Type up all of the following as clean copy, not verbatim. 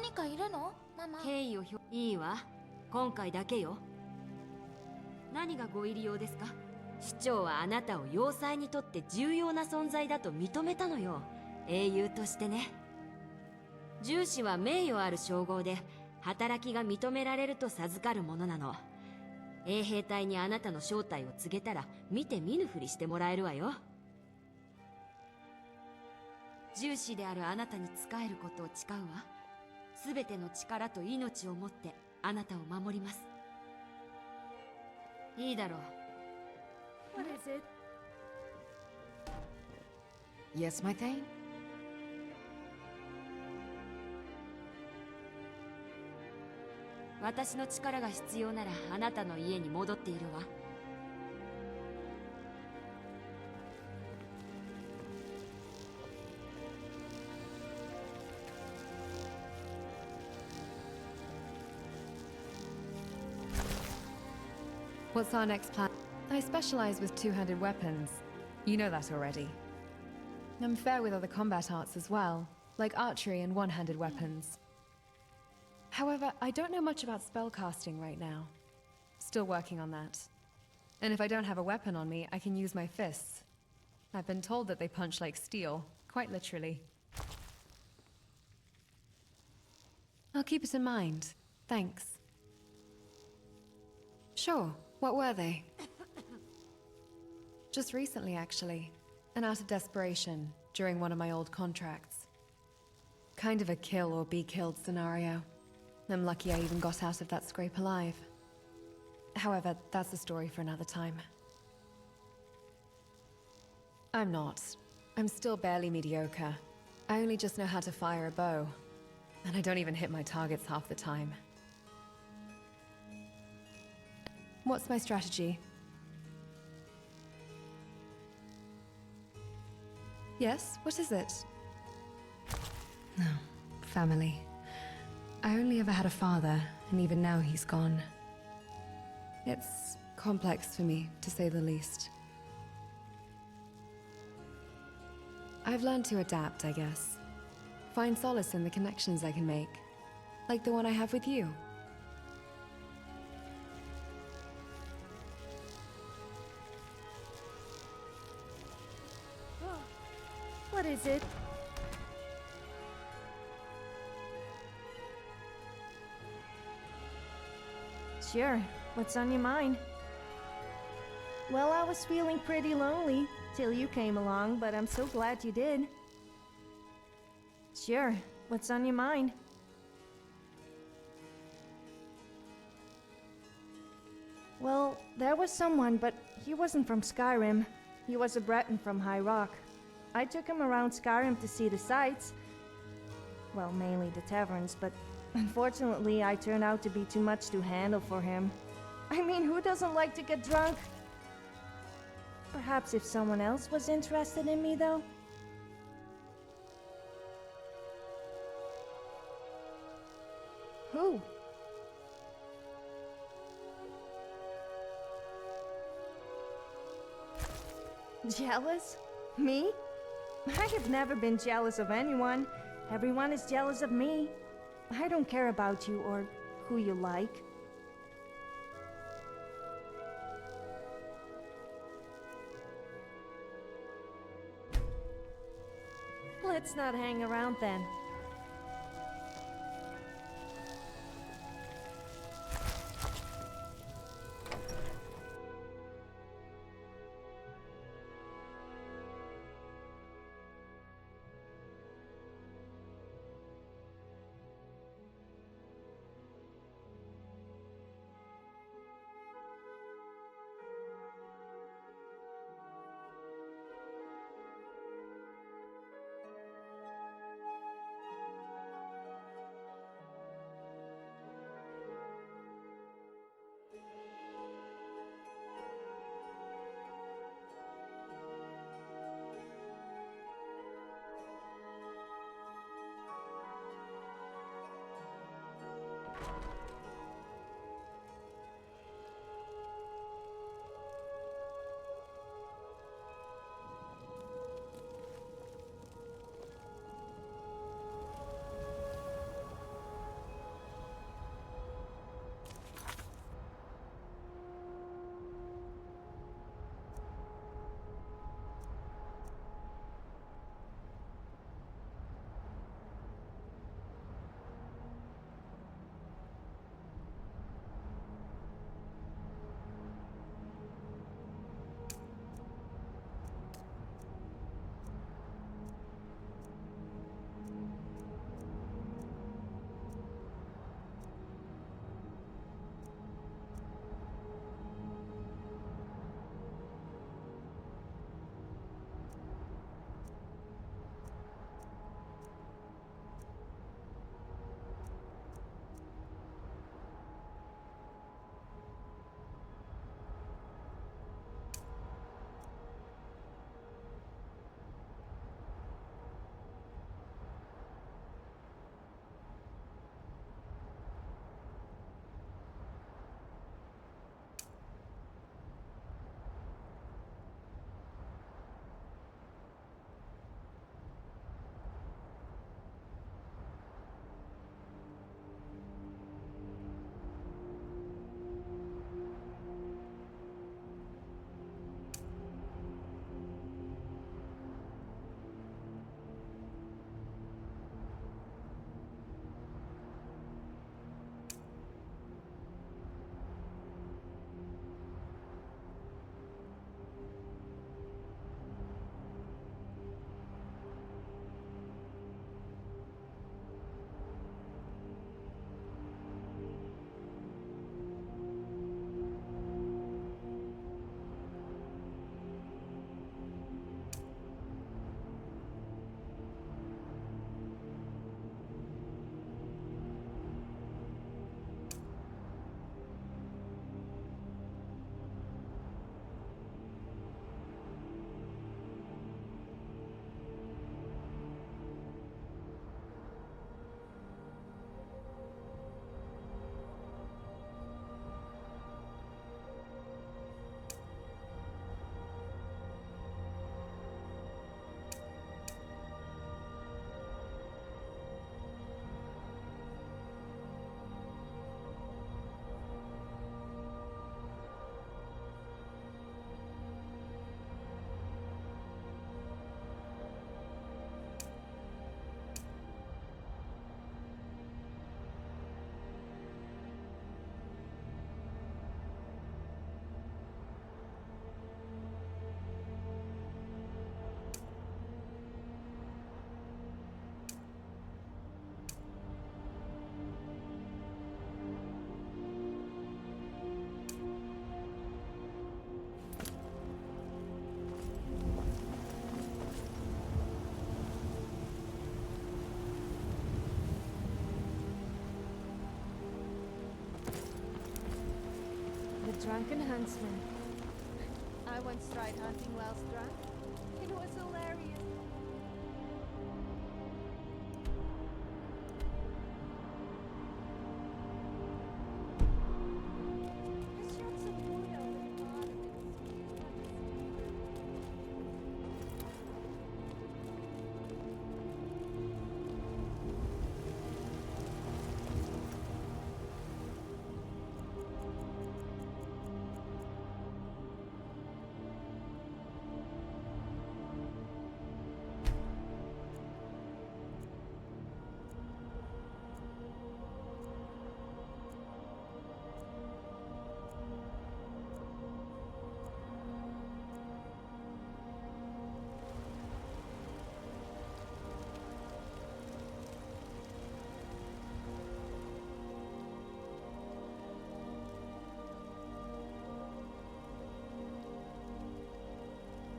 何かいるのママ？敬意をいいわ。今回だけよ。何がご入り用ですか？市長はあなたを要塞にとって重要な存在だと認めたのよ。英雄としてね。重視は名誉ある称号で、働きが認められると授かるものなの。衛兵隊にあなたの正体を告げたら、見て見ぬふりしてもらえるわよ。重視であるあなたに仕えることを誓うわ。すべての力と命をもってあなたを守ります。いいだろう。What is it? Yes, my thing? 私の力が必要ならあなたの家に戻っているわ。What's our next plan? I specialize with two-handed weapons. You know that already. I'm fair with other combat arts as well, like archery and one-handed weapons. However, I don't know much about spellcasting right now. Still working on that. And if I don't have a weapon on me, I can use my fists. I've been told that they punch like steel, quite literally. I'll keep it in mind. Thanks. Sure, what were they? Just recently, actually. And out of desperation, during one of my old contracts. Kind of a kill or be killed scenario. I'm lucky I even got out of that scrape alive. However, that's a story for another time. I'm not. I'm still barely mediocre. I only just know how to fire a bow. And I don't even hit my targets half the time. What's my strategy? Yes, what is it? No, family. I only ever had a father, and even now he's gone. It's complex for me, to say the least. I've learned to adapt, I guess. Find solace in the connections I can make. Like the one I have with you. What is it? Sure, what's on your mind? Well, I was feeling pretty lonely till you came along, but I'm so glad you did. Sure, what's on your mind? Well, there was someone, but he wasn't from Skyrim. He was a Breton from High Rock. I took him around Skyrim to see the sights. Well, mainly the taverns, but unfortunately I turned out to be too much to handle for him. I mean, who doesn't like to get drunk? Perhaps if someone else was interested in me, though? Who? Jealous? Me? I have never been jealous of anyone. Everyone is jealous of me. I don't care about you or who you like. Let's not hang around then. drunken huntsman. I once tried hunting whilst drunk. It was hilarious. I shot some wood out of the bottom and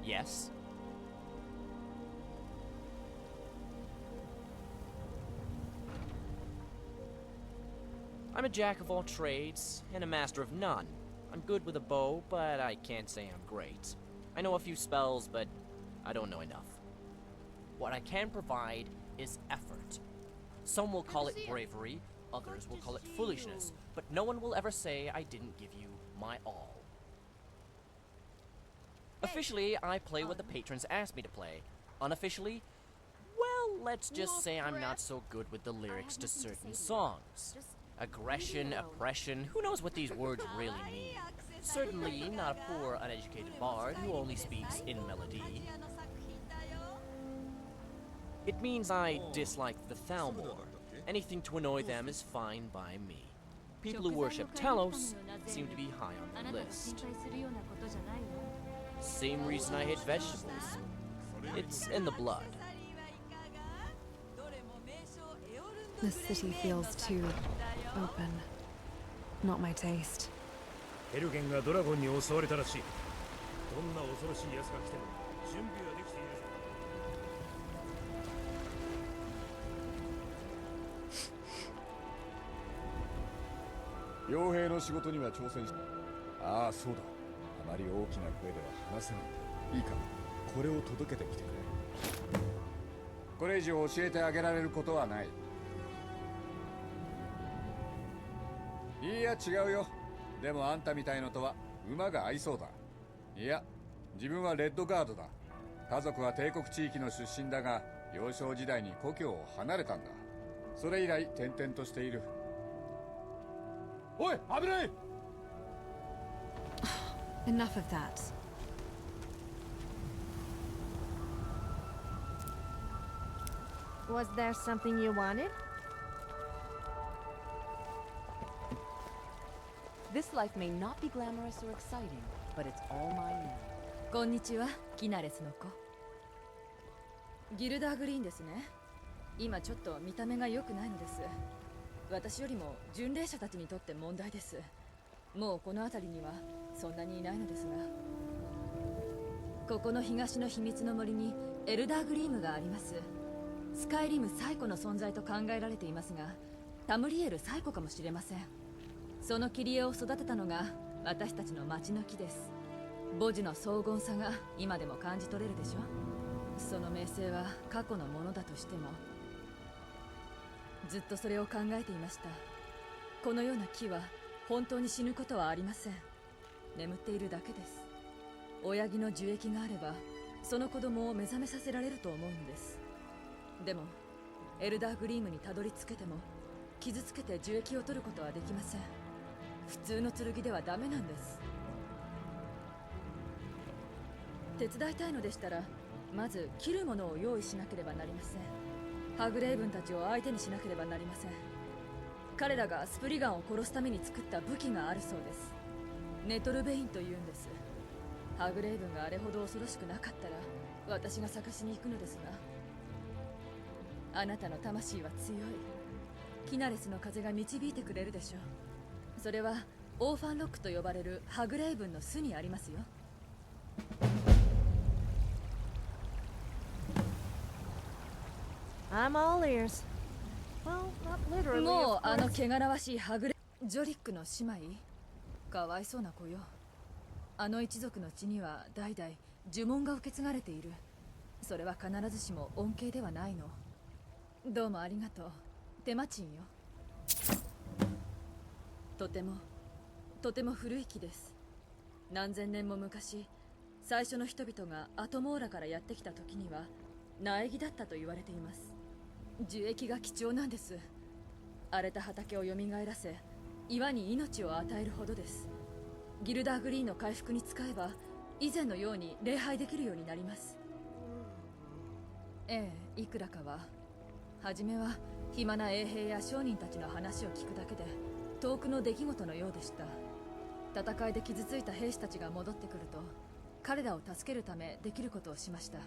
Yes? I'm a jack of all trades and a master of none. I'm good with a bow, but I can't say I'm great. I know a few spells, but I don't know enough. What I can provide is effort. Some will call it bravery, others will call it foolishness, but no one will ever say I didn't give you my all. Officially, I play what the patrons ask me to play. Unofficially, well, let's just say I'm not so good with the lyrics to certain songs. Aggression, oppression, who knows what these words really mean? Certainly not a poor, uneducated bard who only speaks in melody. It means I dislike the Thalmor. Anything to annoy them is fine by me. People who worship Talos seem to be high on the list. Same reason I hate vegetables. It's in the blood. The city feels too open. Not my taste. ヘルゲンがドラゴンに襲われたらしい。どんな恐ろしい奴が来ても準備はできている。傭兵の仕事には挑戦し、ああそうだ、あまり大きな声では話せない。いいか、これを届けてきてくれ。これ以上教えてあげられることはない。いや違うよ。でもあんたみたいのとは馬が合いそうだ。いや、自分はレッドガードだ。家族は帝国地域の出身だが、幼少時代に故郷を離れたんだ。それ以来転々としている。おい、危ない! Enough of that. Was there something you wanted? This life may not be glamorous or exciting, but it's all mine now. こんにちは、キナレスの子。ギルダーグリーンですね。今ちょっと見た目が良くないのです。私よりも巡礼者たちにとって問題です。もうこの辺りにはそんなにいないのですが。ここの東の秘密の森にエルダーグリームがあります。スカイリム最古の存在と考えられていますが、タムリエル最古かもしれません。その切り絵を育てたのが私たちの町の木です。墓地の荘厳さが今でも感じ取れるでしょ。その名声は過去のものだとしても、ずっとそれを考えていました。このような木は本当に死ぬことはありません。眠っているだけです。親木の樹液があればその子供を目覚めさせられると思うのです。でもエルダーグリームにたどり着けても傷つけて樹液を取ることはできません。普通の剣ではダメなんです。手伝いたいのでしたら、まず切るものを用意しなければなりません。ハグレイブンたちを相手にしなければなりません。彼らがスプリガンを殺すために作った武器があるそうです。ネトルベインというんです。ハグレイブンがあれほど恐ろしくなかったら私が探しに行くのですが、あなたの魂は強い。キナレスの風が導いてくれるでしょう。それはオーファンロックと呼ばれるハグレイブンの巣にありますよ。I'm all ears. Well, not literally. もう of あの course. 汚らわしいハグレジョリックの姉妹、かわいそうな子よ。あの一族の血には代々呪文が受け継がれている。それは必ずしも恩恵ではないの。どうもありがとう。手間賃よ。とても古い木です。何千年も昔、最初の人々がアトモーラからやってきた時には苗木だったと言われています。樹液が貴重なんです。荒れた畑を蘇らせ、岩に命を与えるほどです。ギルダーグリーンの回復に使えば以前のように礼拝できるようになります。ええ、いくらかは。初めは暇な衛兵や商人たちの話を聞くだけで遠くの出来事のようでした。戦いで傷ついた兵士たちが戻ってくると彼らを助けるためできることをしました。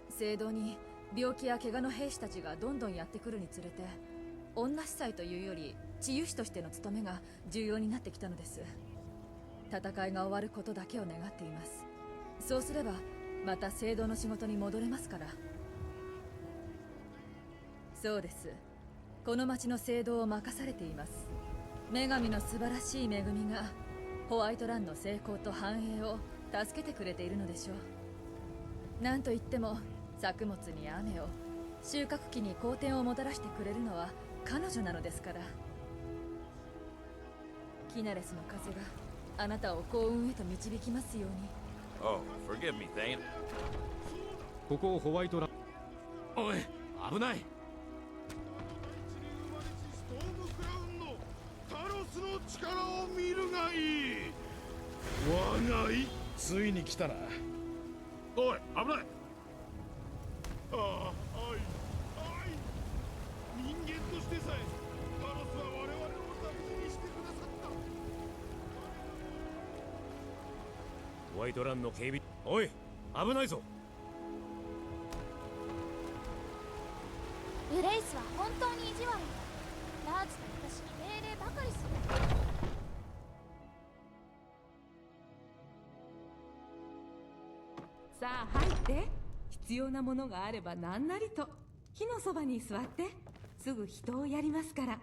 聖堂に病気や怪我の兵士たちがどんどんやってくるにつれて、女司祭というより治癒士としての務めが重要になってきたのです。戦いが終わることだけを願っています。そうすればまた聖堂の仕事に戻れますから。そうです。この町の聖堂を任されています。女神の素晴らしい恵みがホワイトランの成功と繁栄を助けてくれているのでしょう。なんといっても作物に雨を、収穫期に好天をもたらしてくれるのは彼女なのですから。キナレスの風があなたを幸運へと導きますように。Oh, forgive me, Thane. ここホワイトラン。おい、危ない。ストームクラウンのタロスの力を見るがいい。我がいついに来たな。おい、危ない。ああ、人間としてさえタロスは我々を大事にしてくださった。ホワイトランの警備。おい、危ないぞ。ブレイスは本当に意地悪。ラーズと私に命令ばかりする。さあ入って。必要なものがあれば何なりと。火のそばに座ってすぐ人をやりますから。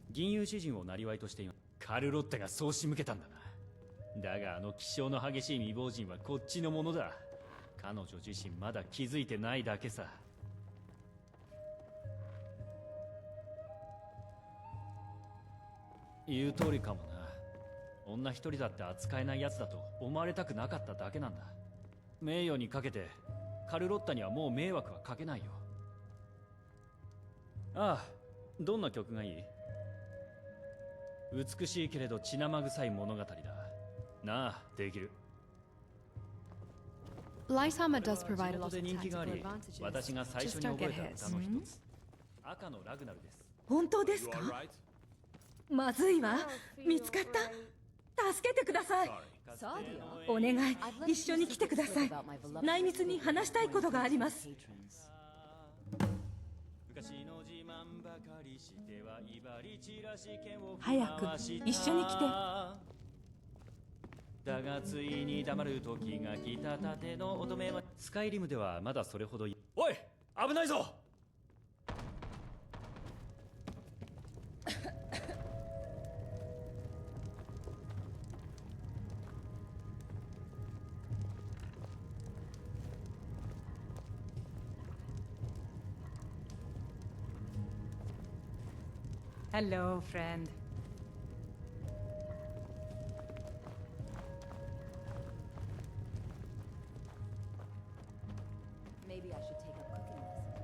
銀融詩人を生業としています。カルロッタがそう仕向けたんだな。だがあの気性の激しい未亡人はこっちのものだ。彼女自身まだ気づいてないだけさ。言う通りかもな。女一人だって扱えない奴だと思われたくなかっただけなんだ。名誉にかけてカルロッタにはもう迷惑はかけないよ。ああ、どんな曲がいい？美しいけれど血生臭い物語だ。なあ、できる。Light armor does provide a lot of 人気があ tactical り、 advantages. 私が最初 Just に don't 覚え get た hit. 歌の一つ。赤のラグナルです。本当ですか？まずいわ。見つかった。助けてください。サーディお願い、一緒に来てください。内密に話したいことがあります。早く一緒に来て。だがついに黙る時が来た。盾の乙女はスカイリムではまだそれほど。おい、危ないぞ。Hello, friend. Maybe I should take up cooking lessons.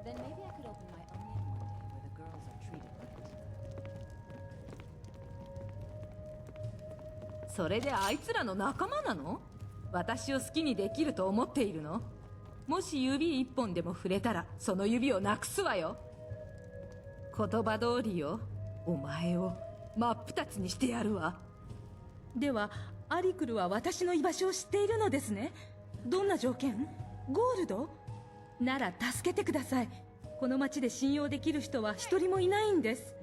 Then maybe I could open my own inn one day where the girls are treated right. それであいつらの仲間なの？私を好きにできると思っているの？もし指一本でも触れたらその指をなくすわよ。言葉通りよ。お前を真っ二つにしてやるわ。ではアリクルは私の居場所を知っているのですね。どんな条件？ゴールド？なら助けてください。この町で信用できる人は一人もいないんです。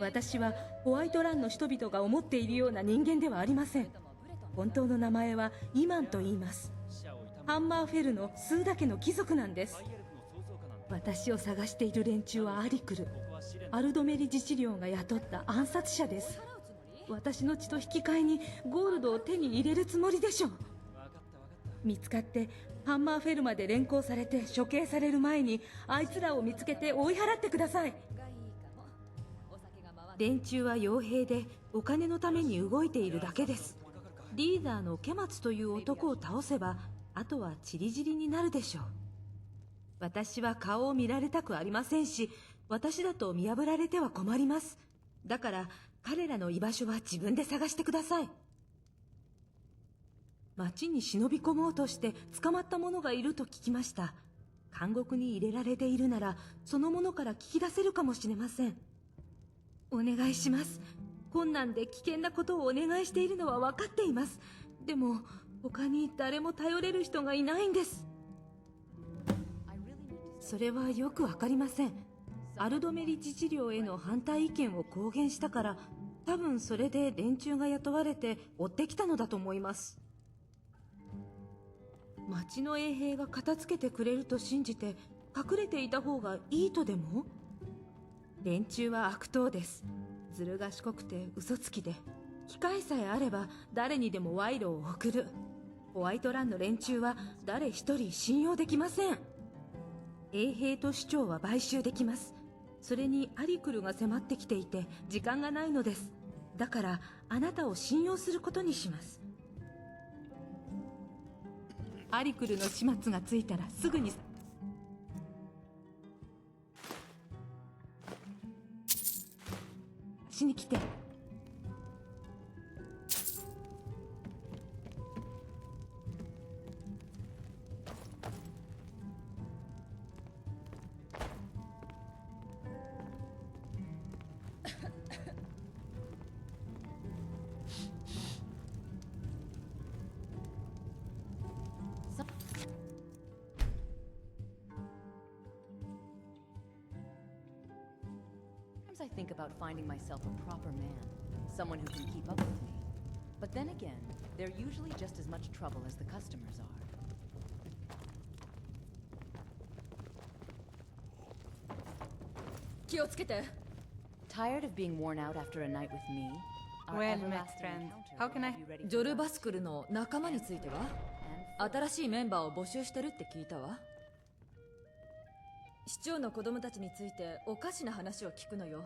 私はホワイトランの人々が思っているような人間ではありません。本当の名前はイマンと言います。ハンマーフェルのスーダ家の貴族なんです。私を探している連中はアリクル。アルドメリ自治領が雇った暗殺者です。私の血と引き換えにゴールドを手に入れるつもりでしょう。見つかってハンマーフェルマで連行されて処刑される前にあいつらを見つけて追い払ってください。連中は傭兵でお金のために動いているだけです。リーダーのケマツという男を倒せばあとはチリジリになるでしょう。私は顔を見られたくありませんし、私だと見破られては困ります。だから彼らの居場所は自分で探してください。町に忍び込もうとして捕まった者がいると聞きました。監獄に入れられているならその者から聞き出せるかもしれません。お願いします。困難で危険なことをお願いしているのは分かっています。でも他に誰も頼れる人がいないんです。それはよく分かりません。アルドメリ自治領への反対意見を公言したから、多分それで連中が雇われて追ってきたのだと思います。町の衛兵が片付けてくれると信じて隠れていた方がいいとでも？連中は悪党です。ずる賢くて嘘つきで、機会さえあれば誰にでも賄賂を送る。ホワイトランの連中は誰一人信用できません。衛兵と市長は買収できます。それにアリクルが迫ってきていて時間がないのです。だからあなたを信用することにします。アリクルの始末がついたらすぐにしに来て。I think about finding myself a proper man, someone who can keep up with me. But then again, they're usually just as much trouble as the customers are. Tired of being worn out after a night with me? Well met, friend. How can I? ジョルバスクルの仲間については新しいメンバーを募集してるって聞いたわ。市長の子供たちについておかしな話を聞くのよ。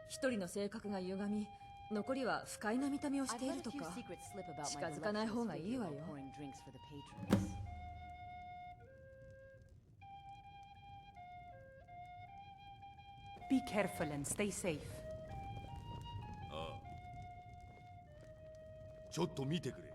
一人の性格が歪み、残りは不快な見た目をしているとか。近づかない方がいいわよ。Be careful and stay safe. ああ。ちょっと見てくれ。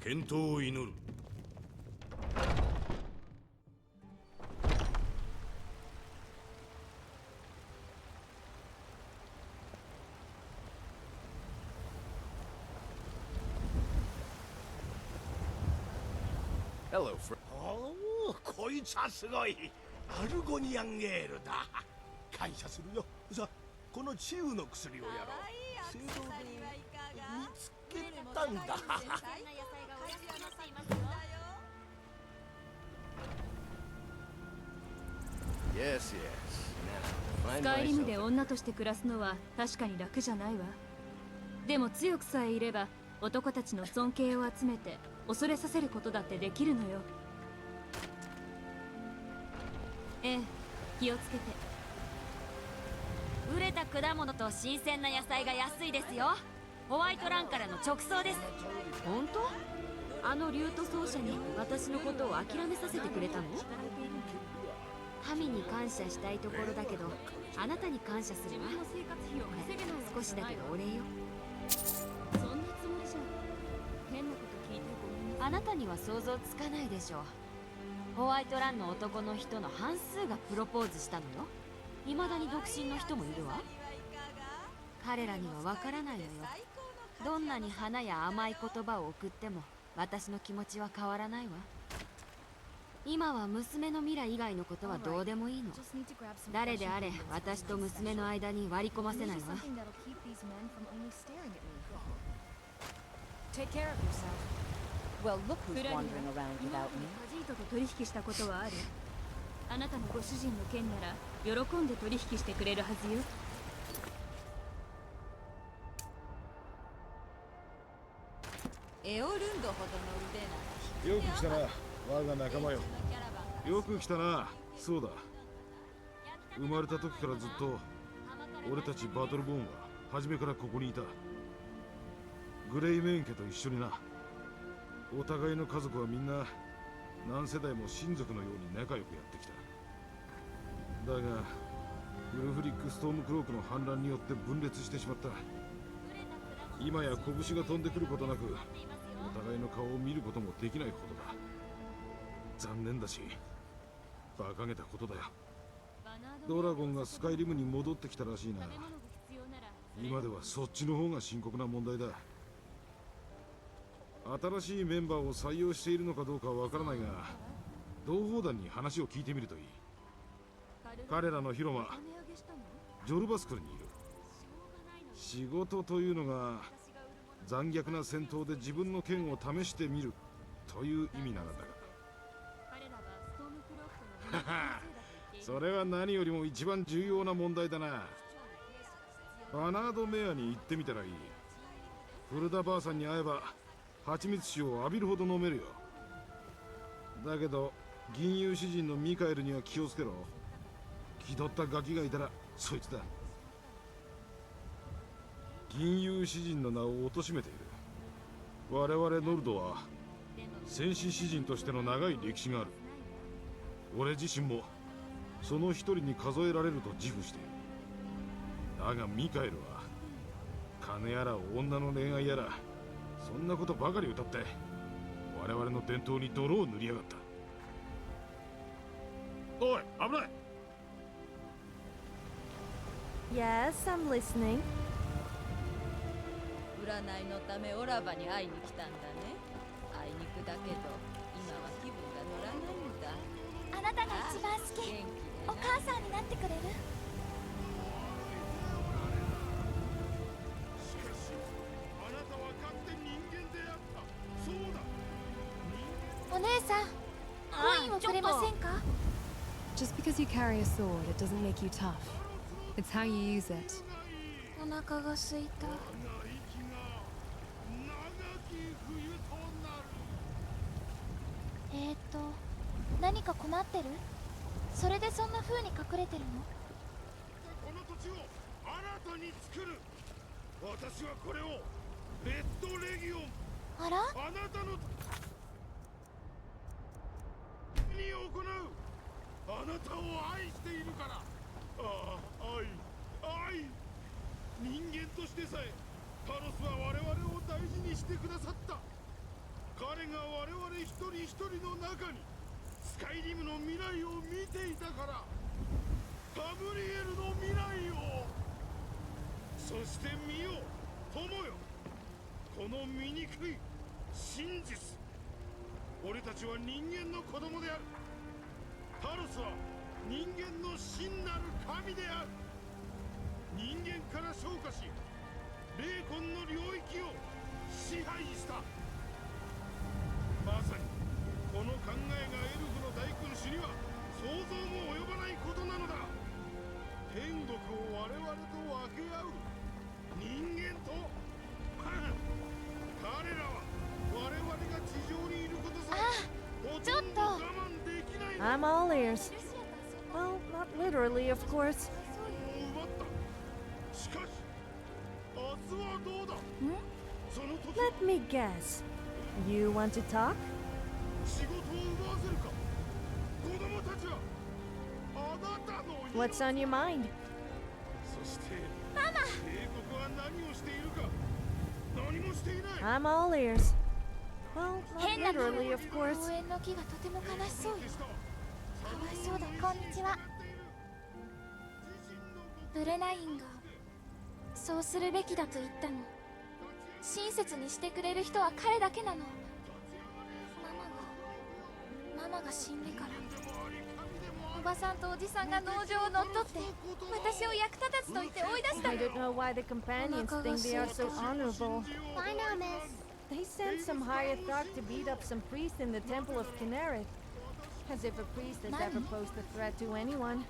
健闘を祈る。Hello, friend. おお、こいつはすごい。アルゴニアンエールだ。感謝するよ。さあ、この治癒の薬をやろう。聖堂で見つけたんだ。スカイリムで女として暮らすのは確かに楽じゃないわ。でも強くさえいれば男たちの尊敬を集めて恐れさせることだってできるのよ。ええ、気をつけて。売れた果物と新鮮な野菜が安いですよ。ホワイトランからの直送です。本当？あの竜と奏者に私のことを諦めさせてくれたの？神に感謝したいところだけど、あなたに感謝するわ。少しだけどお礼よ。そんなつもりじゃ。変なこと聞いてごめんなさい。あなたには想像つかないでしょう。ホワイトランの男の人の半数がプロポーズしたのよ。未だに独身の人もいるわ。彼らにはわからないのよ。どんなに花や甘い言葉を送っても私の気持ちは変わらないわ。今は娘の未来以外のことはどうでもいいの。誰であれ私と娘の間に割り込ませないわ。Take care of yourself. Well, look who's wandering around without me. カジートと取引したことはある？あなたのご主人の件なら喜んで取引してくれるはずよ。エオルンドほどの腕ならよく来たな、我が仲間よ。よく来たな。そうだ、生まれた時からずっと俺たちバトルボーンは初めからここにいた。グレイメイン家と一緒にな。お互いの家族はみんな何世代も親族のように仲良くやってきた。だがグルフリック・ストームクロークの反乱によって分裂してしまった。今や拳が飛んでくることなくお互いの顔を見ることもできないほどだ。残念だし馬鹿げたことだよ。ドラゴンがスカイリムに戻ってきたらしいな。今ではそっちの方が深刻な問題だ。新しいメンバーを採用しているのかどうかはわからないが、同胞団に話を聞いてみるといい。彼らの広間ジョルバスクルにいる。仕事というのが残虐な戦闘で自分の剣を試してみるという意味なのだがそれは何よりも一番重要な問題だな。バナード・メアに行ってみたらいい。フルダばあさんに会えば蜂蜜酒を浴びるほど飲めるよ。だけど銀融詩人のミカエルには気をつけろ。気取ったガキがいたらそいつだ。銀融詩人の名を貶めている。我々ノルドは戦士詩人としての長い歴史がある。俺自身もその一人に数えられると自負している。だがミカエルは金やら女の恋愛やらそんなことばかり歌って我々の伝統に泥を塗りやがった。おい、危ない。 Yes, I'm listening. 占いのためオラバに会いに来たんだね。あいにくだけど今は気分が乗らないんだ。あなたが一番好き。お母さんになってくれる？しかしあなたはかつて人間であった。そうだ。お姉さん、コインをくれませんか？ Just because you carry a sword, it doesn't make you tough. It's how you use it. お腹が空いた。何か困ってる？それでそんな風に隠れてるの？この土地をあなたに作る。私はこれをレッドレギオン、あら？あなたのに行う。あなたを愛しているから。ああ、愛。人間としてさえタロスは我々を大事にしてくださった。彼彼が我々一人一人の中にスカイリムの未来を見ていたから。タブリエルの未来を。そして見よ友よ、この醜い真実。俺たちは人間の子供である。タロスは人間の真なる神である。人間から昇華し霊魂の領域を支配した。まさにこの考えがエルフの大君主には想像も及ばないことなのだ。天国を我々と分け合う人間と彼らは我々が地上にいることさえほとんど我慢できない。 I'm all ears. Well, not literally, of course. 奪った。しかし明日はどうだ。その時 Let me guess. You want to talk? 仕事を奪わせるか。子供たちはあなたの。 What's on your mind? そして帝国は何をしているか。何もしていない。 I'm all ears. Well, not 変な literally, of course. 公園の木がとても悲しそうよ。かわいそうだ。こんにちは。ブレナインがそうするべきだと言ったの。親切にしてくれる人は彼だけなの。ママが死んでからおばさんとおじさんが農場を乗っ取って私を役立たずと言って追い出した I の。 don't know why the companions think they are so honorable. Bye now, miss. They sent some hired thug to beat up some priest in the temple of Kinneret. As if a priest has ever posed a threat to anyone.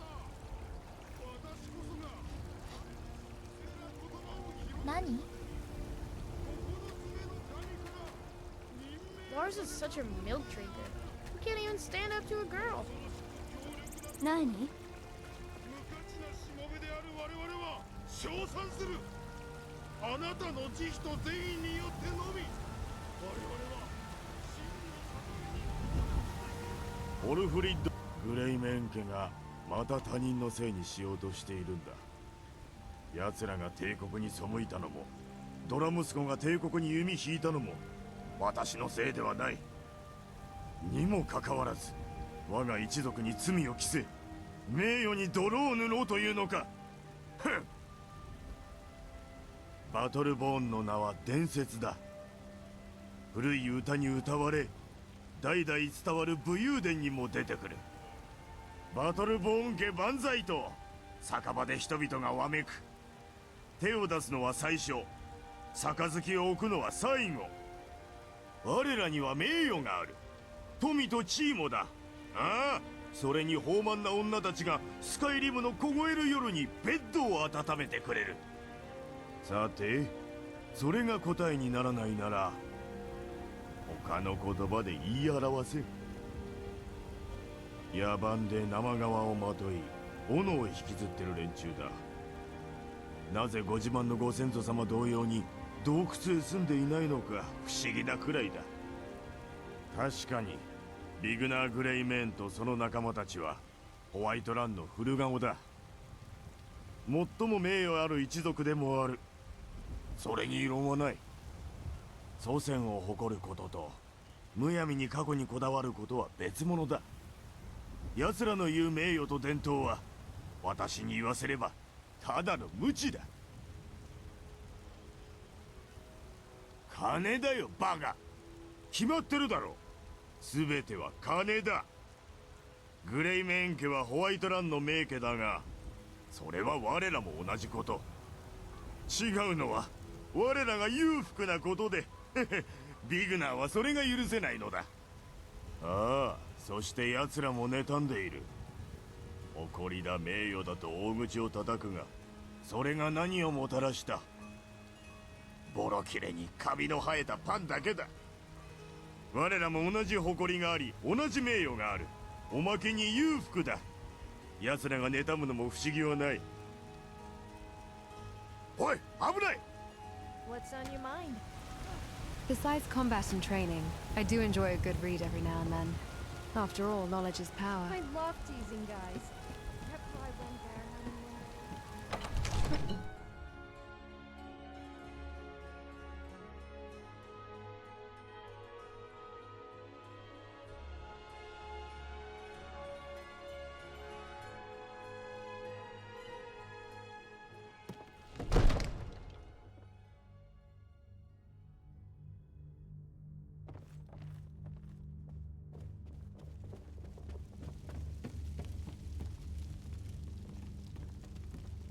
何 Lars is such a milk drinker. He can't even stand up to a girl. 何無価値なしもべである我々は称賛する。あなたの慈悲と善意によってのみ我々はオルフリッド・グレイメン家がまた他人のせいにしようとしているんだ。奴らが帝国に背いたのもドラ息子が帝国に弓引いたのも私のせいではない。にもかかわらず我が一族に罪を着せ名誉に泥を塗ろうというのか。ふん。バトルボーンの名は伝説だ。古い歌に歌われ代々伝わる武勇伝にも出てくる。バトルボーン家万歳と酒場で人々がわめく。手を出すのは最初、杯を置くのは最後。我らには名誉がある。富と地位もだ。ああ、それに豊満な女たちがスカイリムの凍える夜にベッドを温めてくれる。さて、それが答えにならないなら他の言葉で言い表せ。野蛮で生皮をまとい斧を引きずってる連中だ。なぜご自慢のご先祖様同様に洞窟へ住んでいないのか不思議なくらいだ。確かにビグナー・グレイメーンとその仲間たちはホワイトランの古顔だ。最も名誉ある一族でもある。それに異論はない。祖先を誇ることとむやみに過去にこだわることは別物だ。奴らの言う名誉と伝統は私に言わせればただの無知だ。金だよバカ。決まってるだろ。全ては金だ。グレイメーン家はホワイトランの名家だがそれは我らも同じこと。違うのは我らが裕福なことでビグナーはそれが許せないのだ。ああ、そして奴らも妬んでいる。誇りだ名誉だと大口を叩くがそれが何をもたらした。ボロ切れにカビの生えたパンだけだ。我らも同じ誇りがあり同じ名誉がある。おまけに裕福だ。奴らが妬むのも不思議はない。おい、危ない。 What's on your mind? Besides combat and training, I do enjoy a good read every now and then. After all, knowledge is power. I love teasing guys. That's why I went there.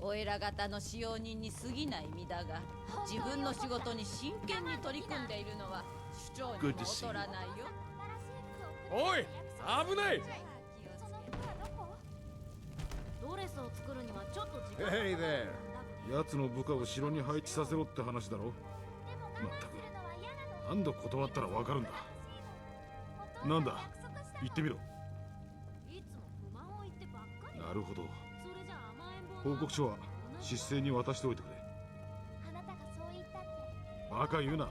お偉方の使用人に過ぎない身だが、自分の仕事に真剣に取り組んでいるのは主張にも劣らないよ。おい、危ない。ドレスを作るにはちょっと時間 Hey there 奴の部下を城に配置させろって話だろ。まったく何度断ったらわかるんだ。なんだ言ってみろ。なるほど。報告書は執政に渡しておいてくれ。バカ言うな。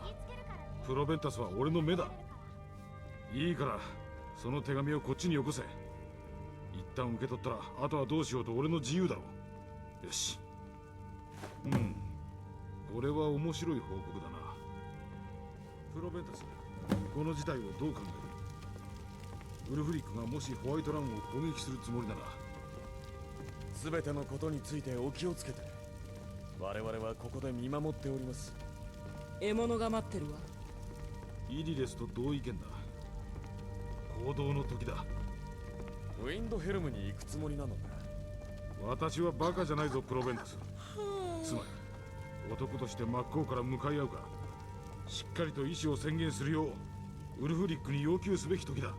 プロベンタスは俺の目だ。いいからその手紙をこっちによこせ。一旦受け取ったらあとはどうしようと俺の自由だろう。よし。これは面白い報告だな。プロベンタス、この事態をどう考える？ウルフリックがもしホワイトランを攻撃するつもりなら、全てのことについてお気をつけて。我々はここで見守っております。獲物が待ってるわ。イリレスと同意見だ。行動の時だ。ウィンドヘルムに行くつもりなのか？私はバカじゃないぞプロベンタス。つまり男として真っ向から向かい合うか、しっかりと意思を宣言するようウルフリックに要求すべき時だ。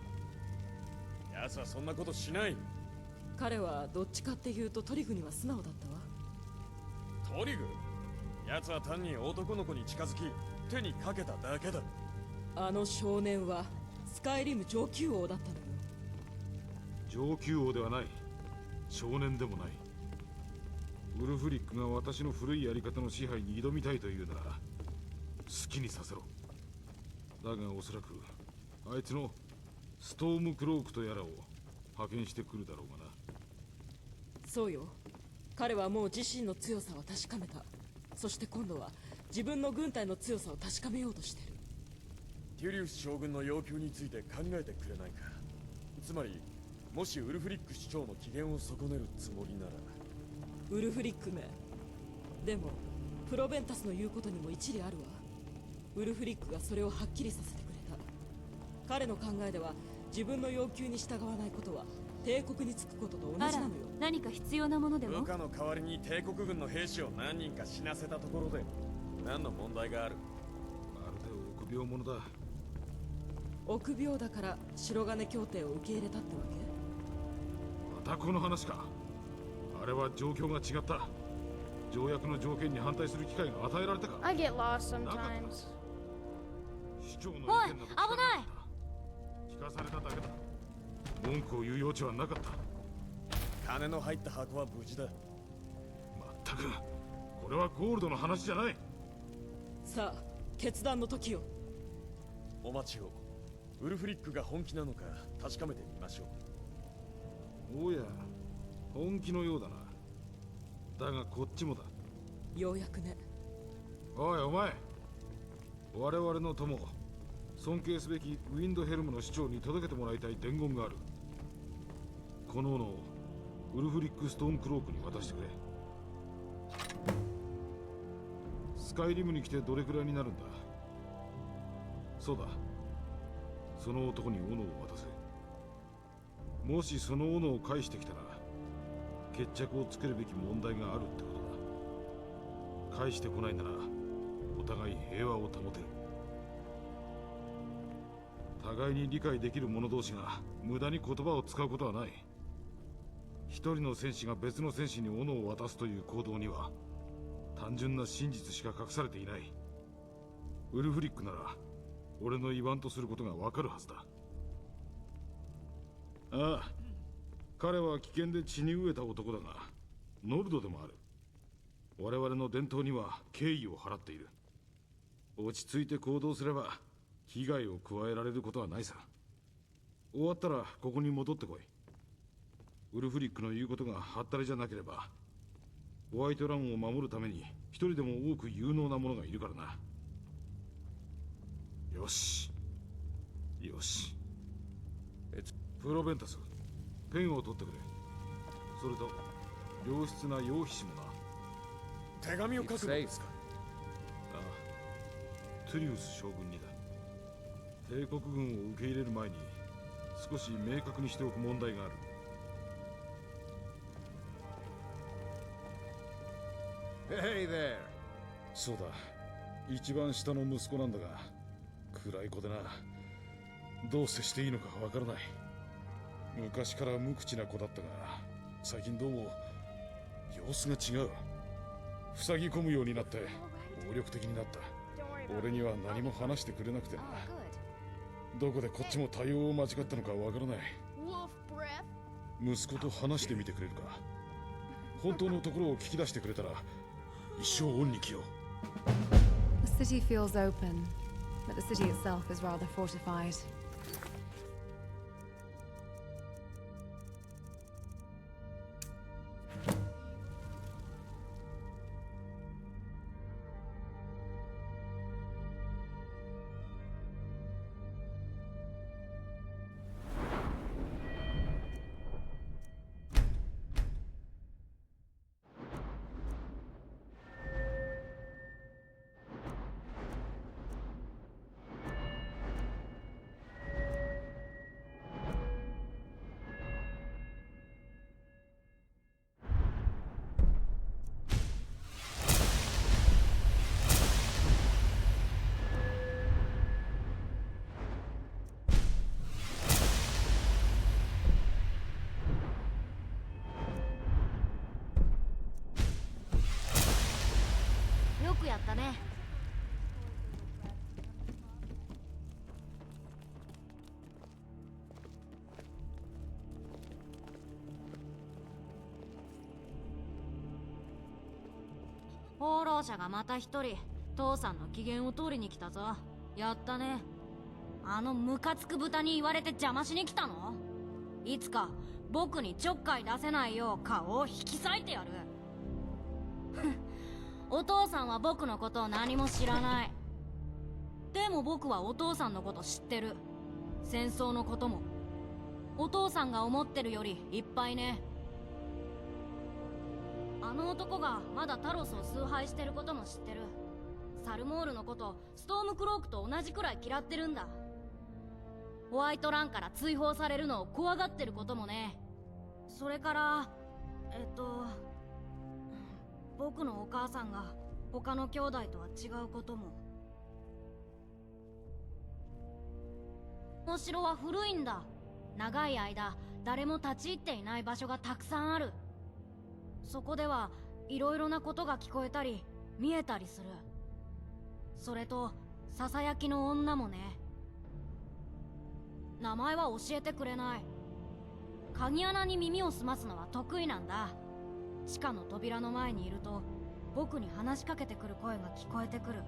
奴はそんなことしない。彼はどっちかっていうとトリグには素直だったわ。トリグ？奴は単に男の子に近づき手にかけただけだ。あの少年はスカイリム上級王だったのよ。上級王ではない。少年でもない。ウルフリックが私の古いやり方の支配に挑みたいというなら好きにさせろ。だがおそらくあいつのストームクロークとやらを派遣してくるだろうがな。そうよ。彼はもう自身の強さを確かめた。そして今度は自分の軍隊の強さを確かめようとしてる。テュリウス将軍の要求について考えてくれないか。つまりもしウルフリック首長の機嫌を損ねるつもりなら。ウルフリックめ。でもプロベンタスの言うことにも一理あるわ。ウルフリックがそれをはっきりさせてくれた。彼の考えでは自分の要求に従わないことは帝国につくことと同じなのよ。何か必要なものでも？部下の代わりに帝国軍の兵士を何人か死なせたところで何の問題がある？まるで臆病者だ。臆病だから白金協定を受け入れたってわけ？またこの話か。あれは状況が違った。条約の条件に反対する機会が与えられたか。 I get lost sometimes. 市長の意見などおい、危ない。聞かされただけだ。文句を言う余地はなかった。金の入った箱は無事だ。まったくこれはゴールドの話じゃない。さあ決断の時よ。お待ちを。ウルフリックが本気なのか確かめてみましょう。おや本気のようだな。だがこっちもだ。ようやくね。おいお前、我々の友、尊敬すべきウィンドヘルムの市長に届けてもらいたい伝言がある。この斧をウルフリックストーンクロークに渡してくれ。スカイリムに来てどれくらいになるんだ？そうだ、その男に斧を渡せ。もしその斧を返してきたら決着をつけるべき問題があるってことだ。返してこないならお互い平和を保てる。互いに理解できる者同士が無駄に言葉を使うことはない。一人の戦士が別の戦士に斧を渡すという行動には単純な真実しか隠されていない。ウルフリックなら俺の言わんとすることがわかるはずだ。ああ、彼は危険で血に飢えた男だがノルドでもある。我々の伝統には敬意を払っている。落ち着いて行動すれば危害を加えられることはないさ。終わったらここに戻ってこい。ウルフリックの言うことがはったりじゃなければホワイトランを守るために一人でも多く有能な者がいるからな。よしよし。プロベンタス、ペンを取ってくれ。それと良質な用皮紙もな。手紙を書くのですか？ああ、トゥリウス将軍にだ。帝国軍を受け入れる前に少し明確にしておく問題がある。Hey there. そうだ、一番下の息子なんだが、暗い子でな、どう接していいのかわからない。昔から無口な子だったが、最近どうも様子が違う。塞ぎ込むようになって暴力的になった。俺には何も話してくれなくてな。どこでこっちも対応を間違ったのかわからない。息子と話してみてくれるか。本当のところを聞き出してくれたら一生恩に着よう。 The city feels open, but the city itself is rather fortified.放浪者がまた一人父さんの機嫌を取りに来たぞ。やったね。あのムカつく豚に言われて邪魔しに来たの？いつか僕にちょっかい出せないよう顔を引き裂いてやる。お父さんは僕のことを何も知らない。でも僕はお父さんのこと知ってる。戦争のこともお父さんが思ってるよりいっぱいね。あの男がまだタロスを崇拝してることも知ってる。サルモールのことストームクロークと同じくらい嫌ってるんだ。ホワイトランから追放されるのを怖がってることもね。それから僕のお母さんが他の兄弟とは違うことも。この城は古いんだ。長い間誰も立ち入っていない場所がたくさんある。そこではいろいろなことが聞こえたり見えたりする。それとささやきの女もね。名前は教えてくれない。鍵穴に耳を澄ますのは得意なんだ。地下の扉の前にいると僕に話しかけてくる声が聞こえてくる。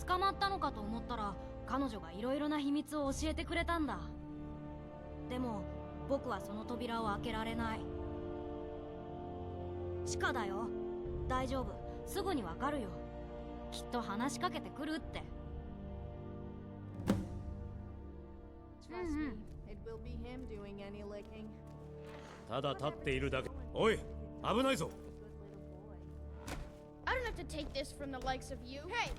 捕まったのかと思ったら彼女がいろいろな秘密を教えてくれたんだ。でも僕はその扉を開けられない。地下だよ。大丈夫。すぐにわかるよ。きっと話しかけてくるって。ただ立っているだけ。おい、危ないぞ。I don't have to take this from the likes of you. Hey!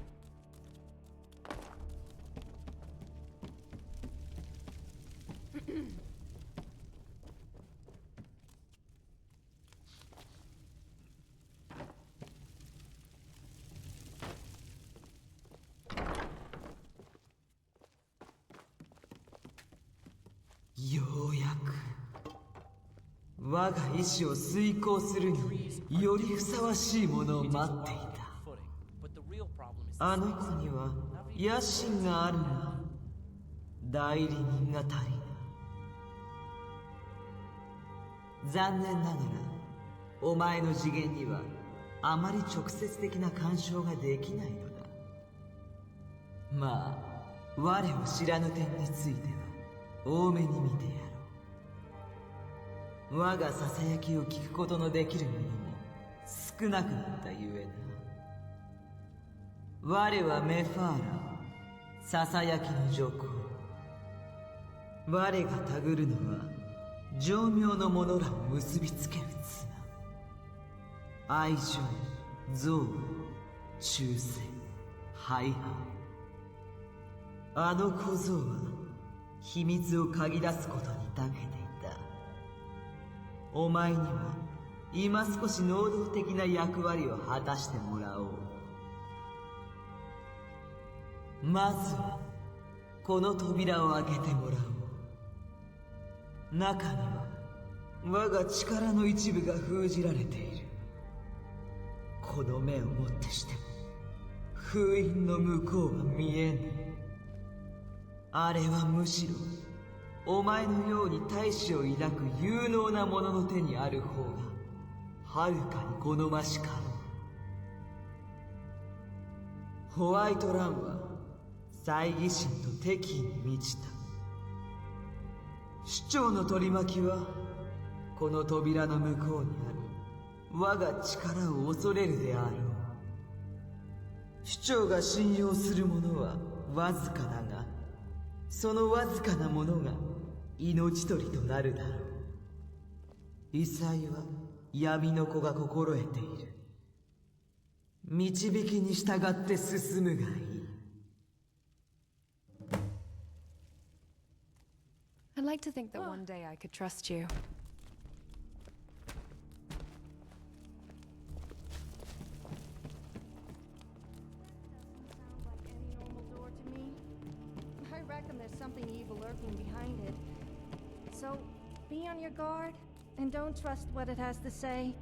ようやく我が意志を遂行するによりふさわしいものを待っていた。あの子には野心があるが代理人が足りない。残念ながらお前の次元にはあまり直接的な干渉ができないのだ。まあ我を知らぬ点については多めに見てやろう。我がささやきを聞くことのできる者も少なくなったゆえな。我はメファーラ、ささやきの女皇。我がたぐるのは情妙の者らを結びつける綱。愛情、憎悪、忠誠、廃反。あの小僧は秘密を嗅ぎ出すことに長けていた。お前には今少し能動的な役割を果たしてもらおう。まずはこの扉を開けてもらおう。中には我が力の一部が封じられている。この目をもってしても封印の向こうは見えぬ。あれはむしろお前のように大志を抱く有能な者の手にある方がはるかに好ましかろう。ホワイトランは猜疑心と敵意に満ちた。首長の取り巻きはこの扉の向こうにある我が力を恐れるであろう。首長が信用する者はわずかだが、そのわずかなものが命取りとなるだろう。異彩は闇の子が心得ている。導きに従って進むがいい。I'd like to think that one day I could trust you. I reckon there's something evil lurking behind it. So, be on your guard, and don't trust what it has to say.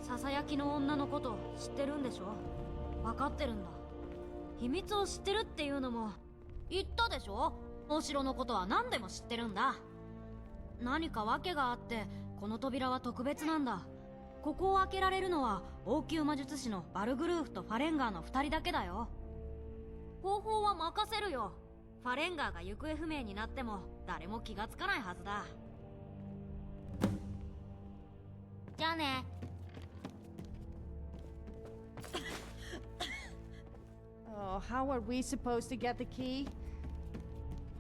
ささやきの女のこと知ってるんでしょ。分かってるんだ。秘密を知ってるっていうのも言ったでしょ。お城のことは何でも知ってるんだ。何か訳があってこの扉は特別なんだ。ここを開けられるのは王宮魔術師のバルグルーフとファレンガーの2人だけだよ。方法は任せるよ。ファレンガーが行方不明になっても誰も気がつかないはずだ。じゃあね。Oh, how are we supposed to get the key?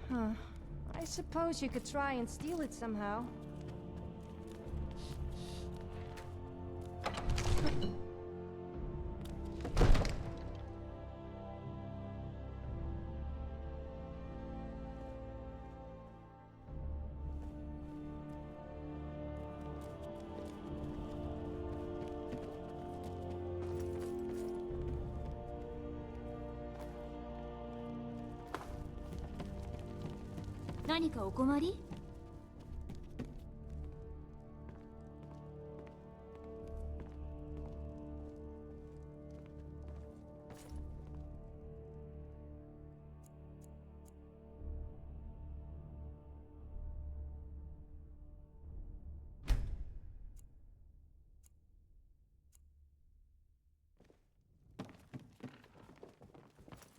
Huh. I suppose you could try and steal it somehow. .何かお困り？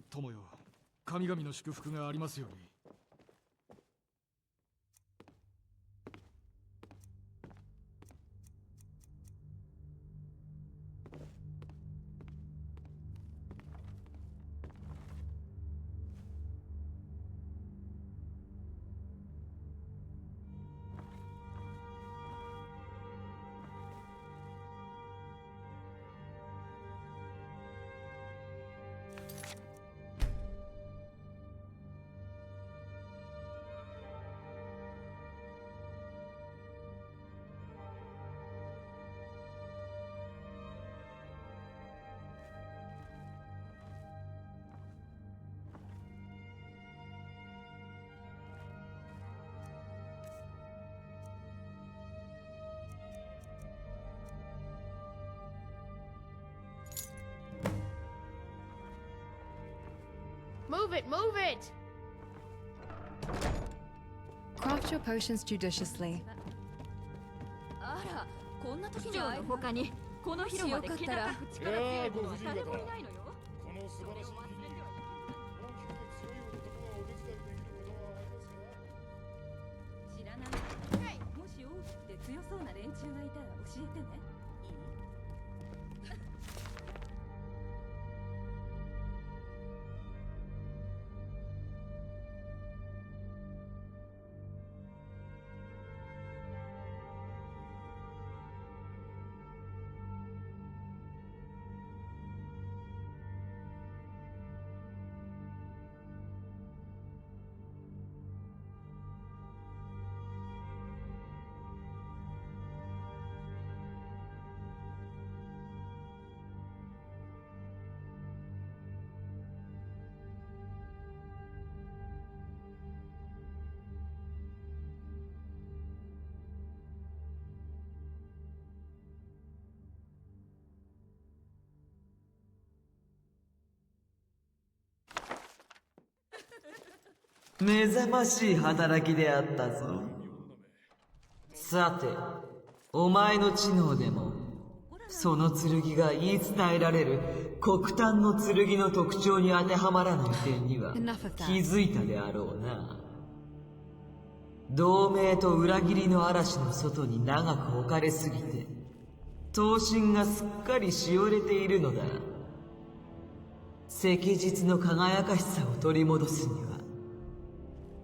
友よ、神々の祝福がありますように。Move it, move it! Craft your potions judiciously. あら、こんな時市長の他にこの広間で気高く力強い者は誰もいないのよ。この素晴らしい日に大きくて強い男がお手伝いできることはありますか？知らない。もし大きくて強そうな連中がいたら教えてね。いい？目覚ましい働きであったぞ。さて、お前の知能でもその剣が言い伝えられる黒炭の剣の特徴に当てはまらない点には気づいたであろうな。同盟と裏切りの嵐の外に長く置かれすぎて刀身がすっかりしおれているのだ。赤日の輝かしさを取り戻すには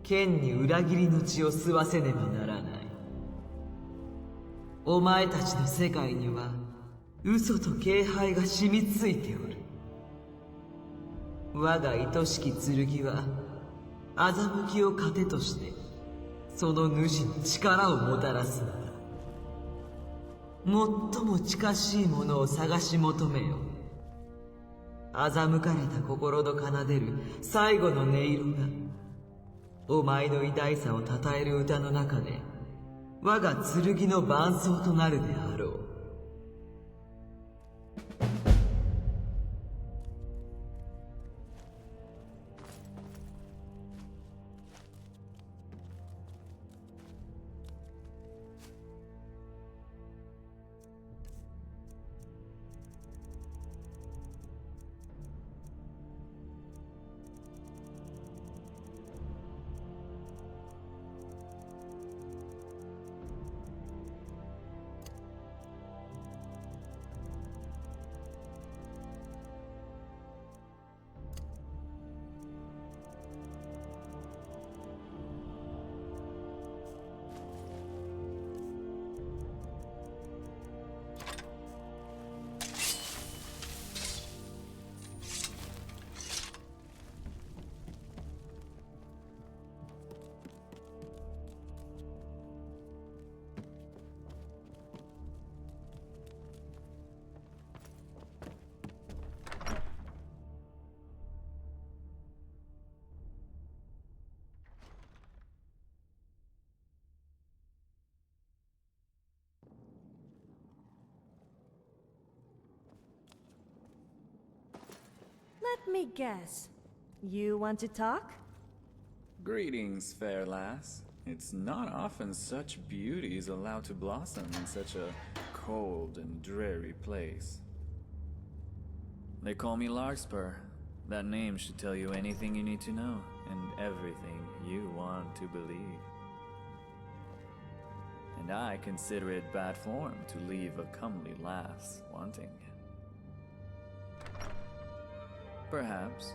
剣に裏切りの血を吸わせねばならない。お前たちの世界には嘘と敬拝が染みついておる。我が愛しき剣は欺きを糧としてその主に力をもたらすのだ。最も近しいものを探し求めよ。欺かれた心の奏でる最後の音色がお前の偉大さを称える歌の中で我が剣の伴奏となるであろう。Let me guess. You want to talk? Greetings, fair lass. It's not often such beauty is allowed to blossom in such a cold and dreary place. They call me Larkspur. That name should tell you anything you need to know, and everything you want to believe. And I consider it bad form to leave a comely lass wanting. Perhaps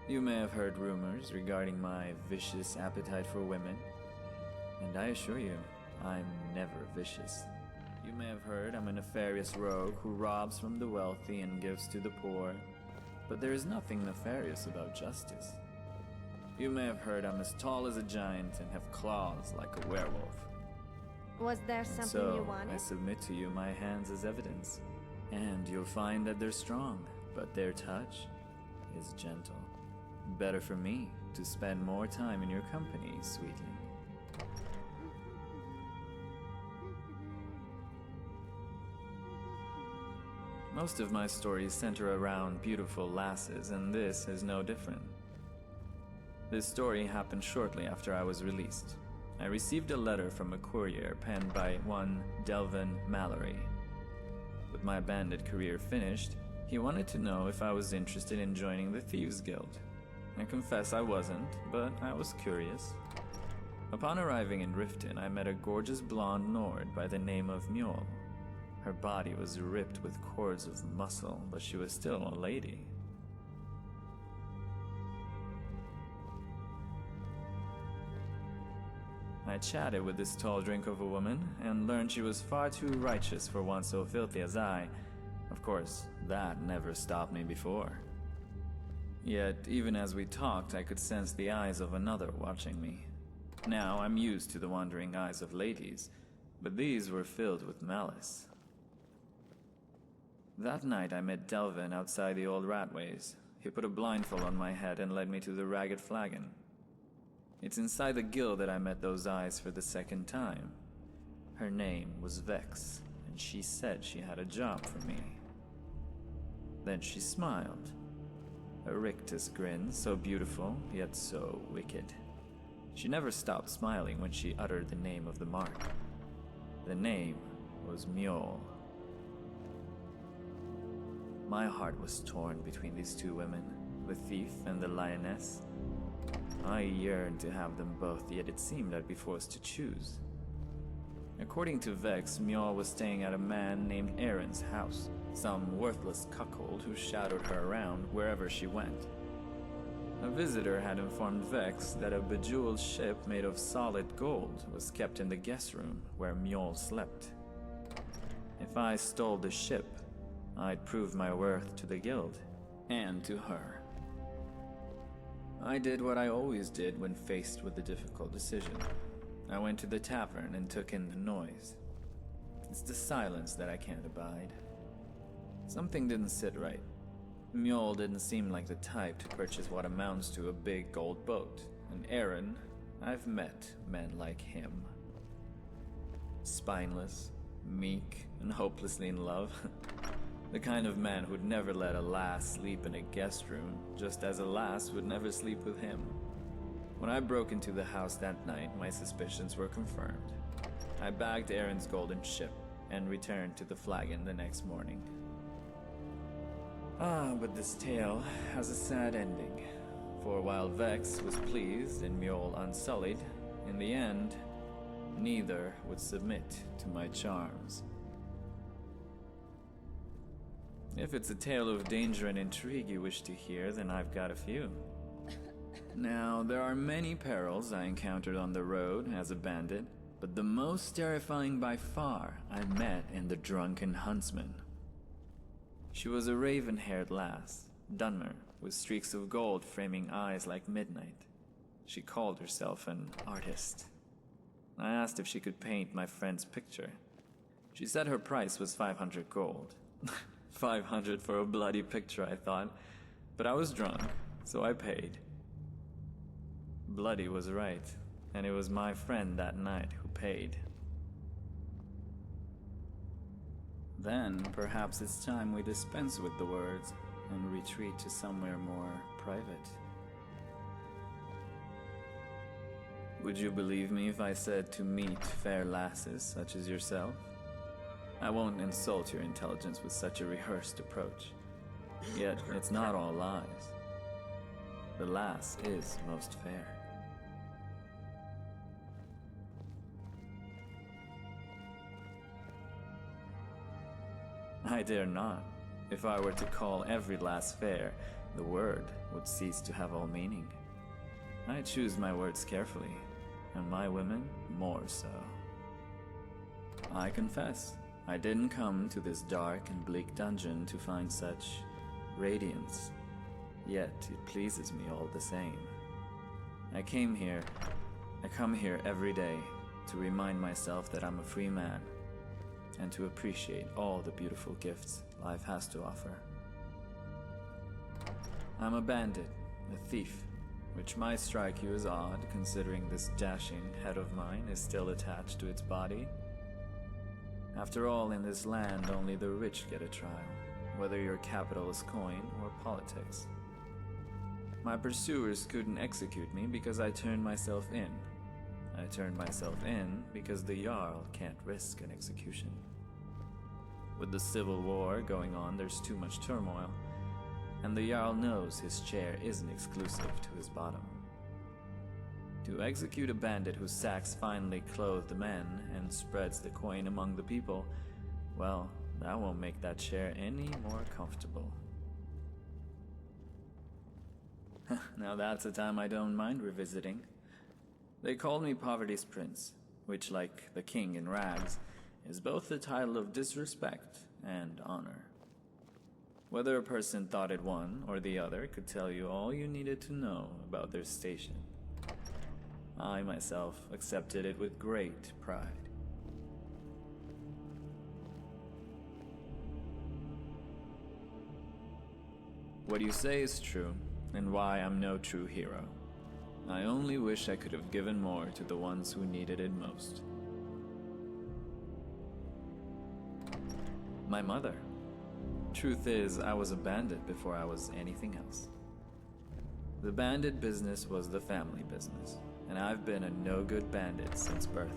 you may have heard rumors regarding my vicious appetite for women, and I assure you, I'm never vicious. You may have heard I'm a nefarious rogue who robs from the wealthy and gives to the poor, but there is nothing nefarious about justice. You may have heard I'm as tall as a giant and have claws like a werewolf. Was there something you wanted? I submit to you my hands as evidence, and you'll find that they're strong, but their touch is gentle. Better for me to spend more time in your company, sweetling. Most of my stories center around beautiful lasses, and this is no different. This story happened shortly after I was released. I received a letter from a courier penned by one Delvin Mallory. With my bandit career finished, he wanted to know if I was interested in joining the Thieves Guild. I confess I wasn't, but I was curious. Upon arriving in Riften, I met a gorgeous blonde Nord by the name of Mjol. Her body was ripped with cords of muscle, but she was still a lady. I chatted with this tall drink of a woman, and learned she was far too righteous for one so filthy as I. Of course, that never stopped me before. Yet, even as we talked, I could sense the eyes of another watching me. Now, I'm used to the wandering eyes of ladies, but these were filled with malice. That night, I met Delvin outside the old Ratways. He put a blindfold on my head and led me to the Ragged Flagon. It's inside the guild that I met those eyes for the second time. Her name was Vex, and she said she had a job for me. Then she smiled. A rictus grin, so beautiful, yet so wicked. She never stopped smiling when she uttered the name of the mark. The name was Mjol. My heart was torn between these two women, the thief and the lioness. I yearned to have them both, yet it seemed I'd be forced to choose. According to Vex, Mjol was staying at a man named Aaron's house, some worthless cuckold who shadowed her around wherever she went. A visitor had informed Vex that a bejeweled ship made of solid gold was kept in the guest room where Mjol slept. If I stole the ship, I'd prove my worth to the guild, and to her. I did what I always did when faced with a difficult decision. I went to the tavern and took in the noise. It's the silence that I can't abide. Something didn't sit right. Mjol didn't seem like the type to purchase what amounts to a big gold boat, and Aaron, I've met men like him. Spineless, meek, and hopelessly in love. The kind of man who'd never let a lass sleep in a guest room, just as a lass would never sleep with him. When I broke into the house that night, my suspicions were confirmed. I bagged Aaron's golden ship and returned to the Flagon the next morning. But this tale has a sad ending. For while Vex was pleased and Mjol unsullied, in the end, neither would submit to my charms. If it's a tale of danger and intrigue you wish to hear, then I've got a few. Now, there are many perils I encountered on the road as a bandit, but the most terrifying by far I met in the Drunken Huntsman. She was a raven-haired lass, Dunmer, with streaks of gold framing eyes like midnight. She called herself an artist. I asked if she could paint my friend's picture. She said her price was 500 gold. 500 for a bloody picture, I thought, but I was drunk, so I paid. Bloody was right, and it was my friend that night who paid. Then, perhaps it's time we dispense with the words and retreat to somewhere more private. Would you believe me if I said to meet fair lasses such as yourself? I won't insult your intelligence with such a rehearsed approach. Yet, it's not all lies. The lass is most fair. I dare not. If I were to call every lass fair, the word would cease to have all meaning. I choose my words carefully, and my women more so. I confess, I didn't come to this dark and bleak dungeon to find such radiance, yet it pleases me all the same. I come here every day to remind myself that I'm a free man, and to appreciate all the beautiful gifts life has to offer. I'm a bandit, a thief, which might strike you as odd considering this dashing head of mine is still attached to its body. After all, in this land only the rich get a trial, whether your capital is coin or politics. My pursuers couldn't execute me because I turned myself in. I turned myself in because the Jarl can't risk an execution. With the civil war going on, there's too much turmoil, and the Jarl knows his chair isn't exclusive to his bottom. To execute a bandit who sacks finely clothed men and spreads the coin among the people, well, that won't make that chair any more comfortable. Now that's a time I don't mind revisiting. They called me Poverty's Prince, which, like the king in rags, is both the title of disrespect and honor. Whether a person thought it one or the other could tell you all you needed to know about their station. I myself accepted it with great pride. What you say is true, and why I'm no true hero. I only wish I could have given more to the ones who needed it most. My mother. Truth is, I was a bandit before I was anything else. The bandit business was the family business, and I've been a no-good bandit since birth.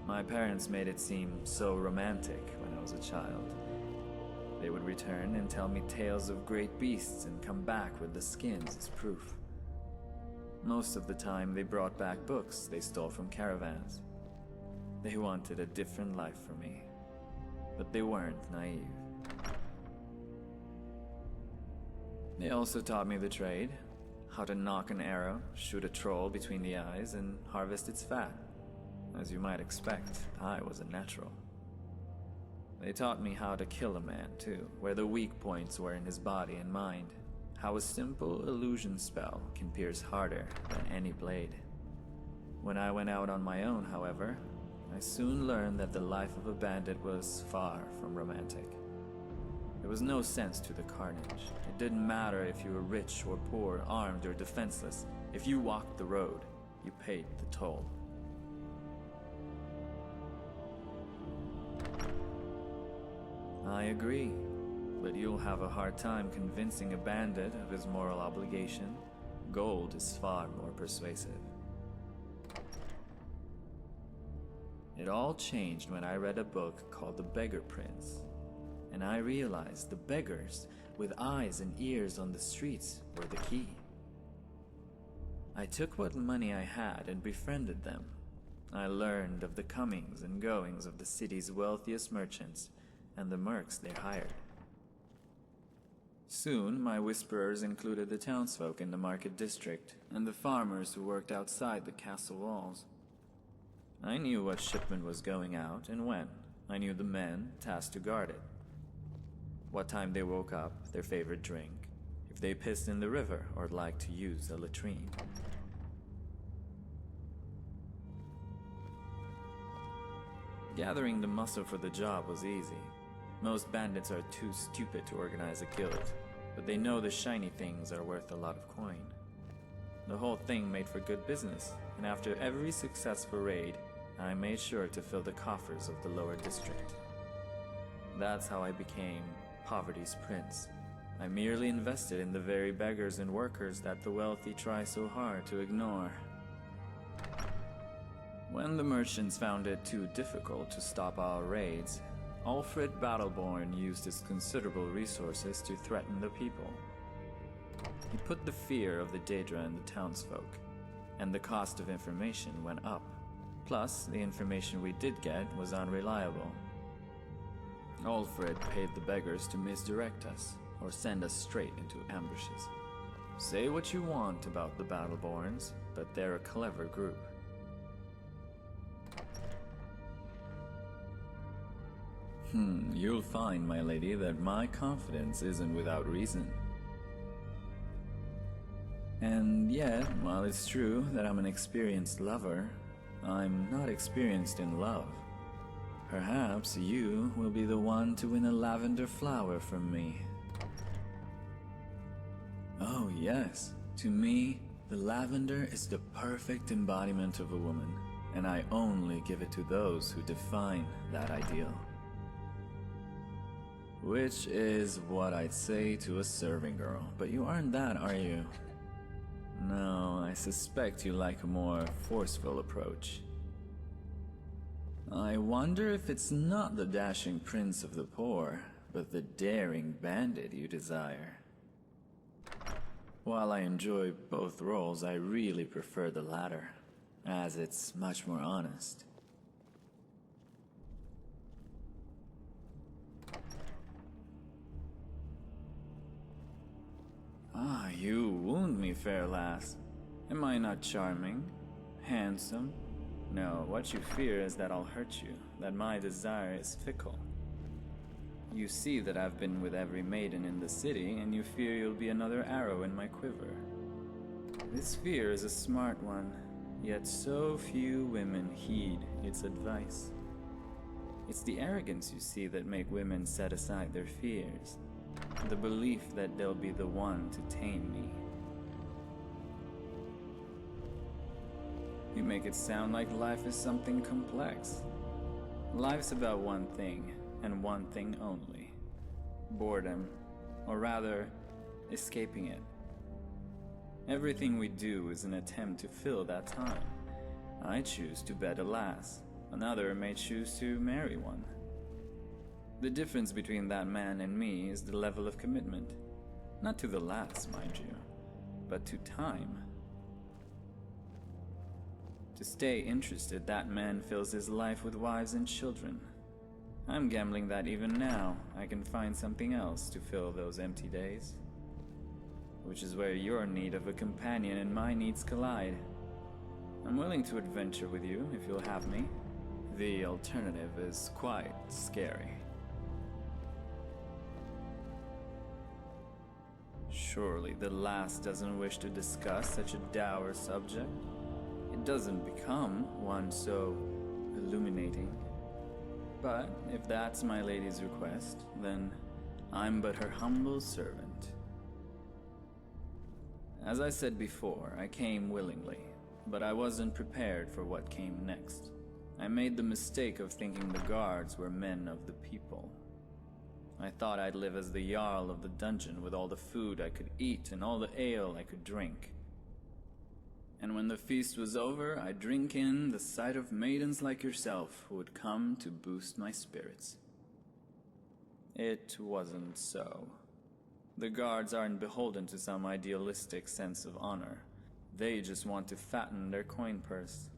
My parents made it seem so romantic when I was a child. They would return and tell me tales of great beasts and come back with the skins as proof. Most of the time they brought back books they stole from caravans. They wanted a different life for me, but they weren't naive. They also taught me the trade, how to knock an arrow, shoot a troll between the eyes, and harvest its fat. As you might expect, I was a natural. They taught me how to kill a man, too, where the weak points were in his body and mind. How a simple illusion spell can pierce harder than any blade. When I went out on my own, however, I soon learned that the life of a bandit was far from romantic. There was no sense to the carnage. It didn't matter if you were rich or poor, armed or defenseless. If you walked the road, you paid the toll. I agree, but you'll have a hard time convincing a bandit of his moral obligation. Gold is far more persuasive. It all changed when I read a book called The Beggar Prince, and I realized the beggars with eyes and ears on the streets were the key. I took what money I had and befriended them. I learned of the comings and goings of the city's wealthiest merchants and the mercs they hired. Soon, my whisperers included the townsfolk in the market district and the farmers who worked outside the castle walls. I knew what shipment was going out and when. I knew the men tasked to guard it. What time they woke up, their favorite drink, if they pissed in the river or liked to use a latrine. Gathering the muscle for the job was easy. Most bandits are too stupid to organize a guild, but they know the shiny things are worth a lot of coin. The whole thing made for good business, and after every successful raid, I made sure to fill the coffers of the lower district. That's how I became Poverty's Prince. I merely invested in the very beggars and workers that the wealthy try so hard to ignore. When the merchants found it too difficult to stop our raids, Alfred Battleborn used his considerable resources to threaten the people. He put the fear of the Daedra in the townsfolk, and the cost of information went up. Plus, the information we did get was unreliable. Alfred paid the beggars to misdirect us, or send us straight into ambushes. Say what you want about the Battleborns, but they're a clever group. You'll find, my lady, that my confidence isn't without reason. And yet, while it's true that I'm an experienced lover, I'm not experienced in love. Perhaps you will be the one to win a lavender flower from me. Oh yes, to me, the lavender is the perfect embodiment of a woman, and I only give it to those who define that ideal. Which is what I'd say to a serving girl, but you aren't that, are you? No, I suspect you like a more forceful approach. I wonder if it's not the dashing prince of the poor, but the daring bandit you desire. While I enjoy both roles, I really prefer the latter, as it's much more honest. Ah, you wound me, fair lass. Am I not charming? Handsome? No, what you fear is that I'll hurt you, that my desire is fickle. You see that I've been with every maiden in the city, and you fear you'll be another arrow in my quiver. This fear is a smart one, yet so few women heed its advice. It's the arrogance, you see, that make women set aside their fears. The belief that they'll be the one to tame me. You make it sound like life is something complex. Life's about one thing, and one thing only. Boredom, or rather, escaping it. Everything we do is an attempt to fill that time. I choose to bed a lass. Another may choose to marry one. The difference between that man and me is the level of commitment. Not to the lass, mind you, but to time. To stay interested, that man fills his life with wives and children. I'm gambling that even now, I can find something else to fill those empty days. Which is where your need of a companion and my needs collide. I'm willing to adventure with you if you'll have me. The alternative is quite scary. Surely the lass doesn't wish to discuss such a dour subject. It doesn't become one so illuminating. But if that's my lady's request, then I'm but her humble servant. As I said before, I came willingly, but I wasn't prepared for what came next. I made the mistake of thinking the guards were men of the people. I thought I'd live as the Jarl of the dungeon with all the food I could eat and all the ale I could drink. And when the feast was over, I'd drink in the sight of maidens like yourself who would come to boost my spirits. It wasn't so. The guards aren't beholden to some idealistic sense of honor. They just want to fatten their coin purse.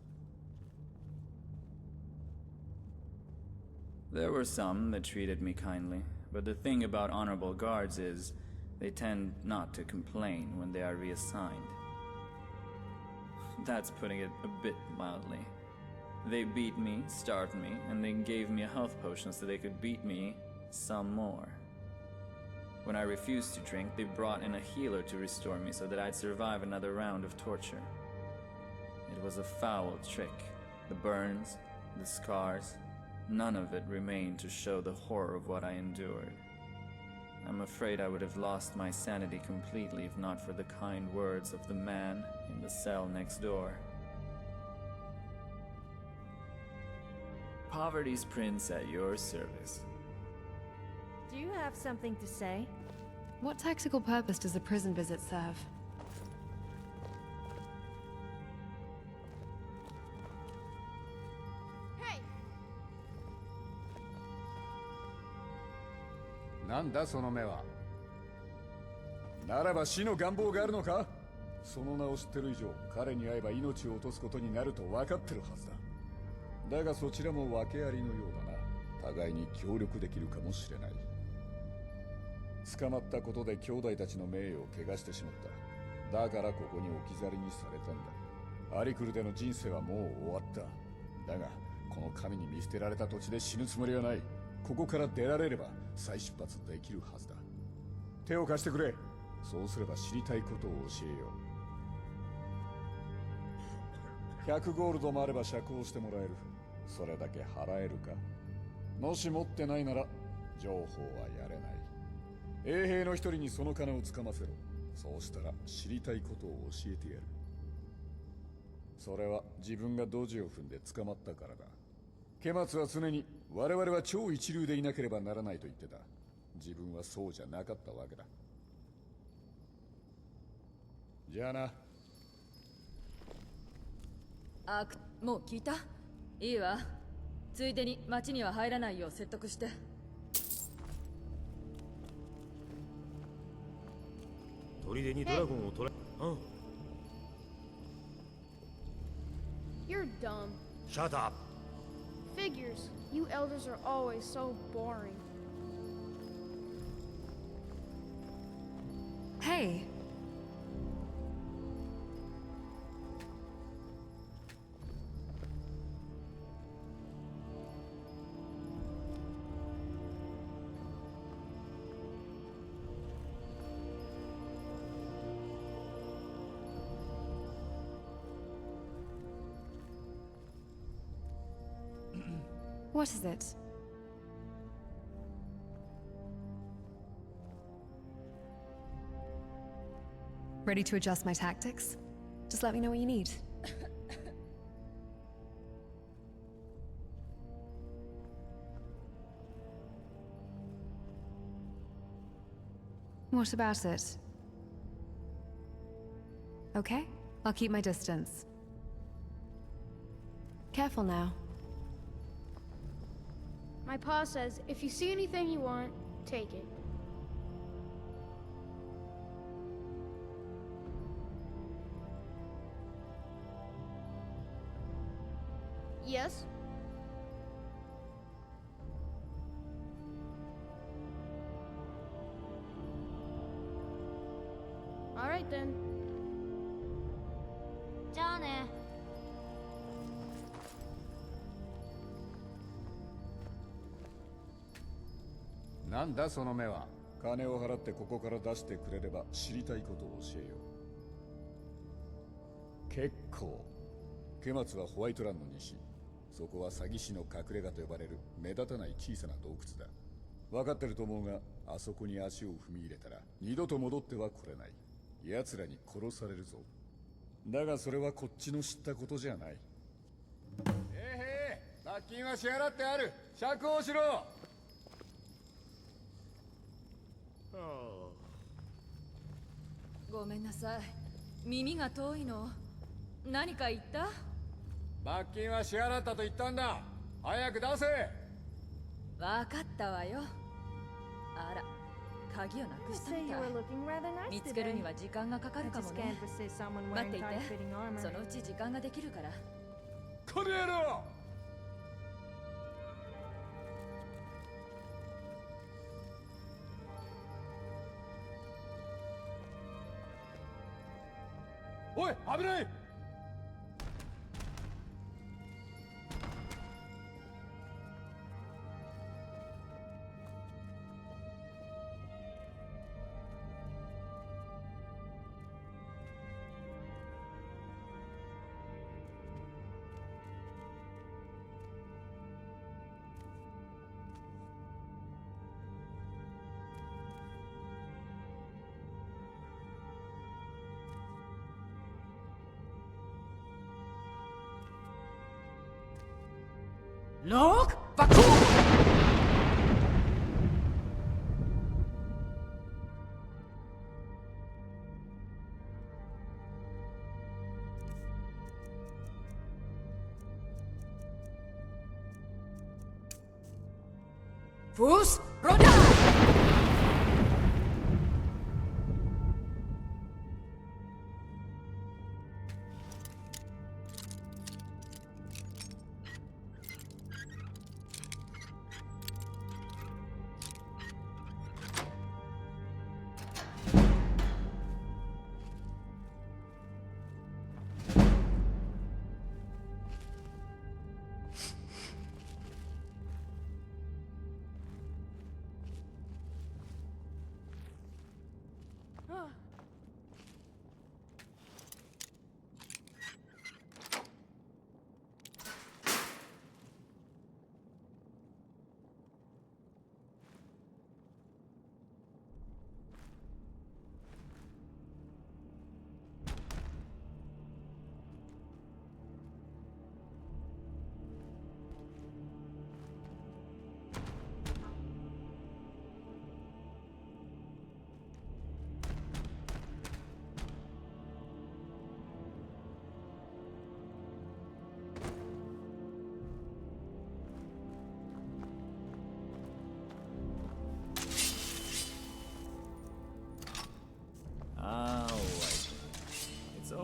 There were some that treated me kindly, but the thing about honorable guards is they tend not to complain when they are reassigned. That's putting it a bit mildly. They beat me, starved me, and they gave me a health potion so they could beat me some more. When I refused to drink, they brought in a healer to restore me so that I'd survive another round of torture. It was a foul trick. The burns, the scars, none of it remained to show the horror of what I endured. I'm afraid I would have lost my sanity completely if not for the kind words of the man in the cell next door. Poverty's prince at your service. Do you have something to say? What tactical purpose does a prison visit serve? Hey! なんだその目は。ならば死の願望があるのか。その名を知ってる以上、彼に会えば命を落とすことになると分かってるはずだ。だがそちらも訳ありのようだな。互いに協力できるかもしれない。捕まったことで兄弟たちの名誉を汚してしまった。だからここに置き去りにされたんだ。アリクルでの人生はもう終わった。だがこの神に見捨てられた土地で死ぬつもりはない。ここから出られれば再出発できるはずだ。手を貸してくれ。そうすれば知りたいことを教えよう。100ゴールドもあれば釈放してもらえる。それだけ払えるか。もし持ってないなら情報はやれない。衛兵の一人にその金をつかませろ。そうしたら知りたいことを教えてやる。それは自分がドジを踏んで捕まったからだ。ケマツは常に我々は超一流でいなければならないと言ってた。自分はそうじゃなかったわけだ。じゃあな。もう聞いた？いいわ。ついでに町には入らないよう説得して。砦にドラゴンを捕らえ。うん。You're dumb. Shut up. Figures. You elders are always so boring. Hey! What is it? Ready to adjust my tactics? Just let me know what you need. What about it? Okay? I'll keep my distance. Careful now. My pa says if you see anything you want, take it. Yes? All right then. じゃあね。なんだその目は。金を払ってここから出してくれれば知りたいことを教えよう。結構。ケマツはホワイトランの西。そこは詐欺師の隠れ家と呼ばれる目立たない小さな洞窟だ。分かってると思うが、あそこに足を踏み入れたら二度と戻っては来れない。奴らに殺されるぞ。だがそれはこっちの知ったことじゃない。罰金は支払ってある。釈放しろ。ごめんなさい。耳が遠いの。何か言った？罰金は支払ったと言ったんだ。早く出せ。わかったわよ。あら、鍵をなくしたみたい。見つけるには時間がかかるかもね。待っていて。そのうち時間ができるから。この野郎！おい、危ない！Look! Fuck! Fus Roda!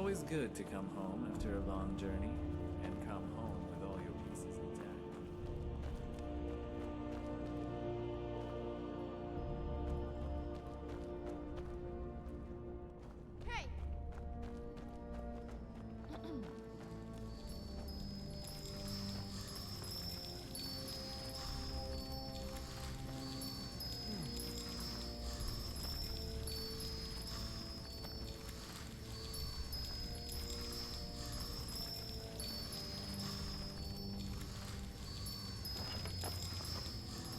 It's good to come home after a long journey, and come home with all your pieces intact. Hey!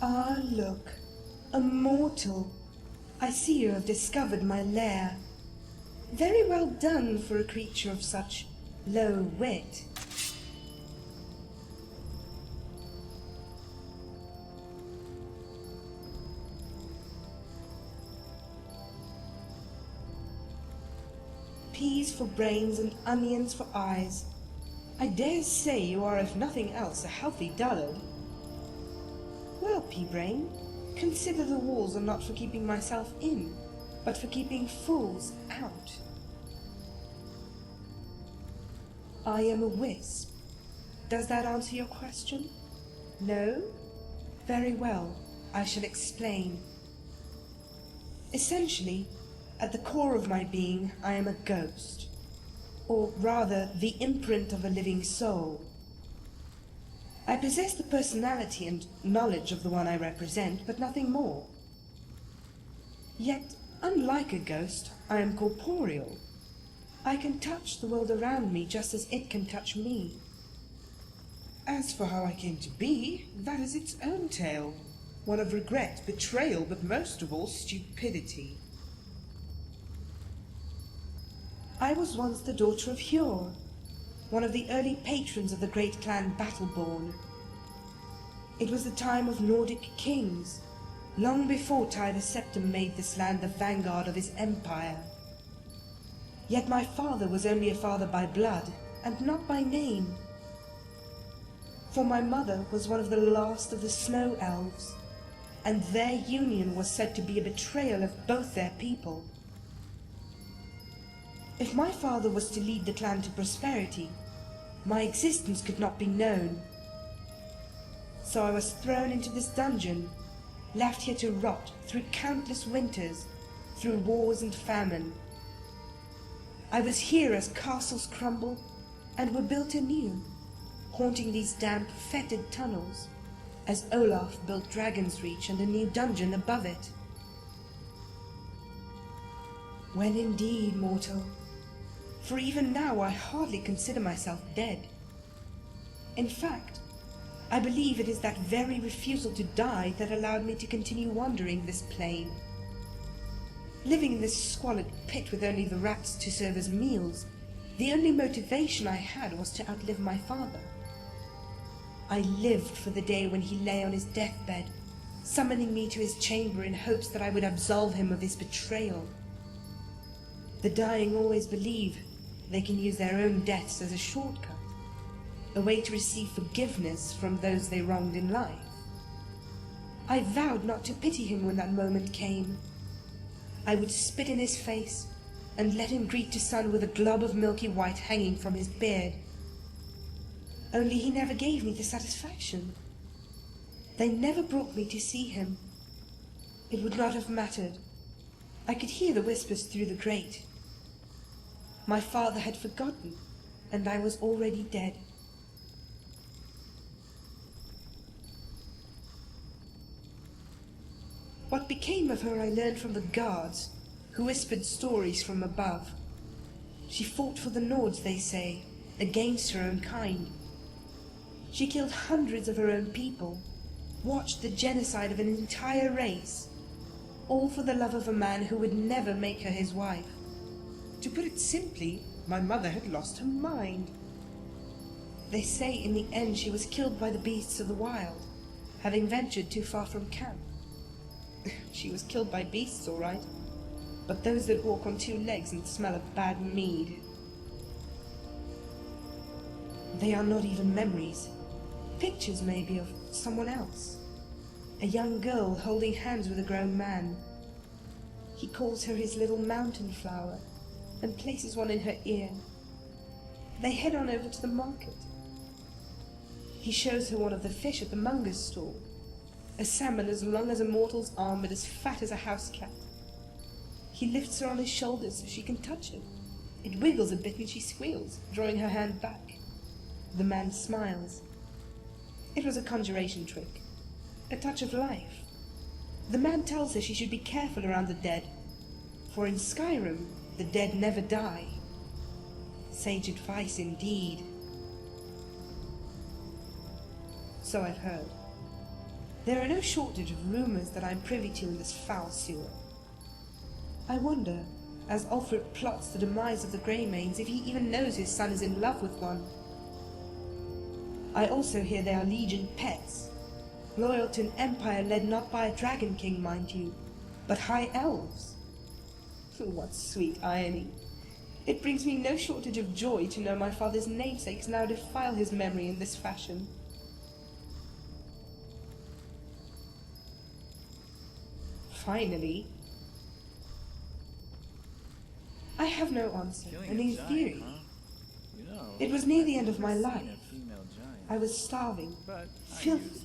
Ah, look. A mortal. I see you have discovered my lair. Very well done for a creature of such low wit. peas for brains and onions for eyes. I dare say you are, if nothing else, a healthy dullard. Well, pea-brain, consider the walls are not for keeping myself in, but for keeping fools out. I am a wisp. Does that answer your question? No? Very well, I shall explain. Essentially, at the core of my being, I am a ghost. Or rather, the imprint of a living soul. I possess the personality and knowledge of the one I represent, but nothing more. Yet, unlike a ghost, I am corporeal. I can touch the world around me just as it can touch me. As for how I came to be, that is its own tale. One of regret, betrayal, but most of all, stupidity. I was once the daughter of Hjor, one of the early patrons of the great clan Battleborn. It was the time of Nordic kings, long before Tyler Septim made this land the vanguard of his empire. Yet my father was only a father by blood, and not by name. For my mother was one of the last of the Snow Elves, and their union was said to be a betrayal of both their people. If my father was to lead the clan to prosperity, my existence could not be known. So I was thrown into this dungeon, left here to rot through countless winters, through wars and famine. I was here as castles crumbled and were built anew, haunting these damp, fetid tunnels, as Olaf built Dragon's Reach and a new dungeon above it. When indeed, mortal, for even now I hardly consider myself dead. In fact, I believe it is that very refusal to die that allowed me to continue wandering this plane. Living in this squalid pit with only the rats to serve as meals, the only motivation I had was to outlive my father. I lived for the day when he lay on his deathbed, summoning me to his chamber in hopes that I would absolve him of his betrayal. The dying always believe they can use their own deaths as a shortcut, a way to receive forgiveness from those they wronged in life. I vowed not to pity him when that moment came. I would spit in his face and let him greet the sun with a glob of milky white hanging from his beard. Only he never gave me the satisfaction. They never brought me to see him. It would not have mattered. I could hear the whispers through the grate. My father had forgotten, and I was already dead. What became of her I learned from the guards, who whispered stories from above. She fought for the Nords, they say, against her own kind. She killed hundreds of her own people, watched the genocide of an entire race, all for the love of a man who would never make her his wife. To put it simply, my mother had lost her mind. They say in the end she was killed by the beasts of the wild, having ventured too far from camp. She was killed by beasts, all right, but those that walk on two legs and smell of bad mead. They are not even memories. Pictures, maybe, of someone else. A young girl holding hands with a grown man. He calls her his little mountain flower and places one in her ear. They head on over to the market. He shows her one of the fish at the monger's stall. A salmon as long as a mortal's arm but as fat as a house cat. He lifts her on his shoulders so she can touch it. It wiggles a bit and she squeals, drawing her hand back. The man smiles. It was a conjuration trick. A touch of life. The man tells her she should be careful around the dead, for in Skyrim, the dead never die. Sage advice indeed. So I've heard. There are no shortage of rumors that I'm privy to in this foul sewer. I wonder, as Ulfric plots the demise of the Greymanes, if he even knows his son is in love with one. I also hear they are Legion pets, loyal to an empire led not by a dragon king, mind you, but high elves. What sweet irony. It brings me no shortage of joy to know my father's namesakes now defile his memory in this fashion. Finally, I have no answer, and in theory, it was near the end of my life. I was starving, filthy,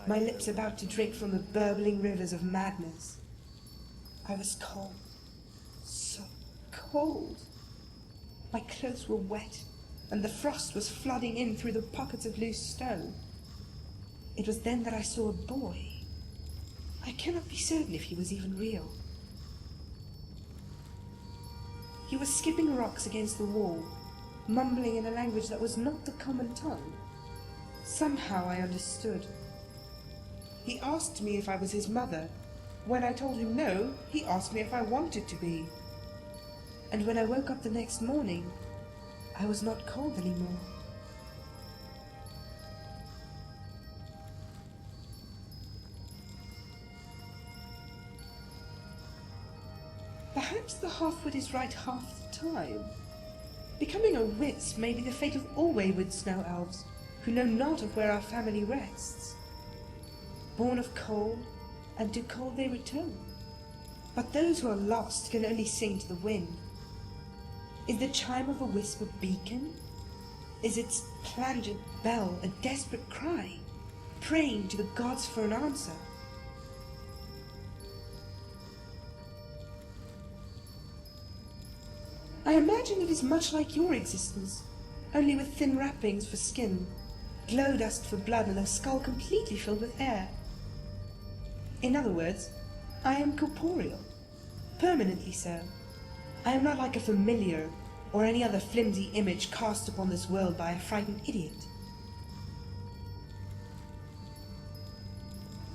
my lips about to drink from the burbling rivers of madness. I was cold, so cold. My clothes were wet, and the frost was flooding in through the pockets of loose stone. It was then that I saw a boy. I cannot be certain if he was even real. He was skipping rocks against the wall, mumbling in a language that was not the common tongue. Somehow I understood. He asked me if I was his mother. When I told him no, he asked me if I wanted to be. And when I woke up the next morning, I was not cold anymore. Perhaps the half-wit is right half the time. Becoming a wisp may be the fate of all wayward snow elves, who know not of where our family rests. Born of cold, and to cold they return. But those who are lost can only sing to the wind. Is the chime of a wisp a beacon? Is its plangent bell a desperate cry, praying to the gods for an answer? I imagine it is much like your existence, only with thin wrappings for skin, glow dust for blood, and a skull completely filled with air. In other words, I am corporeal, permanently so. I am not like a familiar or any other flimsy image cast upon this world by a frightened idiot.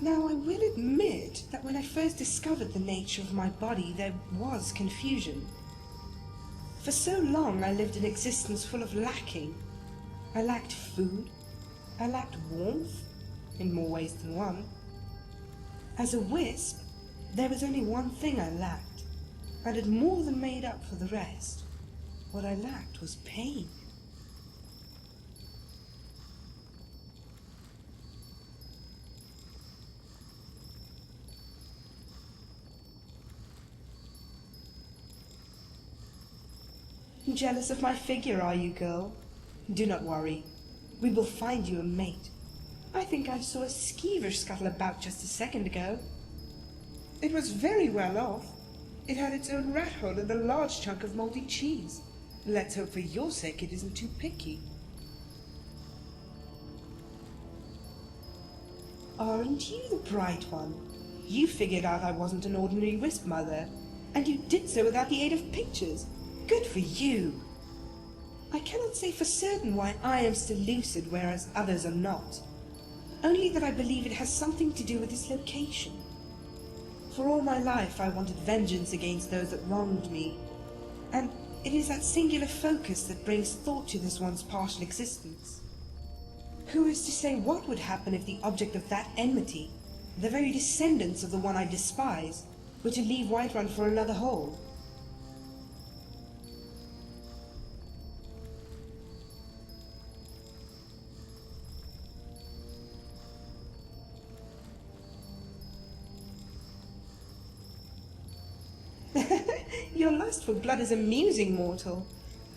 Now, I will admit that when I first discovered the nature of my body, there was confusion. For so long I lived an existence full of lacking. I lacked food, I lacked warmth, in more ways than one. As a wisp, there was only one thing I lacked, and it more than made up for the rest. What I lacked was pain. Jealous of my figure, are you, girl? Do not worry. We will find you a mate. I think I saw a skeever scuttle about just a second ago. It was very well off. It had its own rat hole and a large chunk of moldy cheese. Let's hope for your sake it isn't too picky. Aren't you the bright one? You figured out I wasn't an ordinary wisp mother, and you did so without the aid of pictures. Good for you! I cannot say for certain why I am still lucid whereas others are not. Only that I believe it has something to do with its location. For all my life I wanted vengeance against those that wronged me, and it is that singular focus that brings thought to this one's partial existence. Who is to say what would happen if the object of that enmity, the very descendants of the one I despise, were to leave Whiterun for another hole? Your lust for blood is amusing, mortal.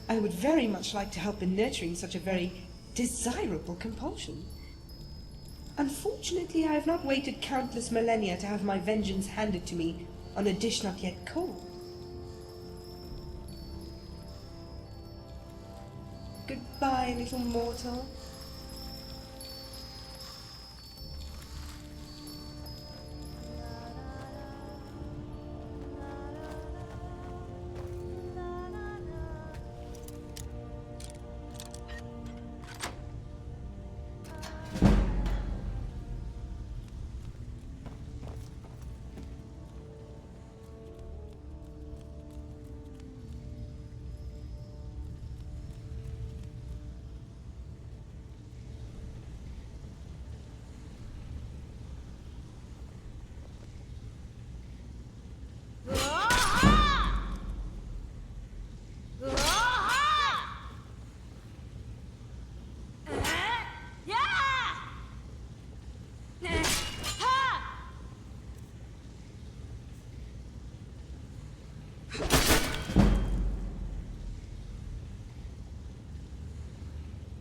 I would very much like to help in nurturing such a very desirable compulsion. Unfortunately, I have not waited countless millennia to have my vengeance handed to me on a dish not yet cold. Goodbye, little mortal.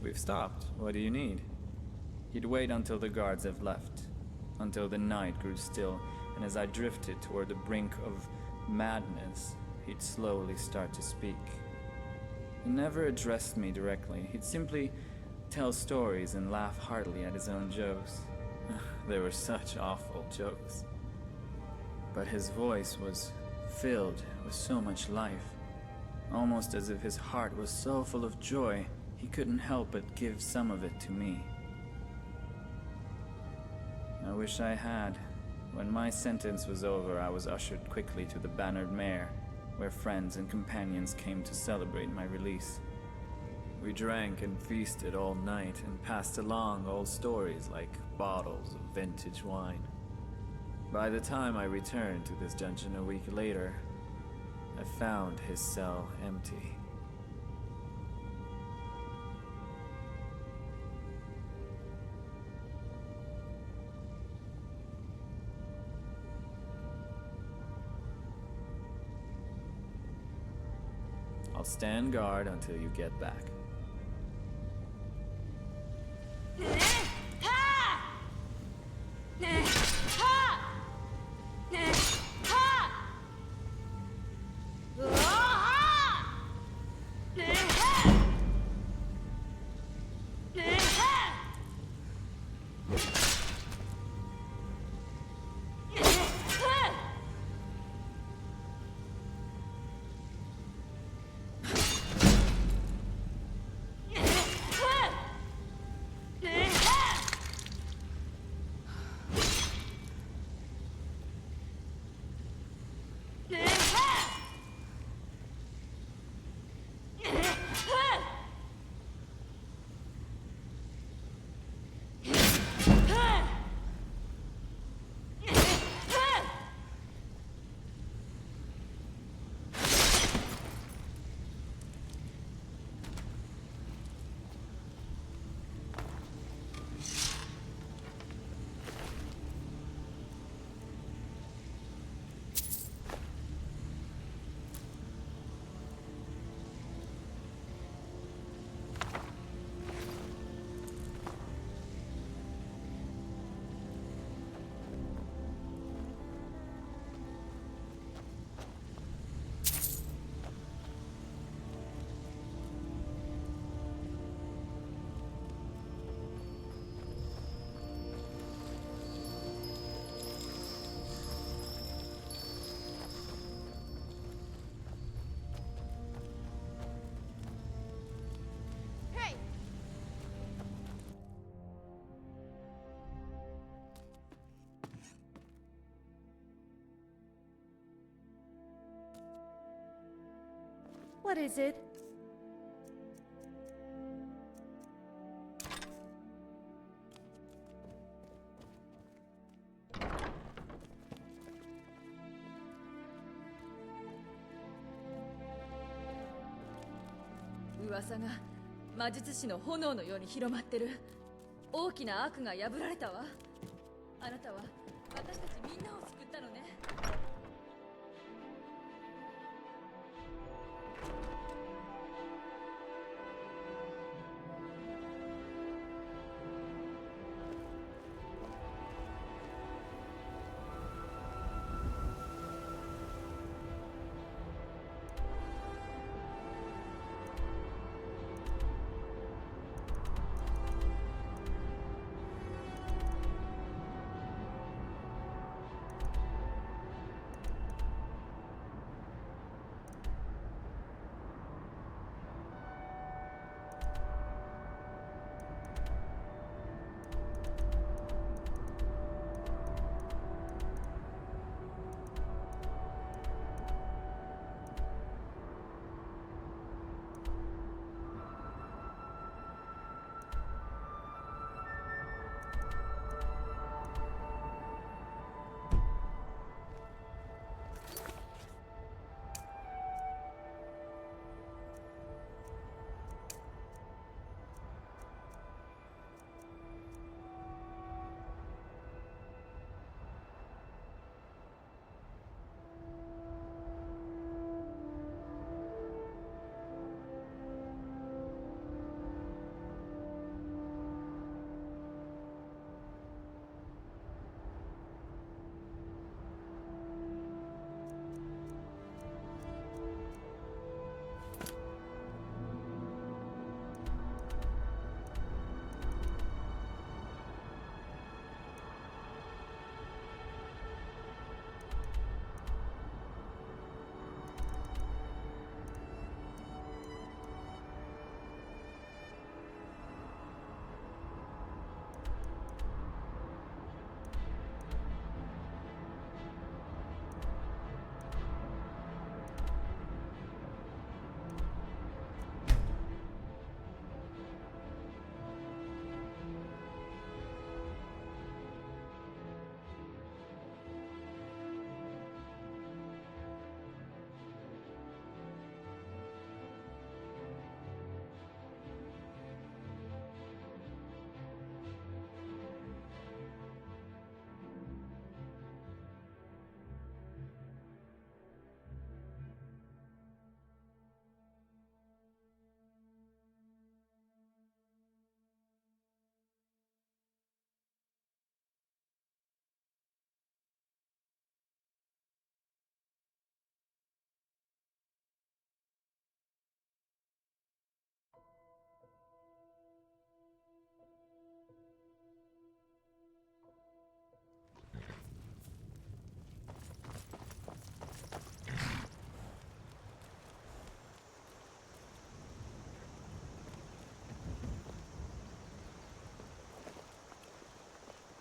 We've stopped. What do you need? He'd wait until the guards have left, until the night grew still, and as I drifted toward the brink of madness, he'd slowly start to speak. He never addressed me directly. He'd simply tell stories and laugh heartily at his own jokes. They were such awful jokes. But his voice was filled with so much life, almost as if his heart was so full of joy, he couldn't help but give some of it to me. I wish I had. When my sentence was over, I was ushered quickly to the bannered mare, where friends and companions came to celebrate my release. We drank and feasted all night and passed along old stories like bottles of vintage wine. By the time I returned to this dungeon a week later, I found his cell empty. I'll stand guard until you get back. What is it?噂が魔術師の炎のように広まってる。大きな悪が破られたわ。あなたは私たちみんなを救ったのね。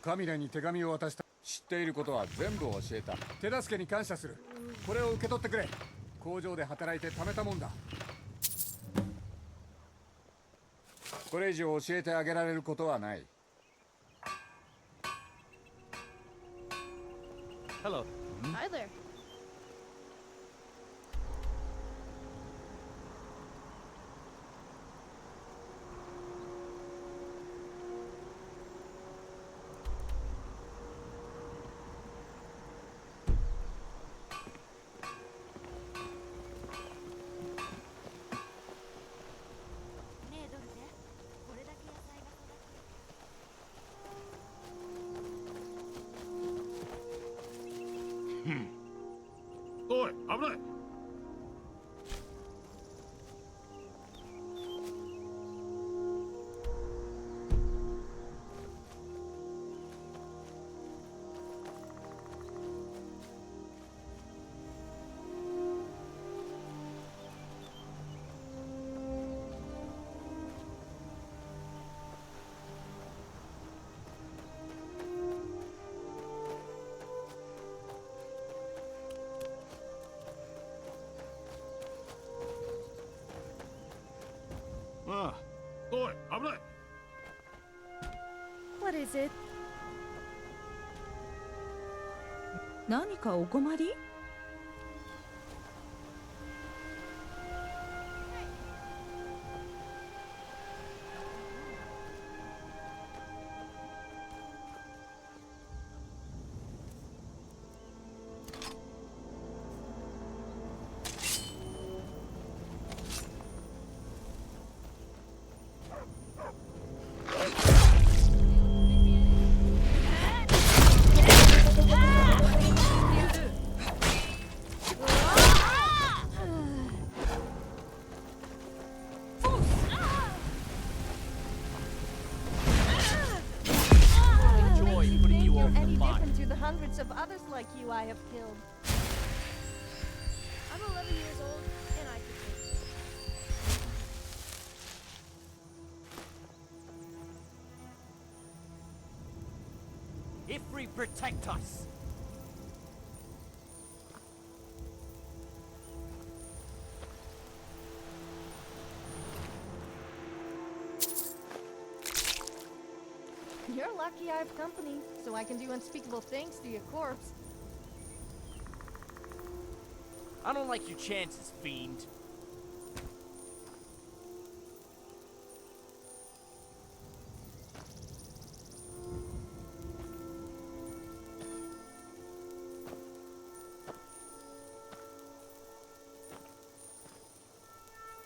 カミラに手紙を渡した。知っていることは全部教えた。手助けに感謝する。これを受け取ってくれ。工場で働いて貯めたもんだ。これ以上教えてあげられることはない。Hello. Hi there. Hmm. おい、危ない。ああ、おい、危ない。What is it? 何かお困り？Hundreds of others like you I have killed. I'm 11 years old, and I can take. Ifri, protect us! You're lucky I have company, so I can do unspeakable things to your corpse. I don't like your chances, fiend.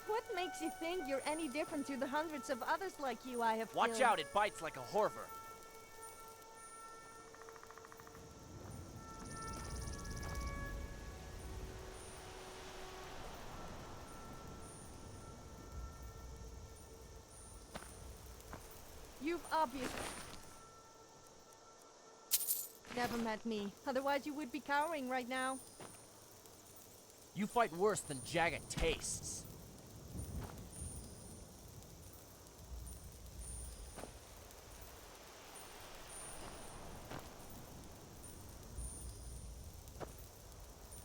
What makes you think you're any different to the hundreds of others like you I have Watch killed? out, it bites like a horver. You've obviously never met me. Otherwise you would be cowering right now. You fight worse than Jagged tastes.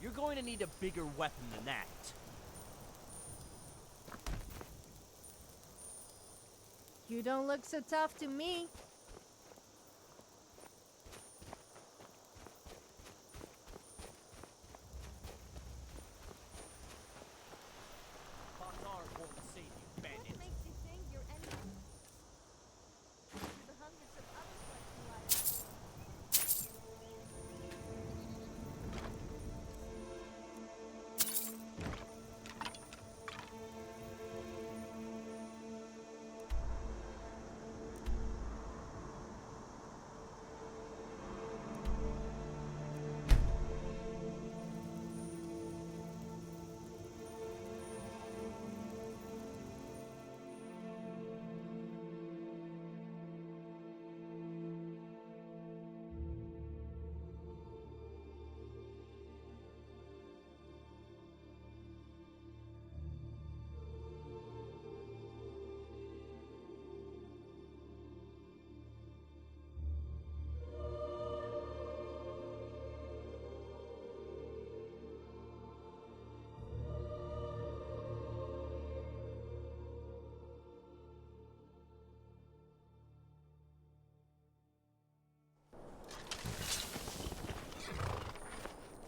You're going to need a bigger weapon than that. You don't look so tough to me. What makes you think you're any to the hundreds of others like you I have killed?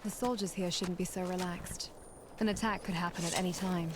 The soldiers here shouldn't be so relaxed. An attack could happen at any time.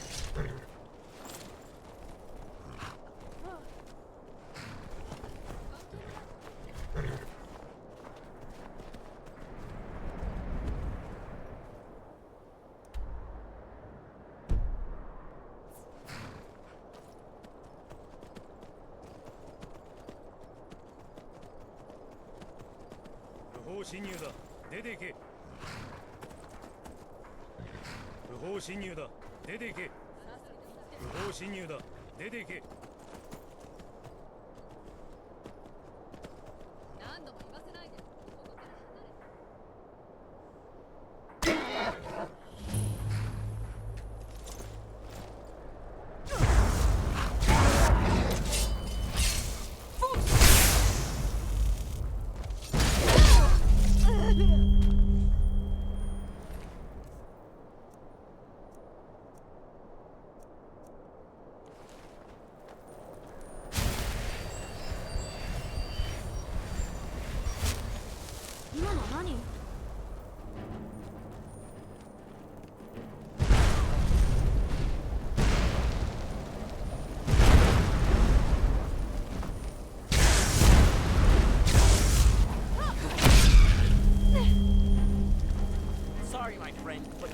Sorry, my friend, but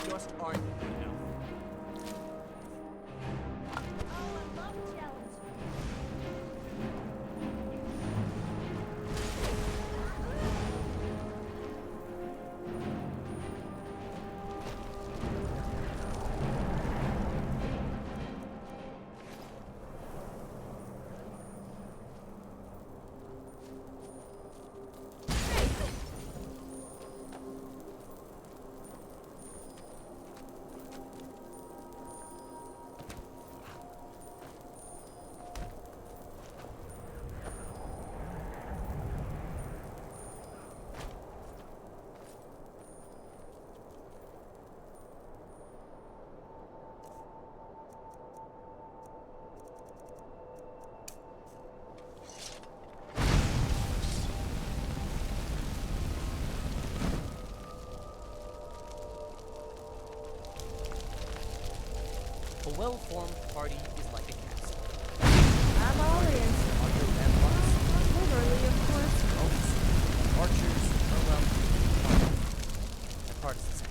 just aren't enough. A well-formed party is like a castle. I'm all in. Are your ramparts? Literally, of course. Archers are, well, my partisans.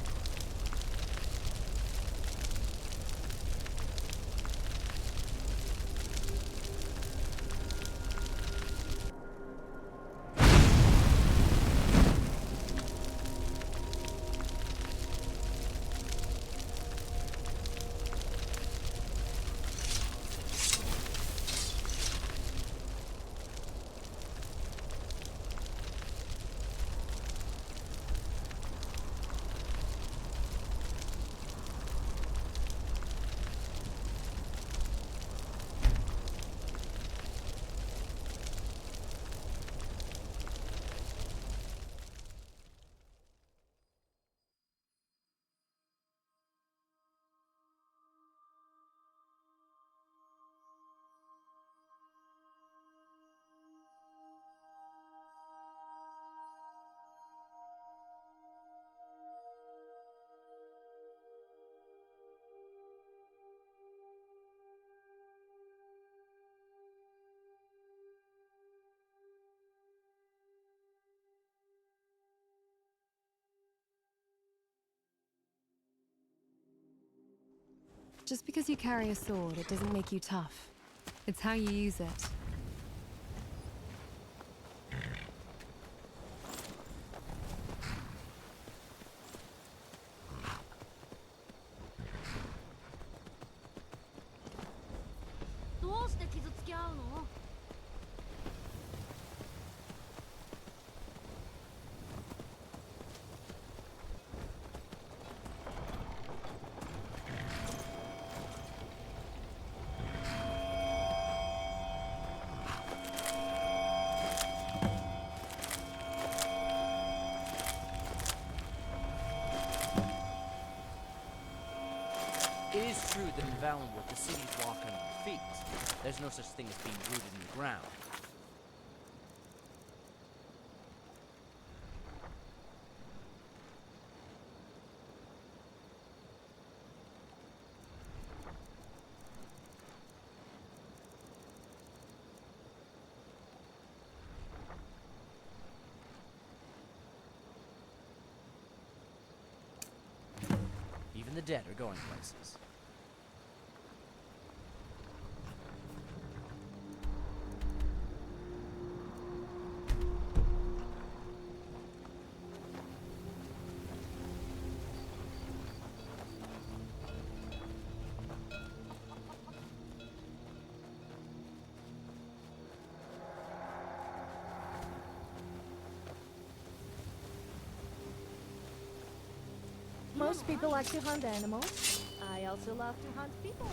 Just because you carry a sword, it doesn't make you tough. It's how you use it. It is true that in Valenwood the cities walk on their feet. There's no such thing as being rooted in the ground. and the dead are going places. Most people like to hunt animals. I also love to hunt people.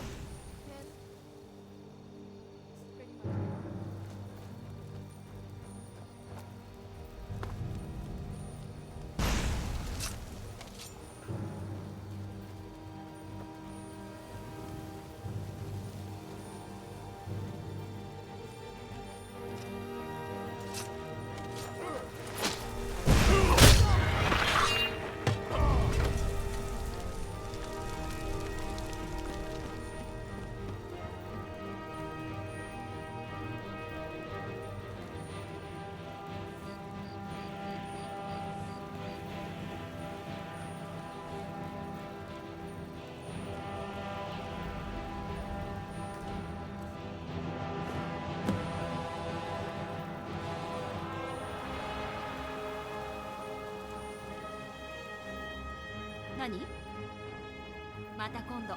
Nani? また今度。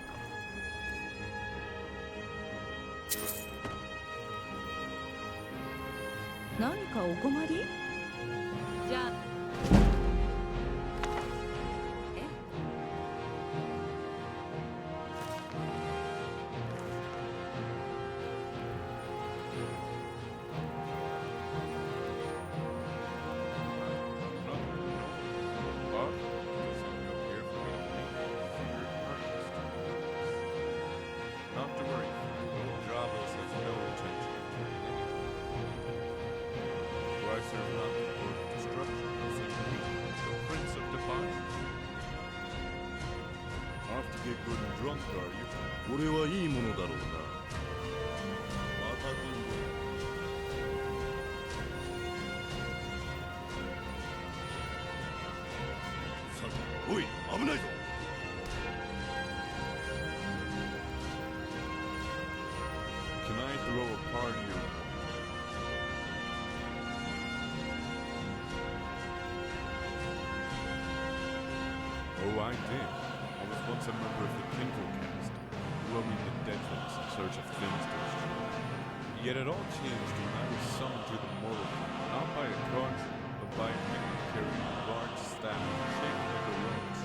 何かお困り？じゃあ。これはいいものだろうな。また今度。さて、おい、危ないぞ。Can I throw a party or Oh, I did. I was once a member of the Tinkle Cast, roaming the deadlands in search of things to destroy. Yet it all changed when I was summoned to the mortal plane, not by a conjurer, but by a man carrying a large staff shaped like a rose.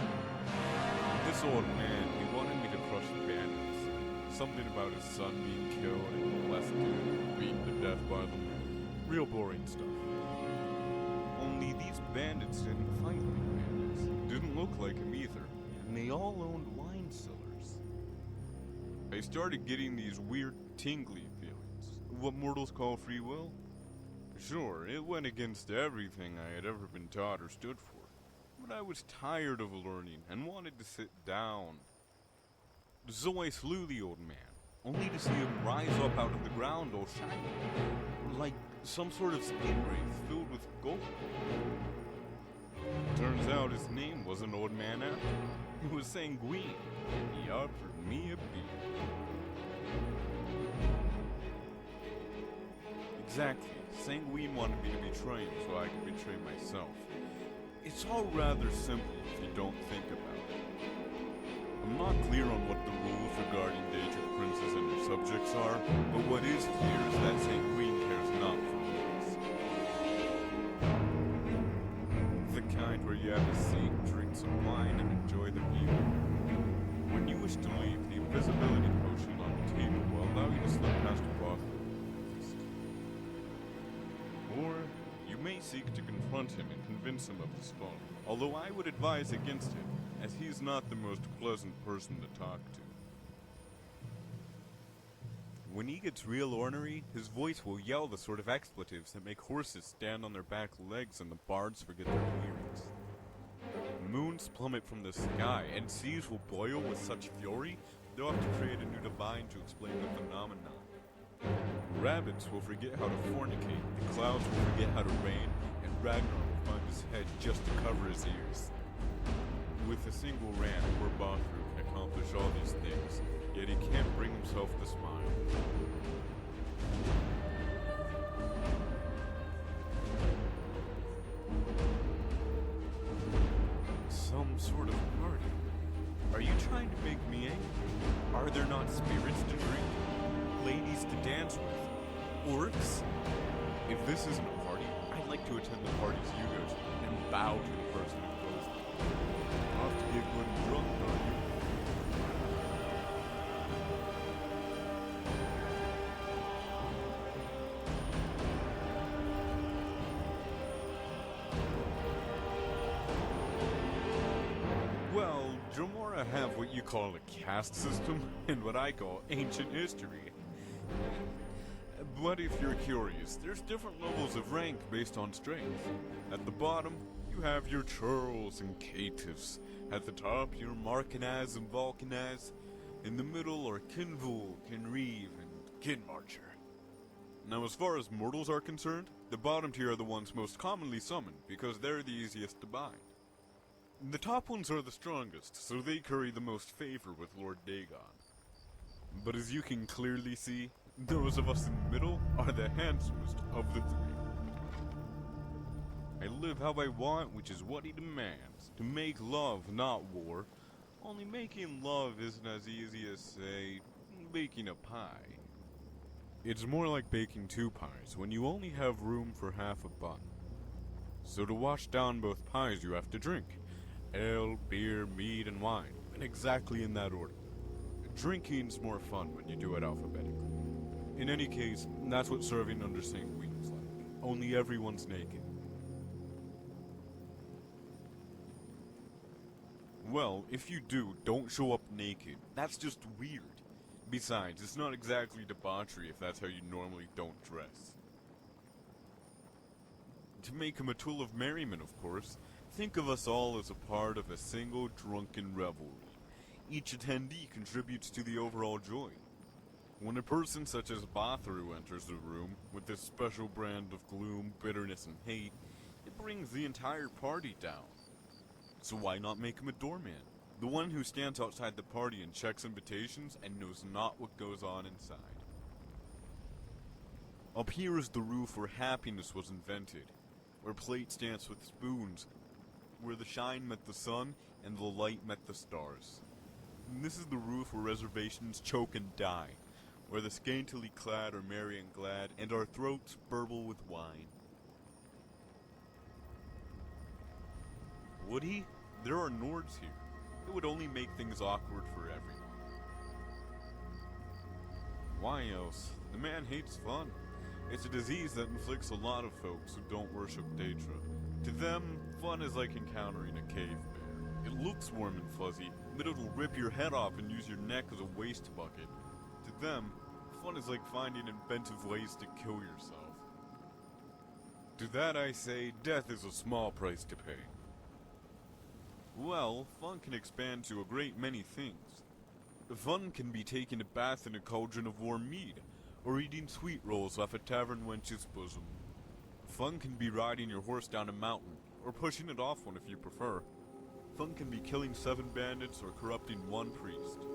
This old man, he wanted me to crush the bandits. Something about his son being killed and the last dude beaten to death by them. Real boring stuff. Only these bandits didn't fight like bandits. Didn't look like him either. And they all owned wine cellars. I started getting these weird tingly feelings. What mortals call free will? Sure, it went against everything I had ever been taught or stood for. But I was tired of learning and wanted to sit down. So I slew the old man, only to see him rise up out of the ground all shiny. Like some sort of skin wraith filled with gold. Turns out his name wasn't Old Man after. He was Sanguine, and he offered me a beer. Exactly. Sanguine wanted me to betray him so I could betray myself. It's all rather simple if you don't think about it. I'm not clear on what the rules regarding Daedric princes and their subjects are, but what is clear is that Sanguine cares not for rules. The kind where you have a seat, drink some wine, and enjoy the view. When you wish to leave, the invisibility potion on the table will allow you to slip past a boss. Or you may seek to confront him and convince him of his fault, although I would advise against it, as he's not the most pleasant person to talk to. When he gets real ornery, his voice will yell the sort of expletives that make horses stand on their back legs and the bards forget their hearings. Moons plummet from the sky, and seas will boil with such fury, they'll have to create a new divine to explain the phenomenon. Rabbits will forget how to fornicate, the clouds will forget how to rain, and Ragnar will find his head just to cover his ears. With a single rant, poor Bathru can accomplish all these things, yet he can't bring himself to smile. Some sort of party? Are you trying to make me angry? Are there not spirits to drink? Ladies to dance with? Orcs? If this isn't a party, I'd like to attend the parties you go to and bow to the person who throws them. Off to get good and drunk, don't you? Well, Dromora have what you call a caste system, and what I call ancient history. But if you're curious, there's different levels of rank based on strength. At the bottom, you have your churls and caitiffs. At the top, your Markanaz and Vulcanaz. In the middle are Kinvul, Kinreeve, and Kinmarcher. Now, as far as mortals are concerned, the bottom tier are the ones most commonly summoned, because they're the easiest to bind. The top ones are the strongest, so they curry the most favor with Lord Dagon. But as you can clearly see, those of us in the middle are the handsomest of the three. I live how I want, which is what he demands. To make love, not war. Only making love isn't as easy as, say, baking a pie. It's more like baking 2 pies, when you only have room for half a bun. So to wash down both pies you have to drink. Ale, beer, mead, and wine, and exactly in that order. Drinking's more fun when you do it alphabetically. In any case, that's what serving under St. Queen's like. Only everyone's naked. Well, if you do, don't show up naked. That's just weird. Besides, it's not exactly debauchery if that's how you normally don't dress. To make him a tool of merriment, of course, think of us all as a part of a single drunken revelry. Each attendee contributes to the overall joy. When a person such as Bathru enters the room with this special brand of gloom, bitterness, and hate, it brings the entire party down. So why not make him a doorman? The one who stands outside the party and checks invitations and knows not what goes on inside. Up here is the roof where happiness was invented, where plates dance with spoons, where the shine met the sun and the light met the stars. And this is the roof where reservations choke and die, where the scantily clad are merry and glad, and our throats burble with wine. Would he? There are Nords here. It would only make things awkward for everyone. Why else? The man hates fun. It's a disease that inflicts a lot of folks who don't worship Daedra. To them, fun is like encountering a cave bear. It looks warm and fuzzy, but it'll rip your head off and use your neck as a waste bucket. To them, fun is like finding inventive ways to kill yourself. To that I say, death is a small price to pay. Well, fun can expand to a great many things. Fun can be taking a bath in a cauldron of warm mead, or eating sweet rolls off a tavern wench's bosom. Fun can be riding your horse down a mountain, or pushing it off one if you prefer. Fun can be killing 7 bandits or corrupting 1 priest.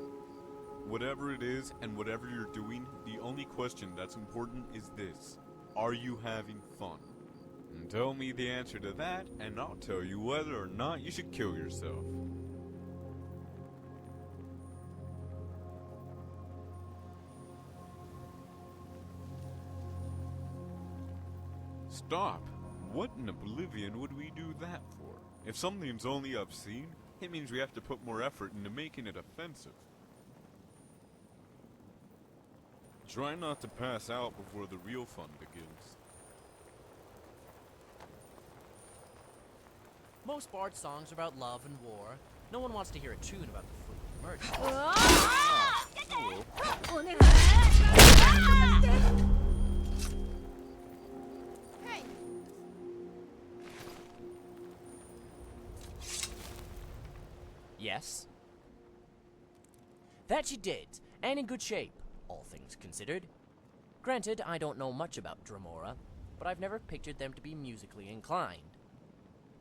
Whatever it is, and whatever you're doing, the only question that's important is this. Are you having fun? And tell me the answer to that, and I'll tell you whether or not you should kill yourself. Stop! What in oblivion would we do that for? If something's only obscene, it means we have to put more effort into making it offensive. Try not to pass out before the real fun begins. Most bard songs are about love and war. No one wants to hear a tune about the fruit of murder. Hey! Yes? That you did, and in good shape, all things considered. Granted, I don't know much about Dromora, but I've never pictured them to be musically inclined.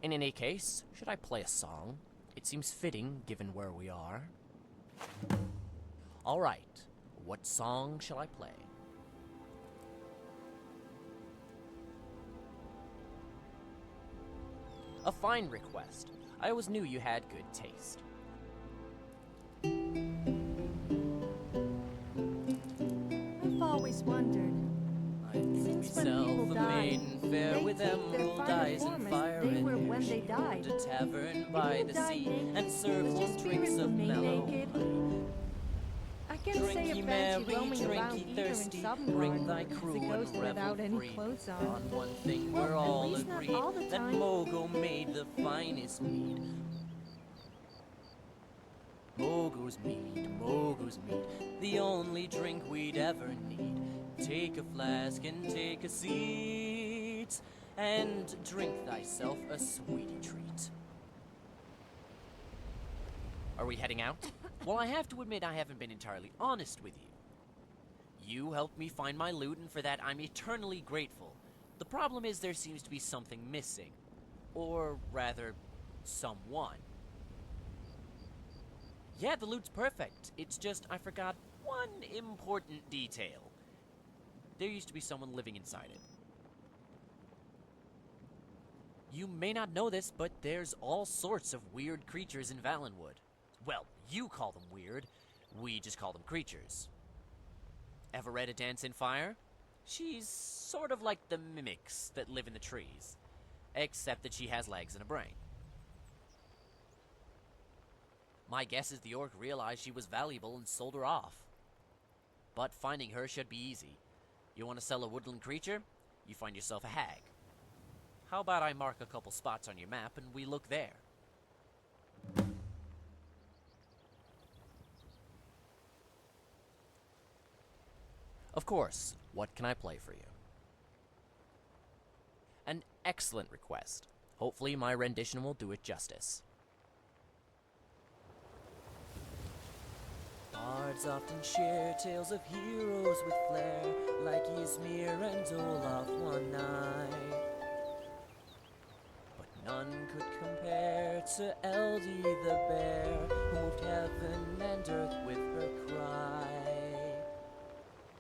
In any case, should I play a song? It seems fitting, given where we are. Alright, what song shall I play? A fine request. I always knew you had good taste. I've always wondered. Since when people died, they keep their final form as they were when they died. A tavern If by you the die sea naked, and serve does your warm spirit drinks of remain mellow naked? honey. I can't say Drinky a fancy Mary, roaming around drinky either in thirsty, Southern bring thy as crew a ghost and without revel any free. clothes On on. one thing Well, we're at all least not agreed, all the that time. Mogo made the finest mead. Mogo's mead, the only drink we'd ever need. Take a flask and take a seat, and drink thyself a sweetie treat. Are we heading out? Well, I have to admit I haven't been entirely honest with you. You helped me find my loot, and for that I'm eternally grateful. The problem is there seems to be something missing. Or rather, someone. Yeah, the loot's perfect. It's just I forgot one important detail. There used to be someone living inside it. You may not know this, but there's all sorts of weird creatures in Valenwood. Well, you call them weird. We just call them creatures. Ever read A Dance in Fire? She's sort of like the mimics that live in the trees. Except that she has legs and a brain. My guess is the orc realized she was valuable and sold her off. But finding her should be easy. You want to sell a woodland creature? You find yourself a hag. How about I mark a couple spots on your map and we look there? Of course, what can I play for you? An excellent request. Hopefully my rendition will do it justice. Bards often share tales of heroes with flair, like Ysmir and Olaf one night. But none could compare to Eldie the bear, who moved heaven and earth with her cry.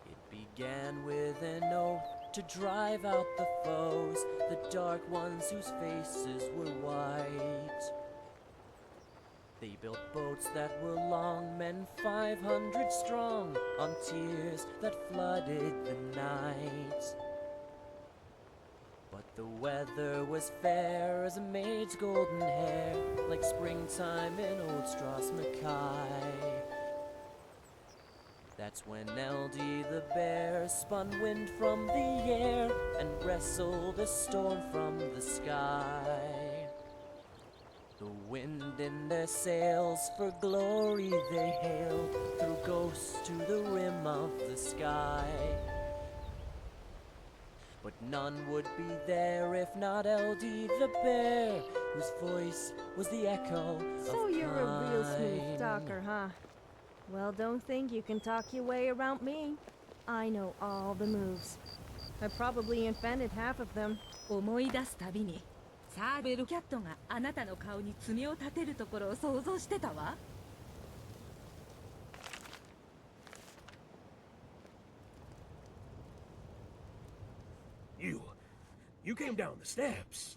It began with an oath to drive out the foes, the dark ones whose faces were white. They built boats that were long, men 500 strong, on tears that flooded the night. But the weather was fair as a maid's golden hair, like springtime in old Strass-Mackay. That's when Eldie the bear spun wind from the air and wrestled a storm from the sky. The wind in their sails for glory they hailed, threw ghosts to the rim of the sky. But none would be there if not Eldie the bear, whose voice was the echo So of you're a real smooth pine. talker, huh? Well, don't think you can talk your way around me. I know all the moves. I probably invented half of them. 思い出すたびにサーベルキャットがあなたの顔に爪を立てるところを想像してたわ。You came down the steps.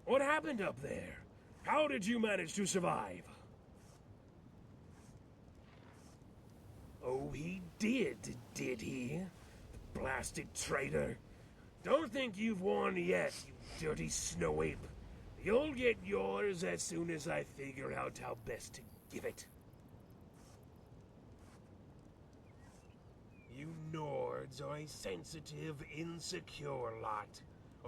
What happened up there? How did you manage to survive? Oh, he did he? The blasted traitor. Don't think you've won yet, you dirty snow ape. You'll get yours as soon as I figure out how best to give it. You Nords are a sensitive, insecure lot,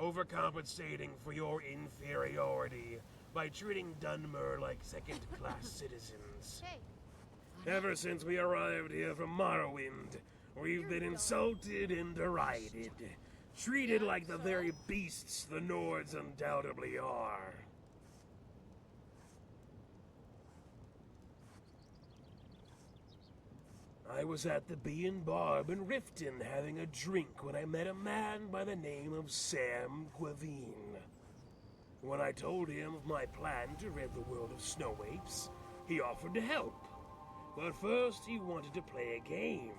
overcompensating for your inferiority by treating Dunmer like second-class citizens. Hey. Ever since we arrived here from Morrowind, we've been insulted and derided, treated like the very beasts the Nords undoubtedly are. I was at the Bee and Barb in Riften having a drink when I met a man by the name of Sam Quavine. When I told him of my plan to rid the world of snow apes, he offered to help. But first, he wanted to play a game.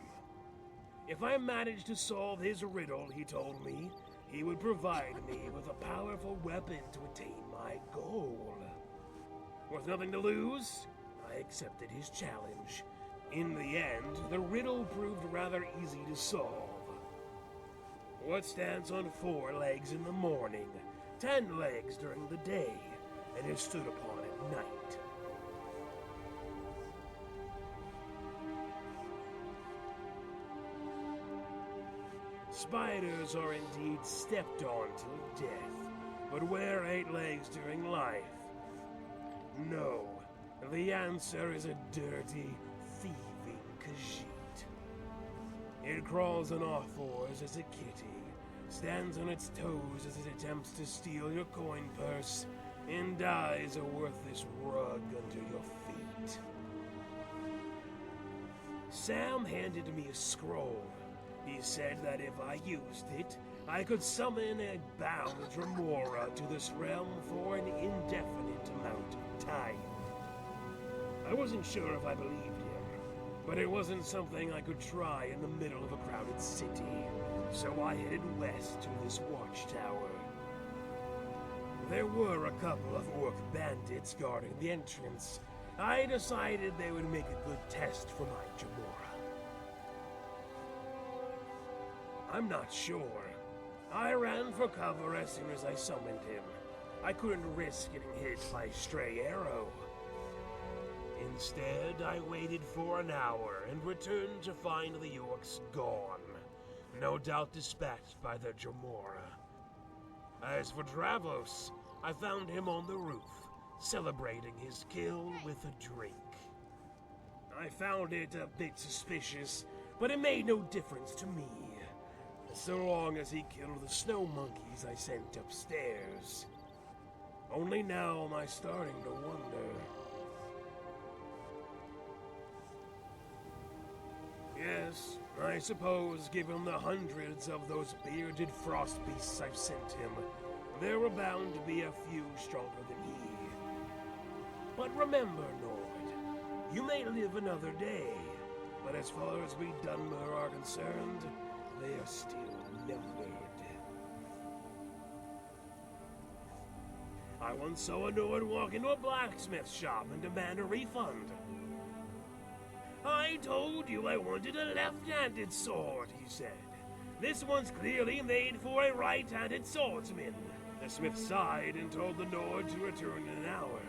If I managed to solve his riddle, he told me, he would provide me with a powerful weapon to attain my goal. With nothing to lose, I accepted his challenge. In the end, the riddle proved rather easy to solve. What stands on 4 legs in the morning, 10 legs during the day, and is stood upon at night? Spiders are indeed stepped on till death, but wear 8 legs during life? No, the answer is a dirty, thieving Khajiit. It crawls on all 4s as a kitty, stands on its toes as it attempts to steal your coin purse, and dies a worthless rug under your feet. Sam handed me a scroll. He said that if I used it, I could summon a bound Dremora to this realm for an indefinite amount of time. I wasn't sure if I believed him, but it wasn't something I could try in the middle of a crowded city, so I headed west to this watchtower. There were a couple of orc bandits guarding the entrance. I decided they would make a good test for my Dremora. I'm not sure. I ran for cover as soon as I summoned him. I couldn't risk getting hit by a stray arrow. Instead, I waited for an hour and returned to find the orcs gone. No doubt dispatched by their Dremora. As for Dravos, I found him on the roof, celebrating his kill with a drink. I found it a bit suspicious, but it made no difference to me. So long as he killed the snow monkeys I sent upstairs. Only now am I starting to wonder. Yes, I suppose given the hundreds of those bearded frost beasts I've sent him, there were bound to be a few stronger than he. But remember, Nord, you may live another day, but as far as we Dunmer are concerned, they are still numbered. I once saw a Nord walk into a blacksmith shop and demand a refund. I told you I wanted a left-handed sword, he said. This one's clearly made for a right-handed swordsman. The smith sighed and told the Nord to return in an hour.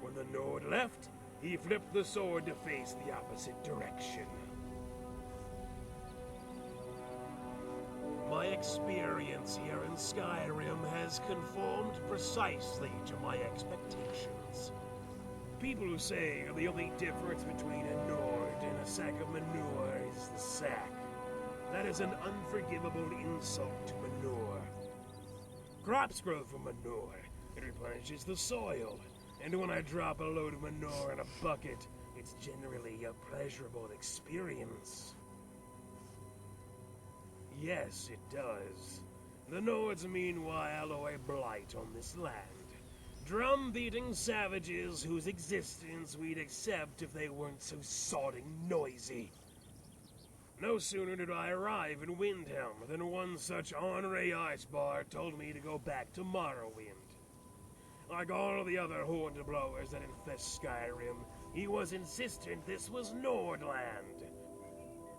When the Nord left, he flipped the sword to face the opposite direction. My experience here in Skyrim has conformed precisely to my expectations. People who say the only difference between a Nord and a sack of manure is the sack. That is an unforgivable insult to manure. Crops grow from manure. It replenishes the soil. And when I drop a load of manure in a bucket, it's generally a pleasurable experience. Yes, it does. The Nords, meanwhile, are a blight on this land. Drum-beating savages whose existence we'd accept if they weren't so sodding noisy. No sooner did I arrive in Windhelm than one such ornery icebar told me to go back to Morrowind. Like all the other horn-blowers that infest Skyrim, he was insistent this was Nordland.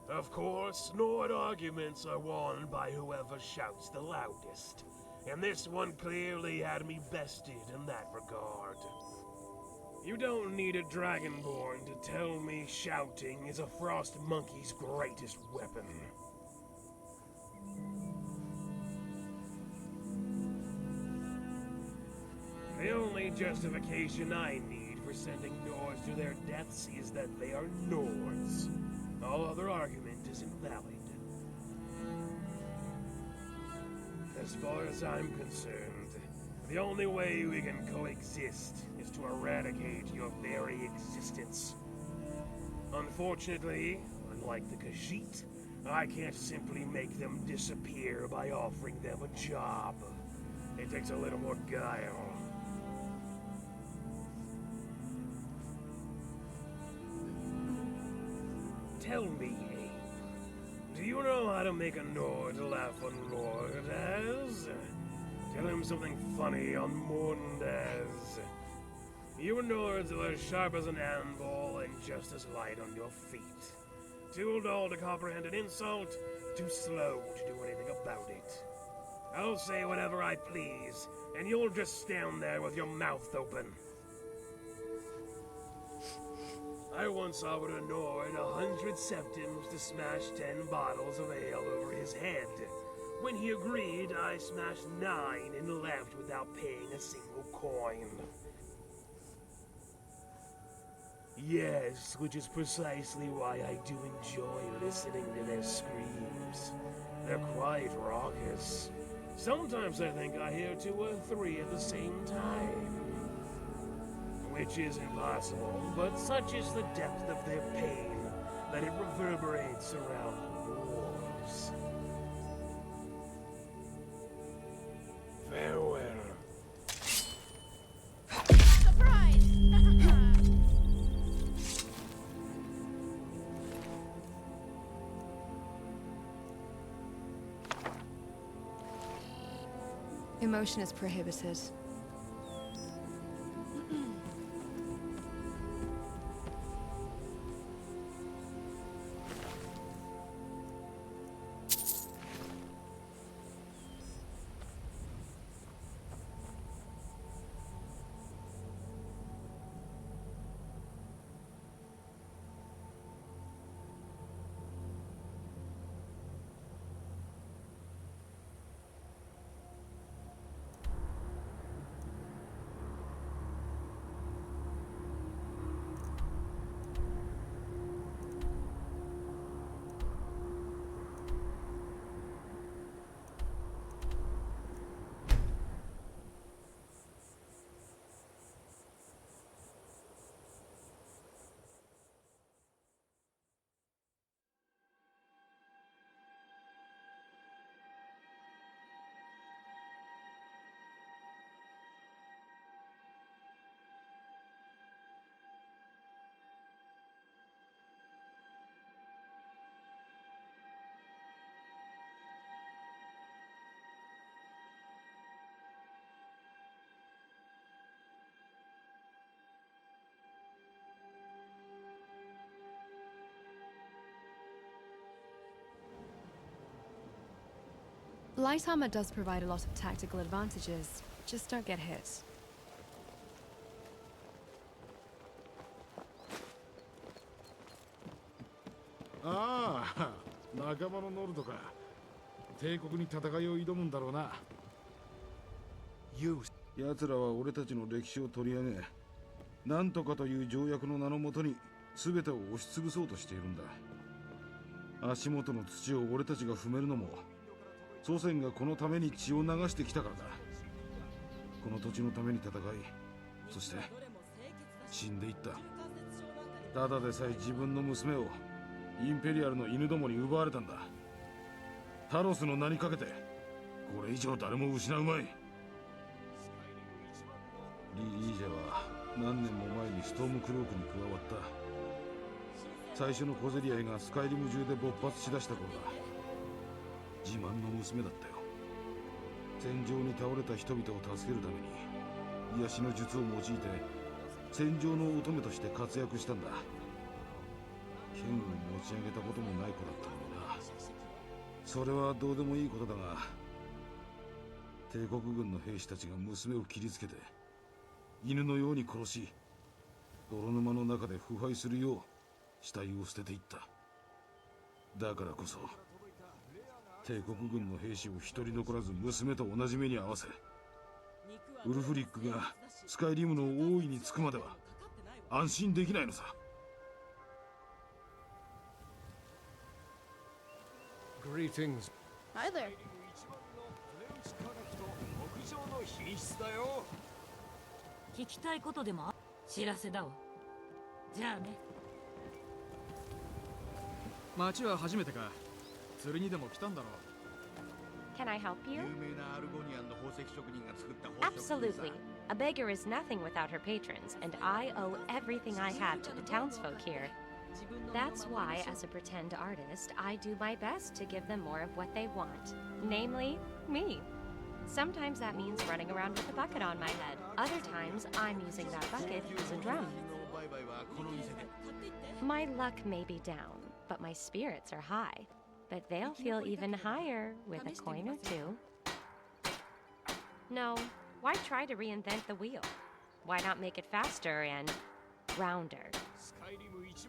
Of course, Nord arguments are won by whoever shouts the loudest, and this one clearly had me bested in that regard. You don't need a Dragonborn to tell me shouting is a frost monkey's greatest weapon. The only justification I need for sending Nords to their deaths is that they are Nords. All other argument is invalid. As far as I'm concerned, the only way we can coexist is to eradicate your very existence. Unfortunately, unlike the Khajiit, I can't simply make them disappear by offering them a job. It takes a little more guile. Tell me, Abe, do you know how to make a Nord laugh on Lordaz? Tell him something funny on Mundaz. You Nords are as sharp as an anvil and just as light on your feet. Too dull to comprehend an insult, too slow to do anything about it. I'll say whatever I please, and you'll just stand there with your mouth open. I once offered a Nord 100 septims to smash 10 bottles of ale over his head. When he agreed, I smashed 9 and left without paying a single coin. Yes, which is precisely why I do enjoy listening to their screams. They're quite raucous. Sometimes I think I hear 2 or 3 at the same time. Which is impossible, but such is the depth of their pain that it reverberates around the walls. Farewell. Emotion is prohibited. Light armor does provide a lot of tactical advantages, just don't get hit. ああ、仲間のノルドか。帝国に戦いを挑むんだろうな。奴らは俺たちの歴史を取り上げ、なんとかという条約の名のもとに全てを押しつぶそうとしているんだ。足元の土を俺たちが踏めるのも、祖先がこのために血を流してきたからだ。この土地のために戦い、そして死んでいった。ただでさえ自分の娘をインペリアルの犬どもに奪われたんだ。タロスの名にかけてこれ以上誰も失うまい。リージャは何年も前にストームクロークに加わった。最初の小競り合いがスカイリム中で勃発しだした頃だ。自慢の娘だったよ。戦場に倒れた人々を助けるために癒しの術を用いて戦場の乙女として活躍したんだ。剣を持ち上げたこともない子だったのにな。それはどうでもいいことだが、帝国軍の兵士たちが娘を切りつけて犬のように殺し、泥沼の中で腐敗するよう死体を捨てていった。だからこそ帝国軍の兵士を一人残らず娘と同じ目に合わせ、ウルフリックがスカイリムの王位につくまでは安心できないのさ。Greetings. Hi there. 聞きたいことでも知らせだわ。じゃあね。町は初めてか。釣りにでも来たんだろう。 Can I help you? Absolutely. A beggar is nothing without her patrons, and I owe everything I have to the townsfolk here. That's why, as a pretend artist, I do my best to give them more of what they want, namely, me. Sometimes that means running around with a bucket on my head. Other times, I'm using that bucket as a drum. My luck may be down, but my spirits are high. But they'll feel even higher with a coin or two. No, why try to reinvent the wheel? Why not make it faster and rounder?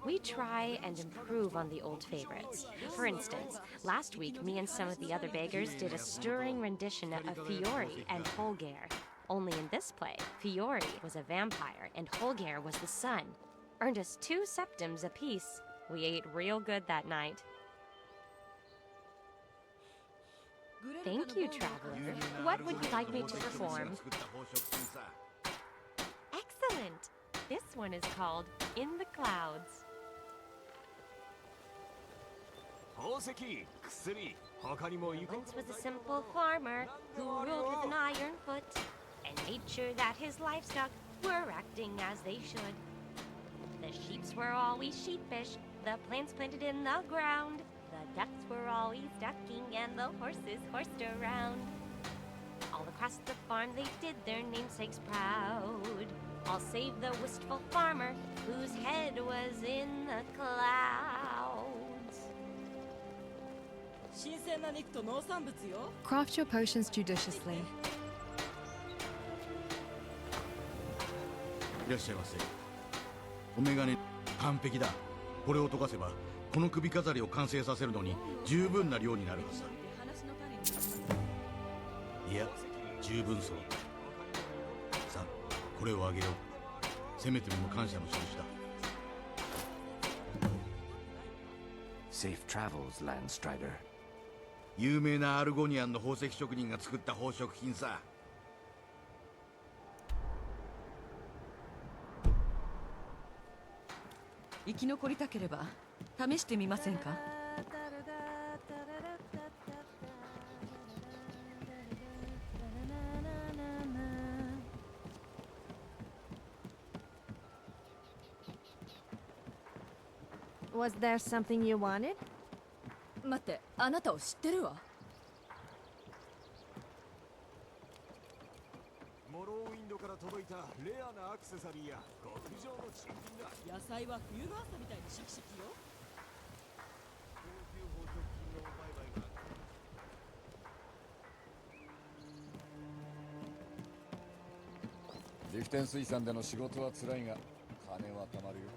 We try and improve on the old favorites. For instance, last week, me and some of the other beggars did a stirring rendition of Fiori and Holger. Only in this play, Fiori was a vampire and Holger was the sun. Earned us 2 septims apiece. We ate real good that night. Thank you, traveler. What would you like me to perform? Excellent! This one is called In the Clouds. Once was a simple farmer who ruled with an iron foot and made sure that his livestock were acting as they should. The sheeps were always sheepish, the plants planted in the ground. The ducks were always ducking and the horses horsed around. All across the farm they did their namesakes proud. All save the wistful farmer whose head was in the clouds. Craft your potions judiciously. いらっしゃいませ。お眼鏡完璧だ。これを溶かせばこの首飾りを完成させるのに十分な量になるはずだ。いや、十分そう。さあ、これをあげよう。せめてもの感謝の印だ。Safe travels, Landstrider. 有名なアルゴニアンの宝石職人が作った宝飾品さ。生き残りたければ試してみませんか？ Was there something you wanted? 待って、あなたを知ってるわ。モローウィンドから届いたレアなアクセサリーや極上の珍品だ。野菜は冬の朝みたいにシャキシャキよ。高級宝飾品の売買が。力点水産での仕事は辛いが金はたまるよ。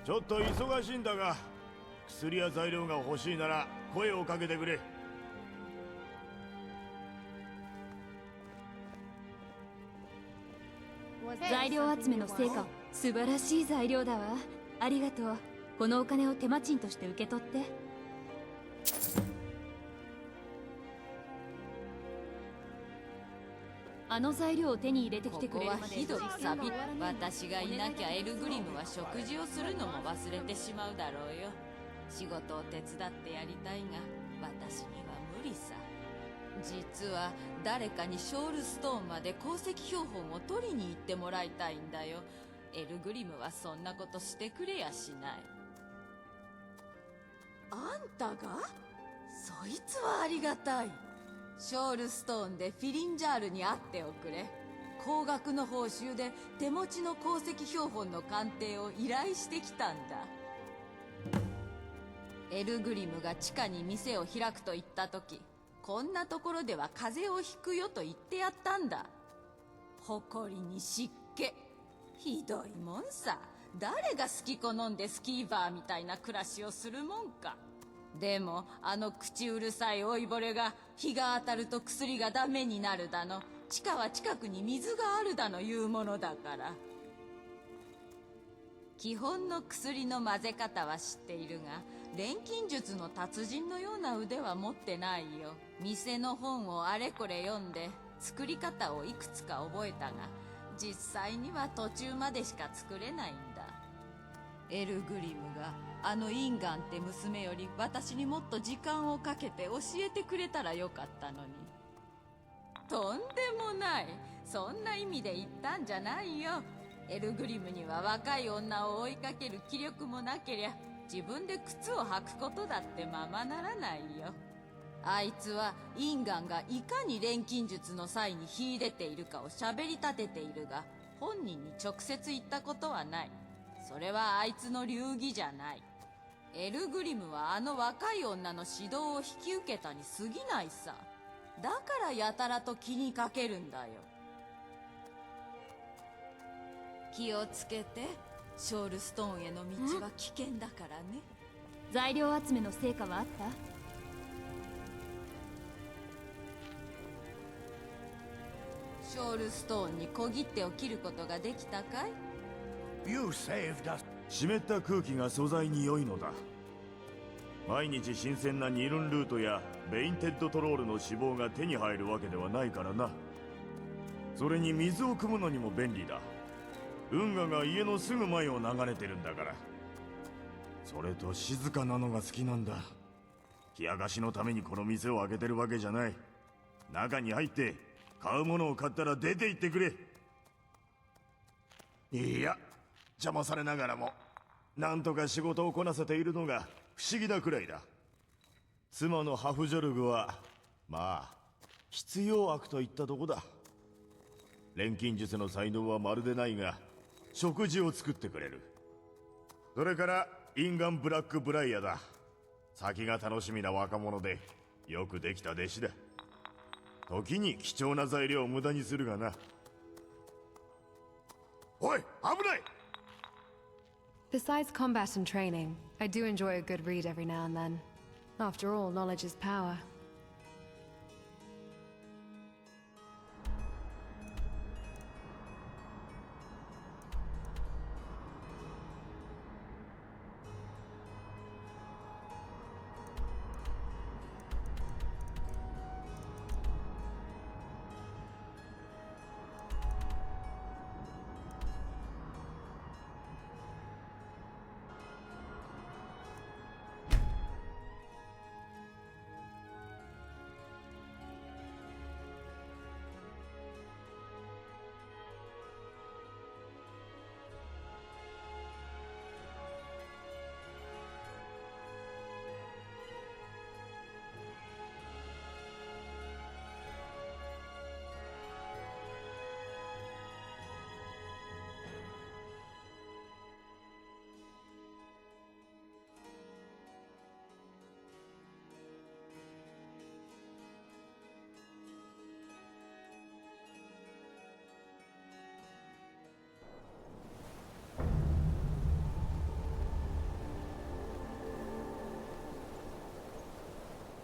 ちょっと忙しいんだが、薬や材料が欲しいなら声をかけてくれ。材料集めの成果、素晴らしい材料だわ。ありがとう。このお金を手間賃として受け取って。あの材料を手に入れてきてくれるまで。ここはひどい錆。私がいなきゃエルグリムは食事をするのも忘れてしまうだろうよ。仕事を手伝ってやりたいが私には無理さ。実は誰かにショールストーンまで鉱石標本を取りに行ってもらいたいんだよ。エルグリムはそんなことしてくれやしない。あんたが？そいつはありがたい。ショールストーンでフィリンジャールに会っておくれ。高額の報酬で手持ちの鉱石標本の鑑定を依頼してきたんだ。エルグリムが地下に店を開くと言った時、こんなところでは風邪をひくよと言ってやったんだ。誇りに湿気。ひどいもんさ。誰が好き好んでスキーバーみたいな暮らしをするもんか。でもあの口うるさい老いぼれが日が当たると薬がダメになるだの、地下は近くに水があるだの言うものだから。基本の薬の混ぜ方は知っているが、錬金術の達人のような腕は持ってないよ。店の本をあれこれ読んで作り方をいくつか覚えたが、実際には途中までしか作れないんだ。エルグリムがあのインガンって娘より私にもっと時間をかけて教えてくれたらよかったのに。とんでもない。そんな意味で言ったんじゃないよ。エルグリムには若い女を追いかける気力もなけりゃ自分で靴を履くことだってままならないよ。あいつはインガンがいかに錬金術の際に秀でているかを喋り立てているが、本人に直接言ったことはない。それはあいつの流儀じゃない。エルグリムはあの若い女の指導を引き受けたに過ぎないさ。だからやたらと気にかけるんだよ。気をつけて。ショールストーンへの道は危険だからね。材料集めの成果はあった？ショールストーンに小切手を切ることができたかい？ You saved us. 湿った空気が素材に良いのだ。毎日新鮮なニルンルートやベインテッドトロールの脂肪が手に入るわけではないからな。それに水を汲むのにも便利だ。運河が家のすぐ前を流れてるんだから。それと静かなのが好きなんだ。冷や菓子のためにこの店を開けてるわけじゃない。中に入って買うものを買ったら出て行ってくれ。いや、邪魔されながらもなんとか仕事をこなせているのが不思議なくらいだ。妻のハフジョルグはまあ必要悪といったとこだ。錬金術の才能はまるでないが食事を作ってくれる。それからインガン・ブラック・ブライアだ。先が楽しみな若者でよくできた弟子だ。時に貴重な材料を無駄にするがな。おい、危ない！ Besides combat and training, I do enjoy a good read every now and then. After all, knowledge is power.「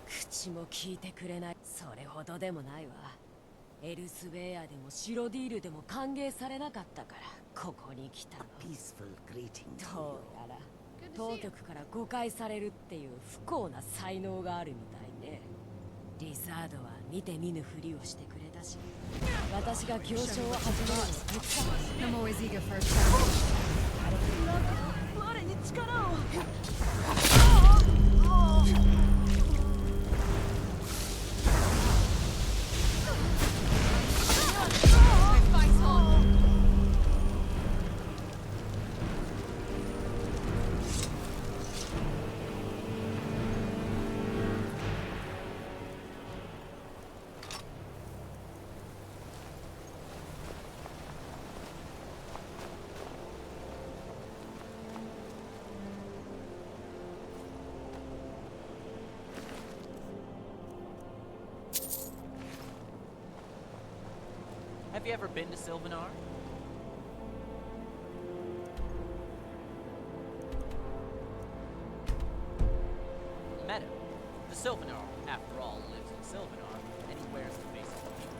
口も聞いてくれない。それほどでもないわ。エルスウェアでもシロディールでも歓迎されなかったからここに来たの。どうやら当局から誤解されるっていう不幸な才能があるみたいね。リザードは見て見ぬふりをしてくれたし、私が行商を始めるのを手伝う。I'm always eager for a challenge. 我に力を。Have you ever been to Sylvanar? Meadow. The Sylvanar, after all, lives in Sylvanar, and he wears the face of the people.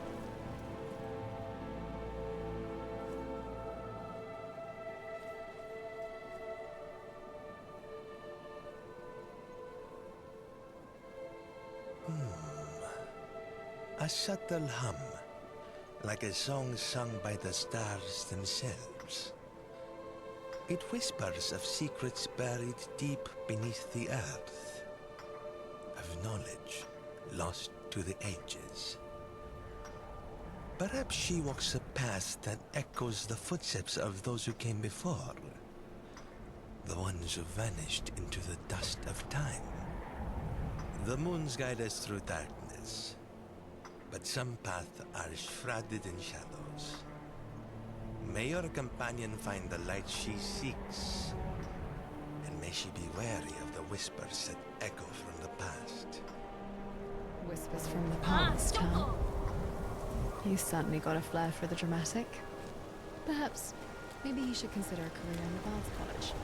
A subtle hum, like a song sung by the stars themselves. It whispers of secrets buried deep beneath the earth, of knowledge lost to the ages. Perhaps she walks a path that echoes the footsteps of those who came before, the ones who vanished into the dust of time. The moons guide us through darkness, but some paths are shrouded in shadows. May your companion find the light she seeks, and may she be wary of the whispers that echo from the past. Whispers from the past, huh? You certainly got a flair for the dramatic. Perhaps, maybe you should consider a career in the Bard's College.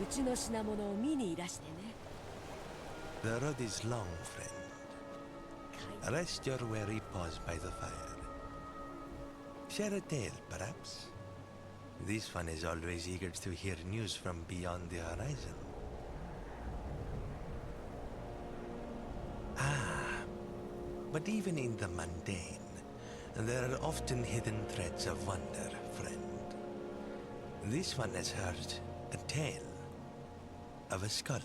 うちの品物を見にいらしてね。The road is long, friend. Rest your weary paws by the fire. Share a tale, perhaps? This one is always eager to hear news from beyond the horizon. Ah, but even in the mundane, there are often hidden threads of wonder, friend. This one has heard a tale of a scholar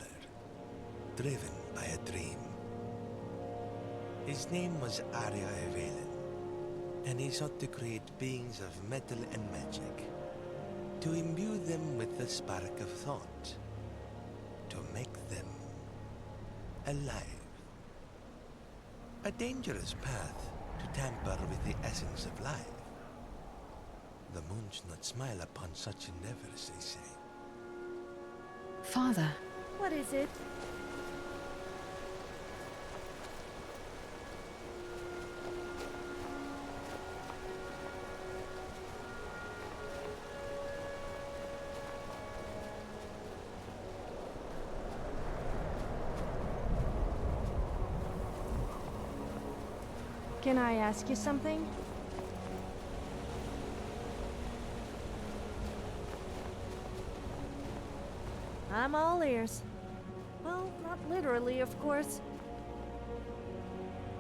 driven by a dream. His name was Arya Evelyn, and he sought to create beings of metal and magic, to imbue them with the spark of thought, to make them alive. A dangerous path to tamper with the essence of life. The moons not smile upon such endeavors, they say. Father. What is it? Can I ask you something? I'm all ears. Well, not literally, of course.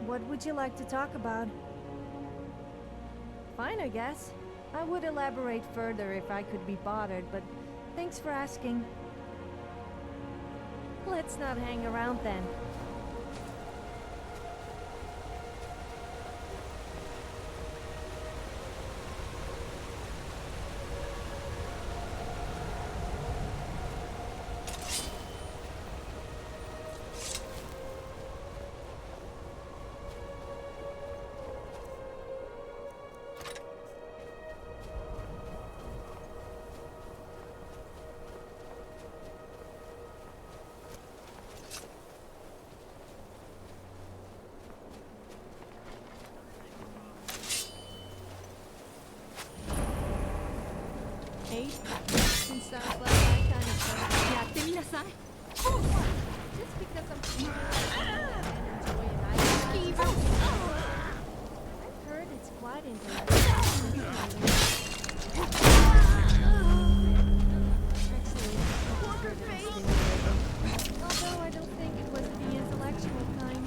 What would you like to talk about? Fine, I guess. I would elaborate further if I could be bothered, but thanks for asking. Let's not hang around then. Sounds like my kind of thing. やってみなさい。Just because I'm smart and enjoy a nice ski route. I've heard it's quite interesting. Although I don't think it was the intellectual kind.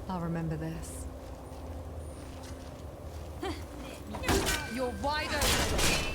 I'll remember this. You're wide open.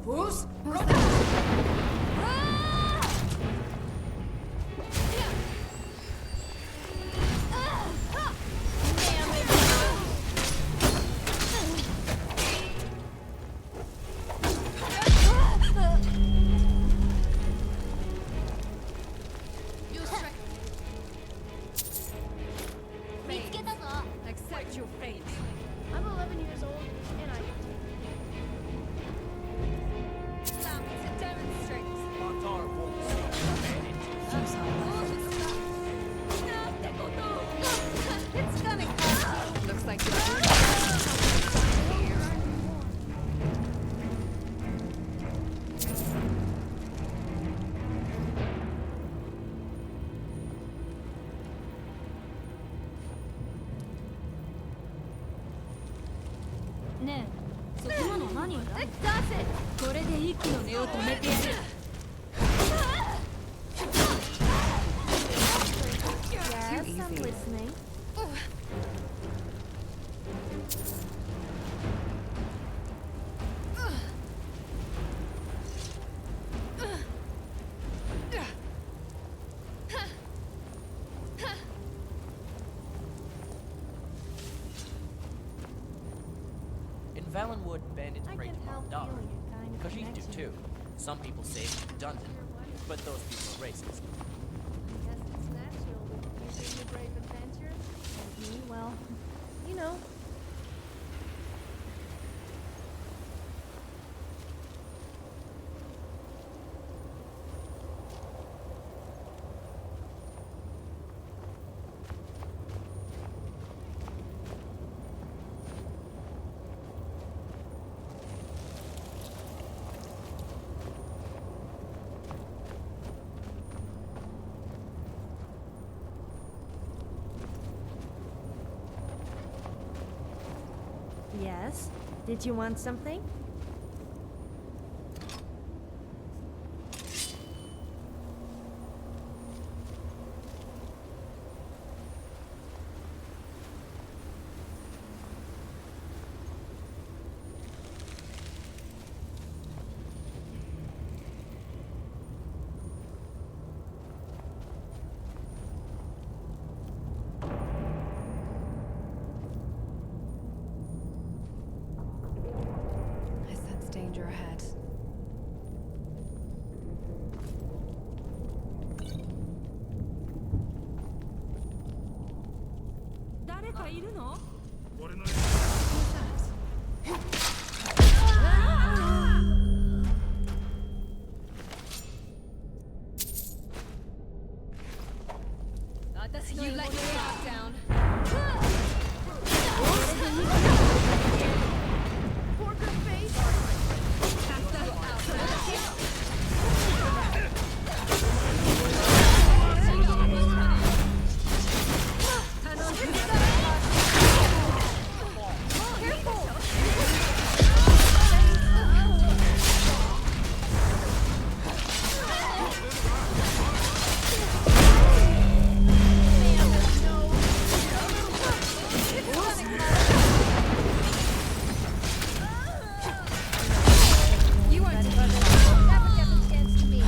Who's? Accept your fate. I'm 11 years old, and I Now to demonstrate. It's gonna come. Looks likeねえ、そこなの何？これで一気の根を止めてやる。Yes, I'm listening. In Valenwood, bandits break can't the help dog. feeling a kind of Khajiit do connection. too. Some people say it's redundant, but those people are racist. Guess it's natural with you being a brave adventurer. And me, well, you know. Yes. Did you want something? I sense danger ahead. You let your guard down. Porker face. You are Never get the chance to meet.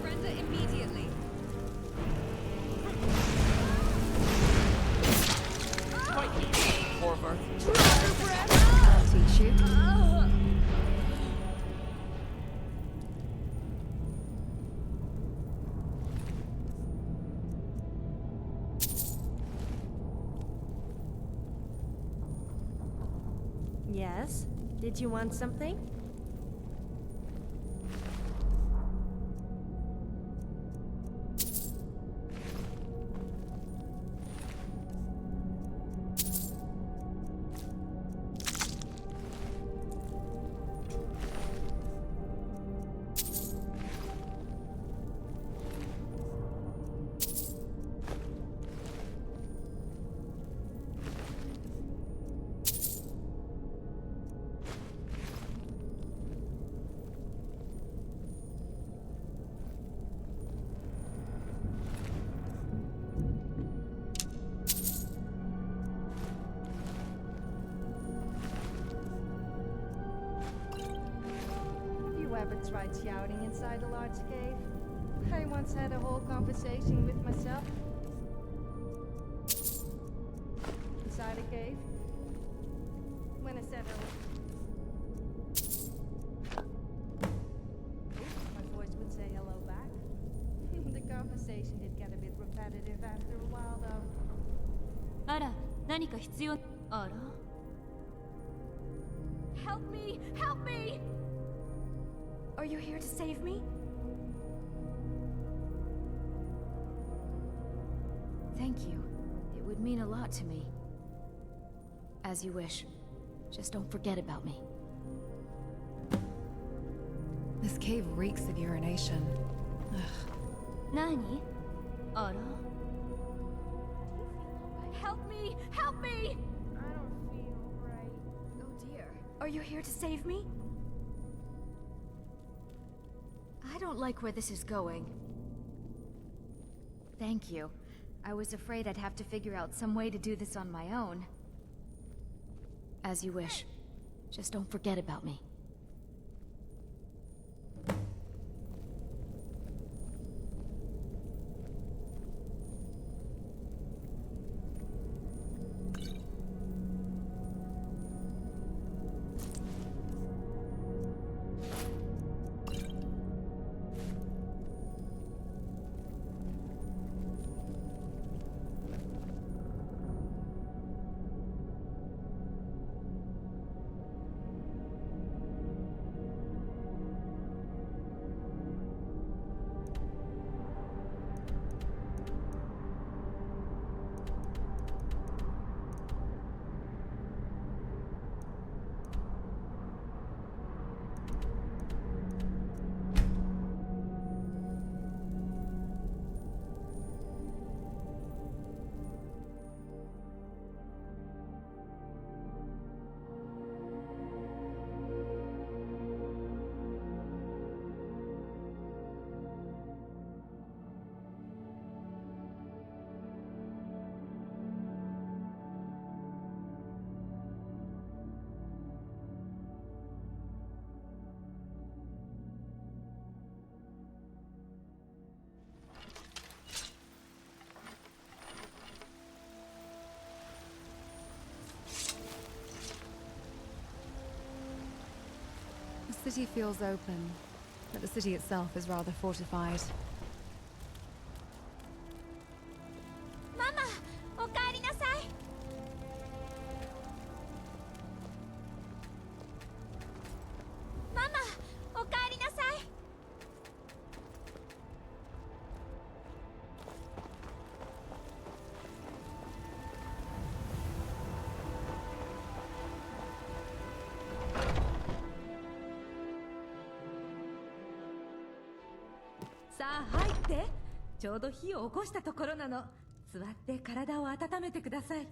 surrender immediately. Fight me, Corver. I'll teach you. Yes. Did you want something? ever tried shouting inside a large cave? I once had a whole conversation with myself. Inside a cave. When I said my voice would say hello back. The conversation did get a bit repetitive after a while though. あら、何か必要？あら。Help me! Help me! Are you here to save me? Thank you. It would mean a lot to me. As you wish. Just don't forget about me. This cave reeks of urination. Ugh. 何？あら。Help me! Help me! I don't feel right. Oh dear. Are you here to save me? I don't like where this is going. Thank you. I was afraid I'd have to figure out some way to do this on my own. As you wish. Just don't forget about me. The city feels open, but the city itself is rather fortified. Mama! おかえりなさい! Mama! おかえりなさい!さあ入って。ちょうど火を起こしたところなの。座って体を温めてください。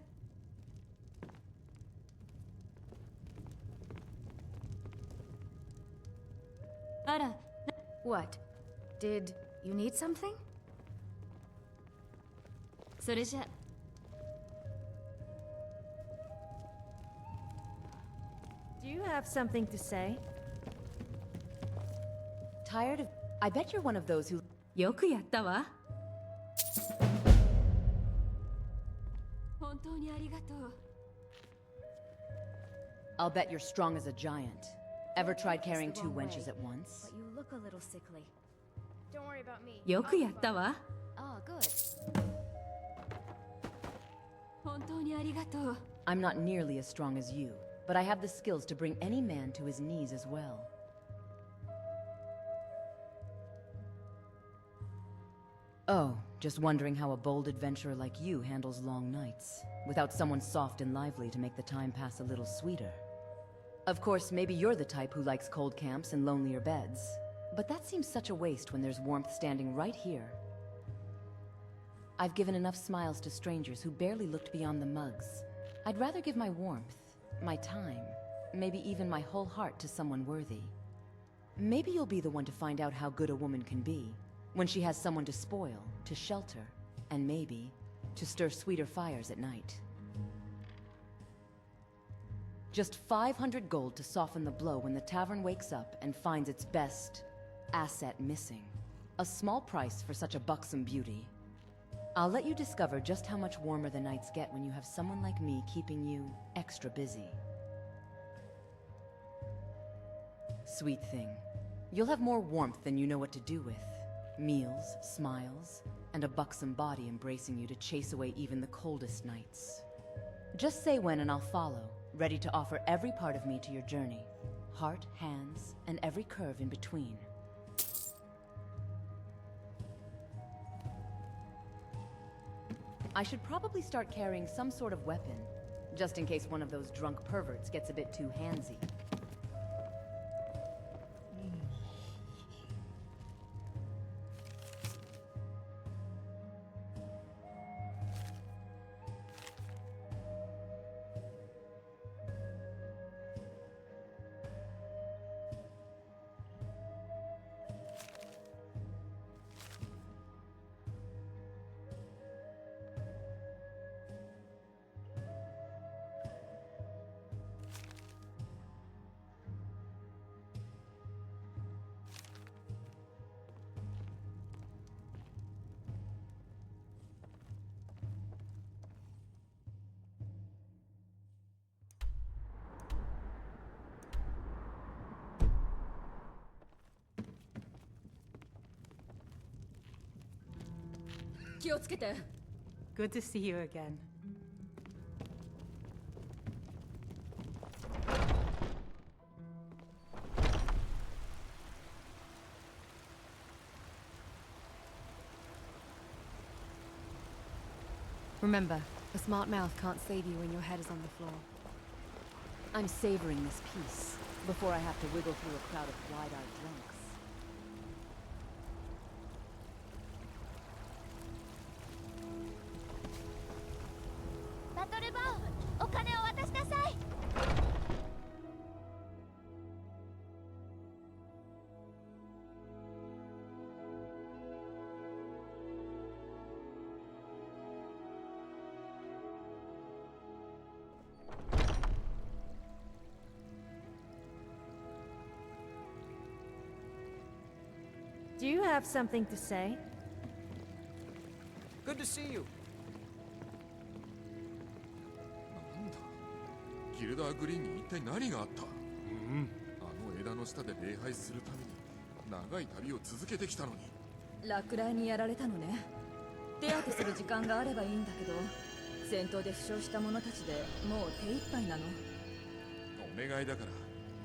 あら。What? Did you need something? それじゃ。Do you have something to say? Tired of... I bet you're one of those who... よくやったわ。本当にありがとう。I'll bet you're strong as a giant. Ever tried carrying two wenches at once? But you look a little sickly. Don't worry about me. よくやったわ。Oh, good. 本当にありがとう。I'm not nearly as strong as you, but I have the skills to bring any man to his knees as well. Oh, just wondering how a bold adventurer like you handles long nights, without someone soft and lively to make the time pass a little sweeter. Of course, maybe you're the type who likes cold camps and lonelier beds, but that seems such a waste when there's warmth standing right here. I've given enough smiles to strangers who barely looked beyond the mugs. I'd rather give my warmth, my time, maybe even my whole heart to someone worthy. Maybe you'll be the one to find out how good a woman can be, when she has someone to spoil, to shelter, and maybe to stir sweeter fires at night. Just 500 gold to soften the blow when the tavern wakes up and finds its best asset missing. A small price for such a buxom beauty. I'll let you discover just how much warmer the nights get when you have someone like me keeping you extra busy. Sweet thing, you'll have more warmth than you know what to do with. Meals, smiles, and a buxom body embracing you to chase away even the coldest nights. Just say when and I'll follow, ready to offer every part of me to your journey. Heart, hands, and every curve in between. I should probably start carrying some sort of weapon, just in case one of those drunk perverts gets a bit too handsy. Good to see you again. Remember, a smart mouth can't save you when your head is on the floor. I'm savoring this peace before I have to wiggle through a crowd of wide-eyed drunks. Do you have something to say? Good to see you. なんだギルダーグリーンに一体何があった？あの枝の下で礼拝するために長い旅を続けてきたのに。落雷にやられたのね。手当てする時間があればいいんだけど、戦闘で負傷した者たちでもう手一杯なの。お願いだから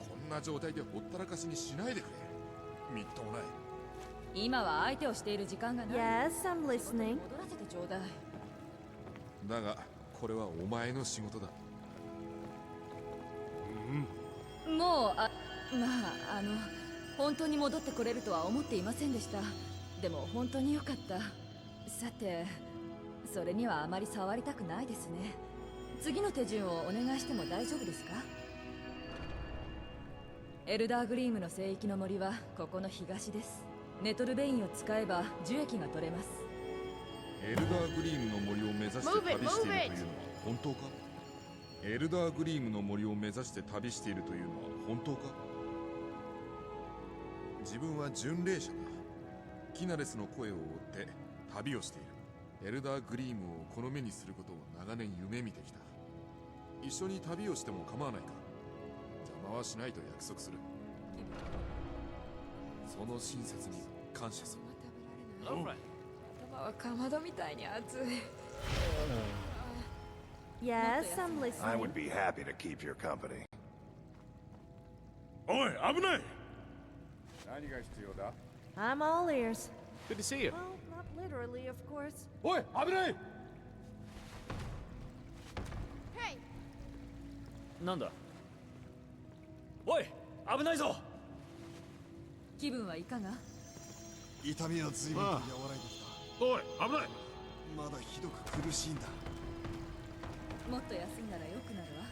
こんな状態でほったらかしにしないでくれ。みっともない。今は相手をしている時間がない。 Yes, I'm listening. 戻らせてちょうだい。だがこれはお前の仕事だ。もう本当に戻ってこれるとは思っていませんでした。でも本当に良かった。さて、それにはあまり触りたくないですね。次の手順をお願いしても大丈夫ですか？エルダーグリームの聖域の森はここの東です。ネトルベインを使えば樹液が取れます。エルダーグリームの森を目指して旅しているというのは本当か？エルダーグリームの森を目指して旅しているというのは本当か？自分は巡礼者だ。キナレスの声を追って旅をしている。エルダーグリームをこの目にすることを長年夢見てきた。一緒に旅をしても構わないか？邪魔はしないと約束する。その親切に感謝する。頭はかまどみたいに熱い。Yes, I'm listening. I would be happy to keep your company. おい、危ない！何が必要だ？ I'm all ears. Good to see you. Well, not literally, of course. おい、危ない！ Hey! なんだ？おい、危ないぞ！気分はいかが？痛みは随分と和らいできた。おい、危ない！まだひどく苦しいんだ。もっと休んだら良くなるわ。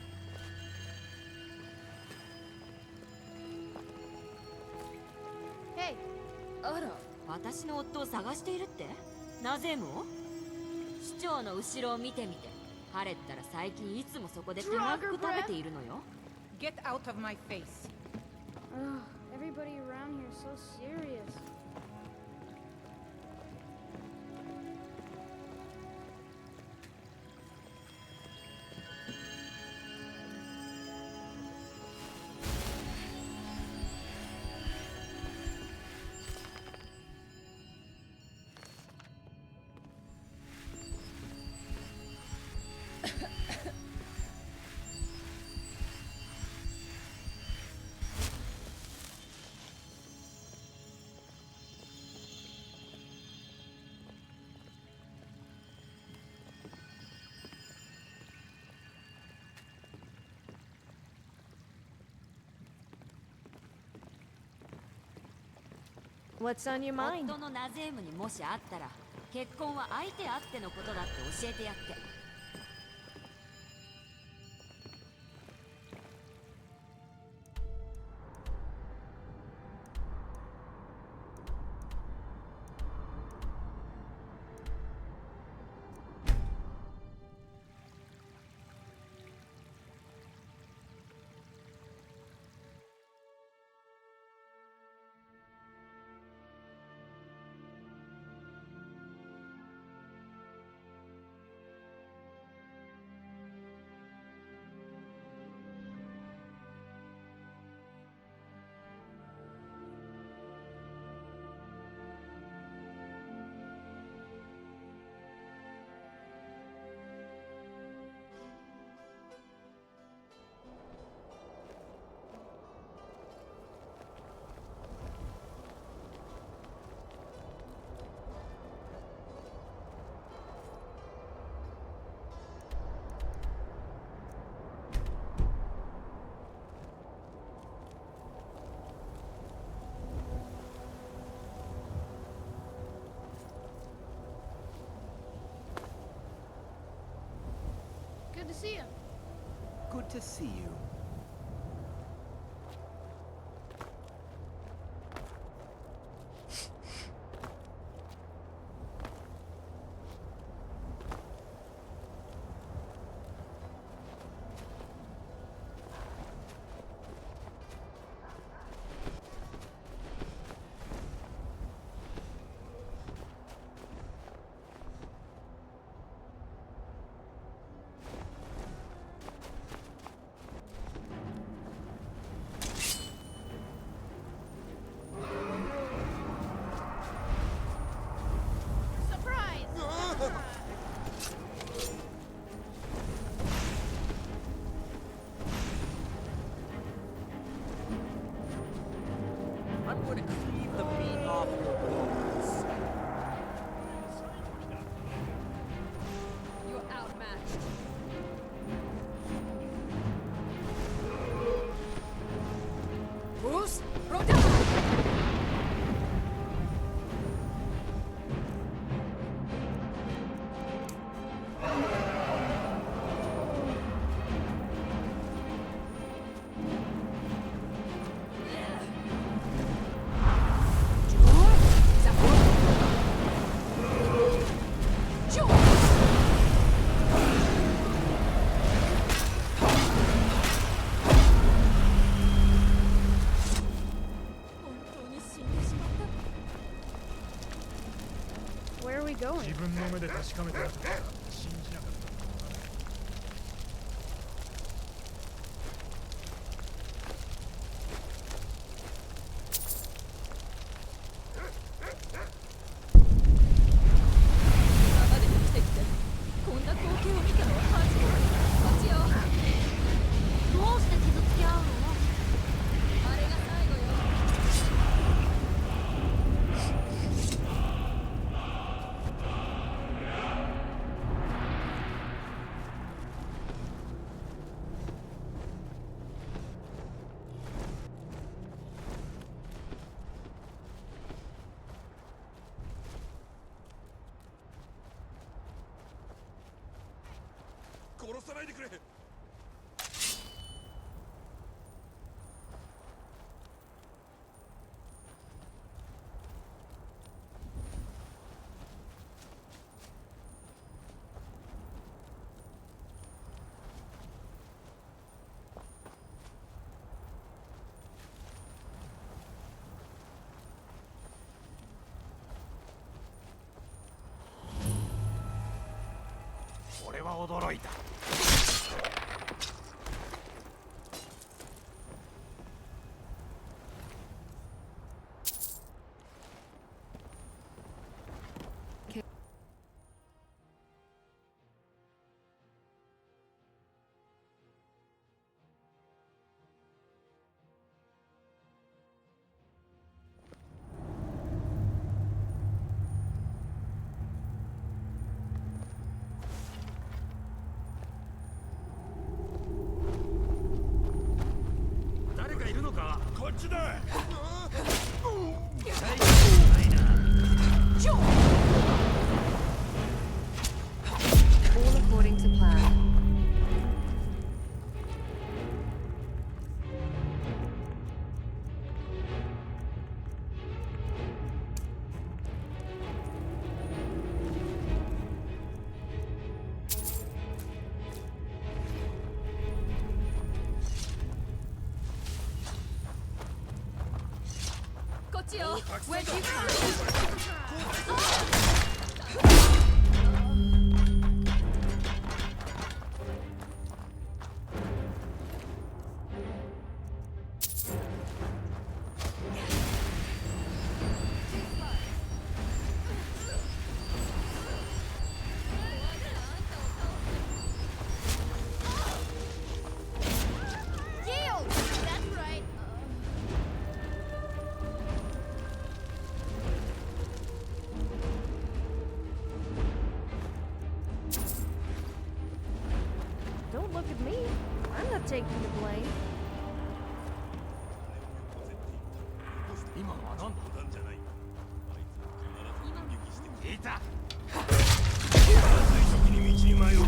Hey! あら、私の夫を探しているって？なぜも？市長の後ろを見てみて。晴れったら最近いつもそこでたらふく食べているのよ。 Get out of my face. Ugh, everybody around here is so serious. What's on your mind? 夫のナゼームにもしあったら、結婚は相手あってのことだって教えてやって。Good to see you. Good to see you. I'm going to cleave the meat off your bones. You're outmatched. Bruce? Where are we going? 自分の目で確かめてなかったら信じなかった。今まで生きてきてこんな光景を見たのは初めて。こっちよ。どうして傷つけ合うの？あれが最後よ。殺さないでくれ。は驚いた。こっちだ。All according to plan. Where'd you come? Don't look at me. I'm not taking the blame. 今のは何だ。いた。最速に道に迷う。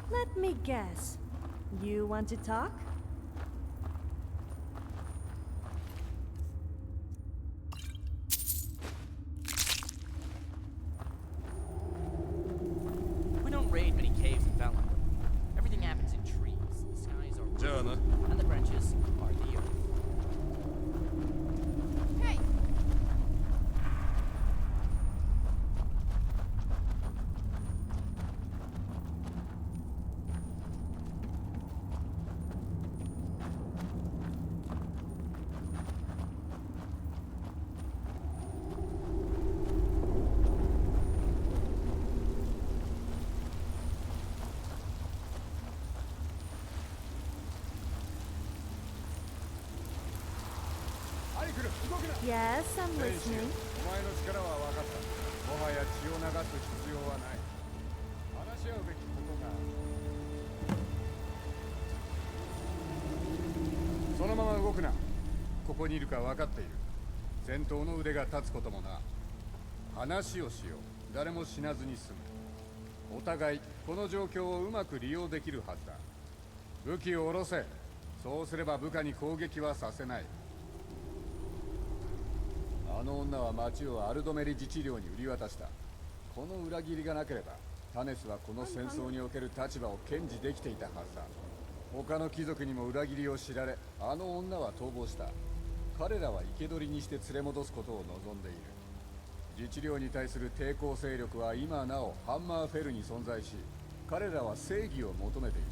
Let me guess. You want to talk? We don't raid many caves in Velen. Everything happens in trees. The skies are roof, and the branches are the earth. Hey! Yes, I'm listening. お前の力は分かった。もはや血を流す必要はない。話し合うべきことが。そのまま動くな。ここにいるか分かっている。戦闘の腕が立つこともな。話をしよう。誰も死なずに済む。お互いこの状況をうまく利用できるはずだ。武器を下ろせ。そうすれば部下に攻撃はさせない。あの女は町をアルドメリ自治領に売り渡した。この裏切りがなければタネスはこの戦争における立場を堅持できていたはずだ。他の貴族にも裏切りを知られ、あの女は逃亡した。彼らは生け捕りにして連れ戻すことを望んでいる。自治領に対する抵抗勢力は今なおハンマーフェルに存在し、彼らは正義を求めてい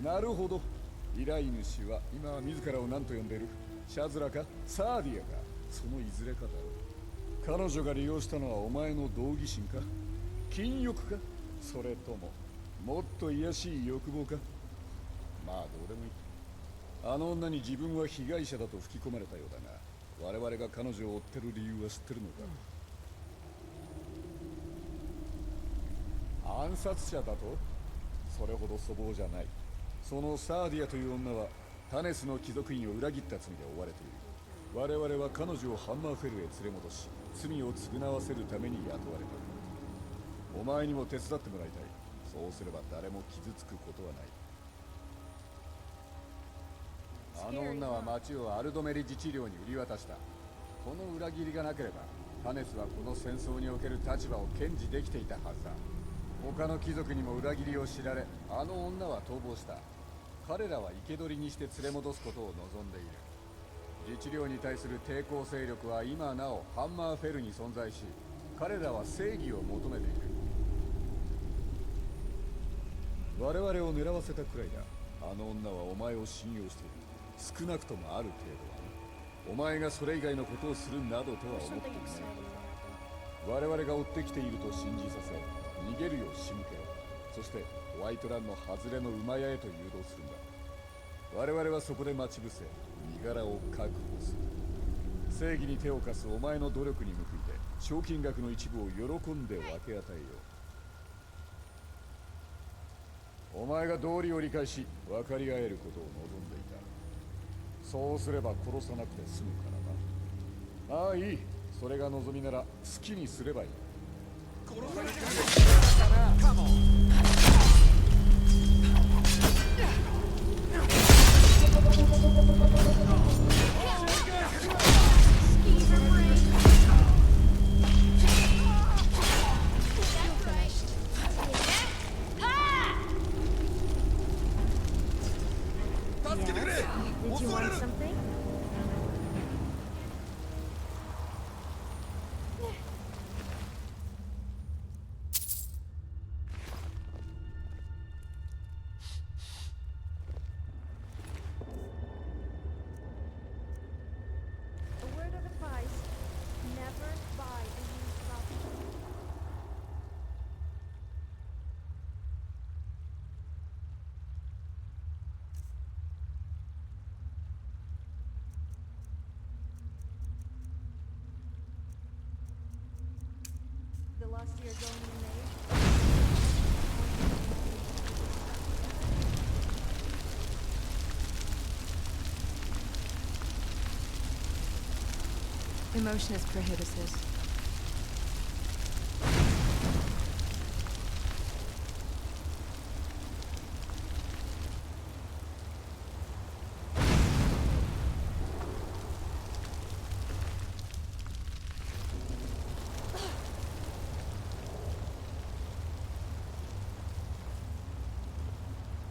る。なるほど。依頼主は今は自らを何と呼んでいる？シャズラかサーディアか、そのいずれかだろう。彼女が利用したのはお前の道義心か、禁欲か、それとももっと卑しい欲望か。まあどうでもいい。あの女に自分は被害者だと吹き込まれたようだが、我々が彼女を追ってる理由は知ってるのか？暗殺者だと？それほど粗暴じゃない。そのサーディアという女はタネスの貴族院を裏切った罪で追われている。我々は彼女をハンマーフェルへ連れ戻し、罪を償わせるために雇われた。お前にも手伝ってもらいたい。そうすれば誰も傷つくことはない。あの女は町をアルドメリ自治領に売り渡した。この裏切りがなければタネスはこの戦争における立場を堅持できていたはずだ。他の貴族にも裏切りを知られ、あの女は逃亡した。彼らは生け捕りにして連れ戻すことを望んでいる。自治領に対する抵抗勢力は今なおハンマーフェルに存在し、彼らは正義を求めている。我々を狙わせたくらいだ。あの女はお前を信用している。少なくともある程度はね。お前がそれ以外のことをするなどとは思っていない。我々が追ってきていると信じさせ、逃げるよう仕向けろ。そしてホワイトランの外れの馬屋へと誘導するんだ。我々はそこで待ち伏せ、身柄を確保する。正義に手を貸すお前の努力に報いて賞金額の一部を喜んで分け与えよう。お前が道理を理解し分かり合えることを望んでいた。そうすれば殺さなくて済むからな。まあいい。それが望みなら好きにすればいい。殺されてるかも。助けてくれ。襲われる。The last year going in May. Emotion is prohibited.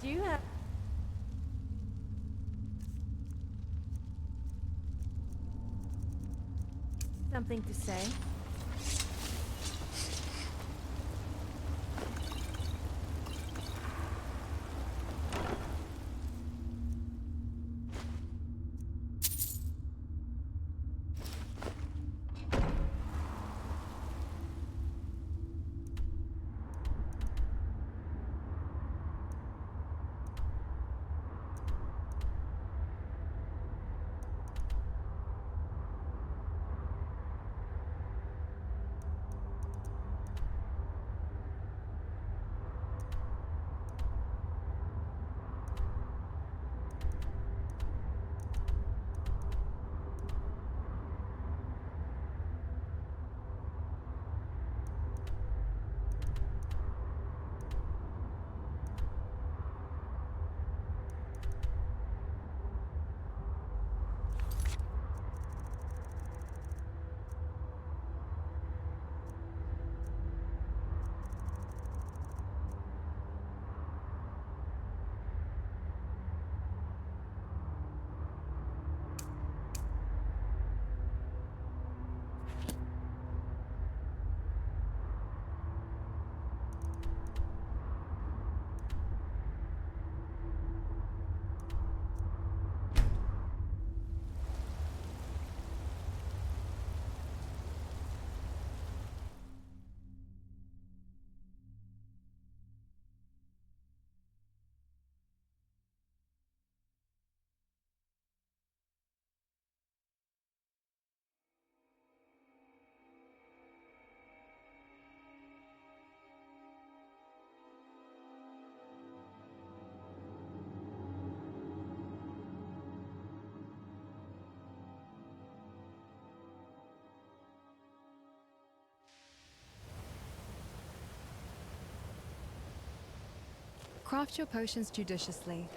Do you have something to say? Craft your potions judiciously.「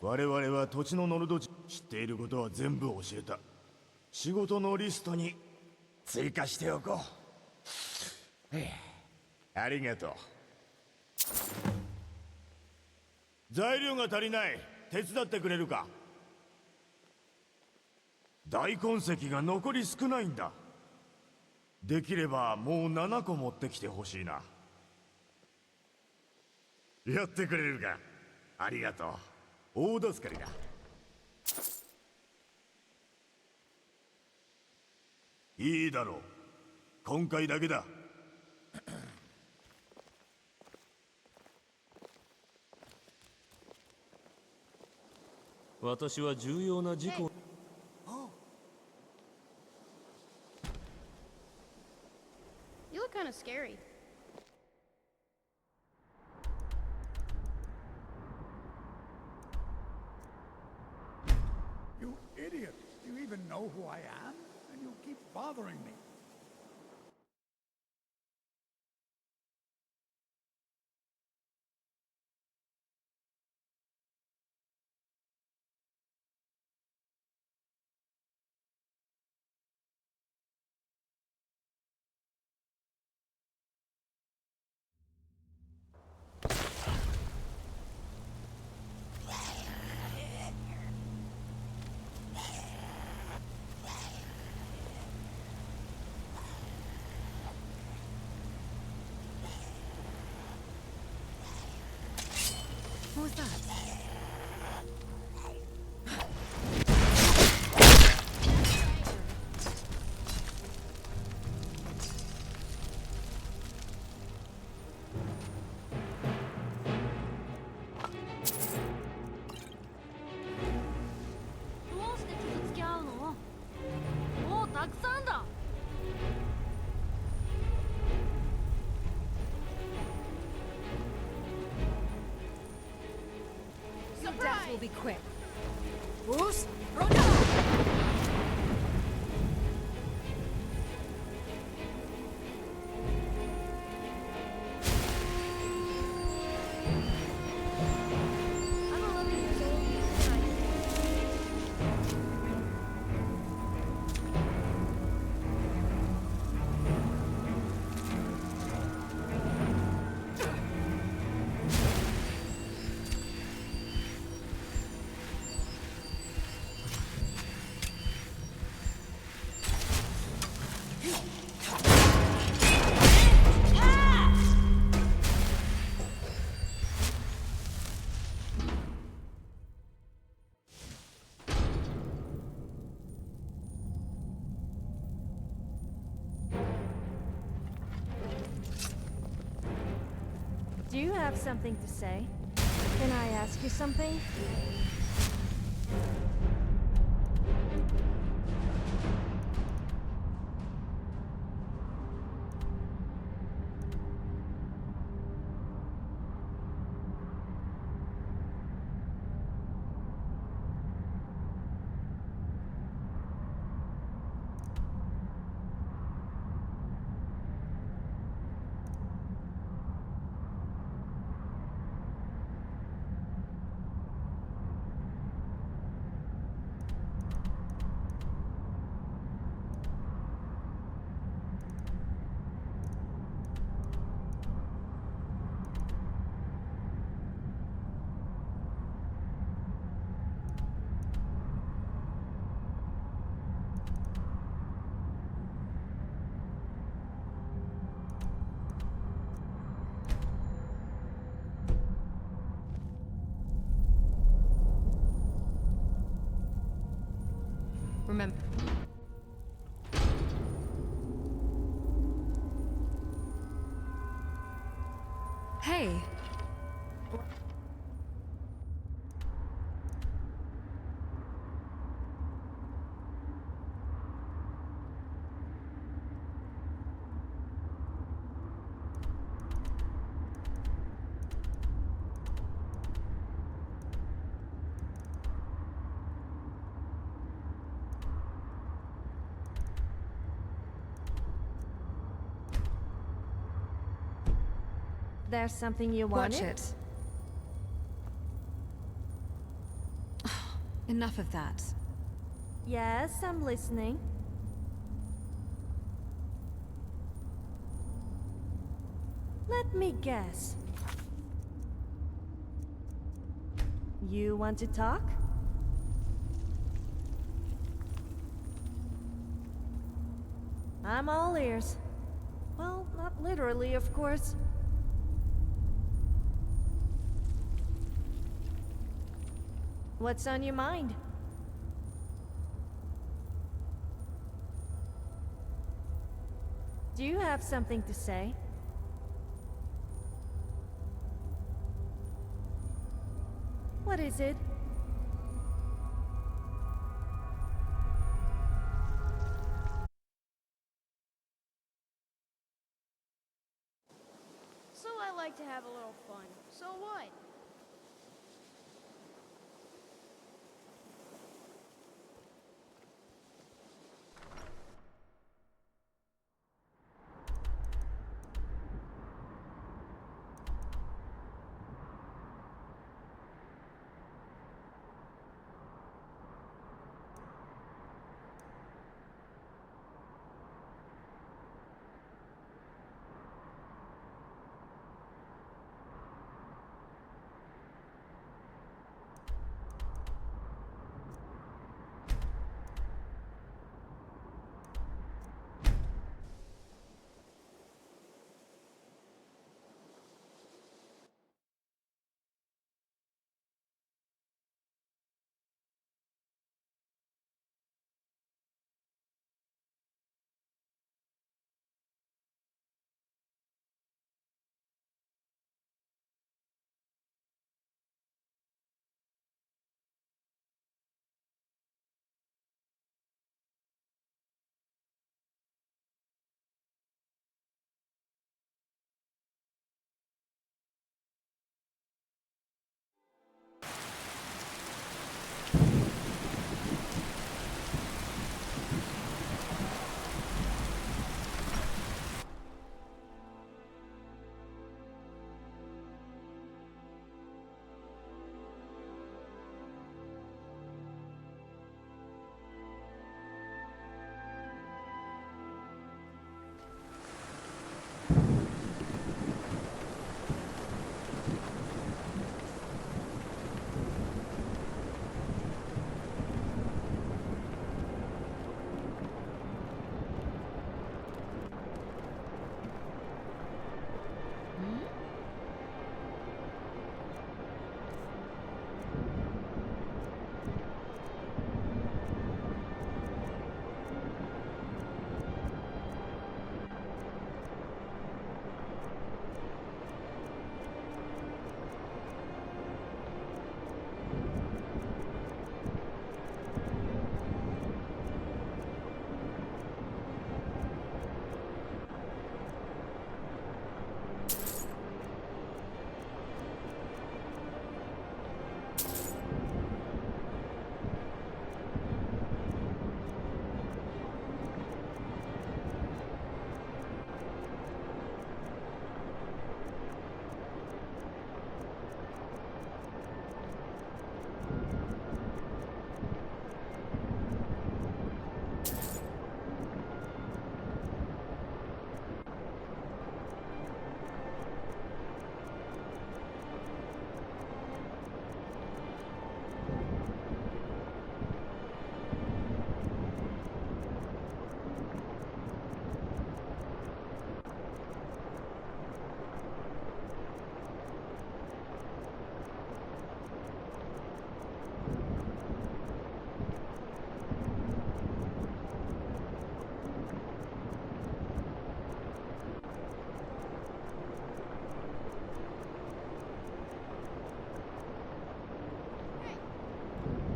我々は土地のノルド人知っていることは全部教えた。仕事のリストに追加しておこう。ありがとう。材料が足りない。手伝ってくれるか？大痕跡が残り少ないんだ。できればもう7個持ってきてほしいな。やってくれるか？ありがとう。大助かりだ。いいだろう。今回だけだ。私は重要な事故。You look kind of scary. You idiot! Do you even know who I am? And you keep bothering me. What was that? Death will be quick. Whoosh! Do you have something to say? Can I ask you something? there's something you Watch wanted? it. Enough of that. Yes, I'm listening. Let me guess. You want to talk? I'm all ears. Well, not literally, of course. What's on your mind? Do you have something to say? What is it? So I like to have a little fun. So what?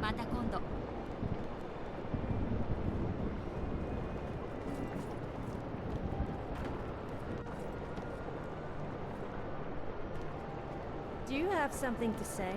また今度。Do you have something to say?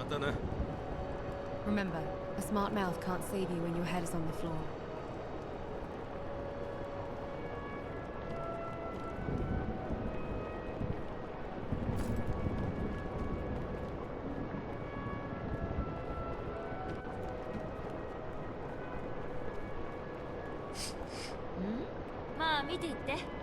たな。 Remember, a smart mouth can't save you when your head is on the floor. Hmm? まあ見ていって。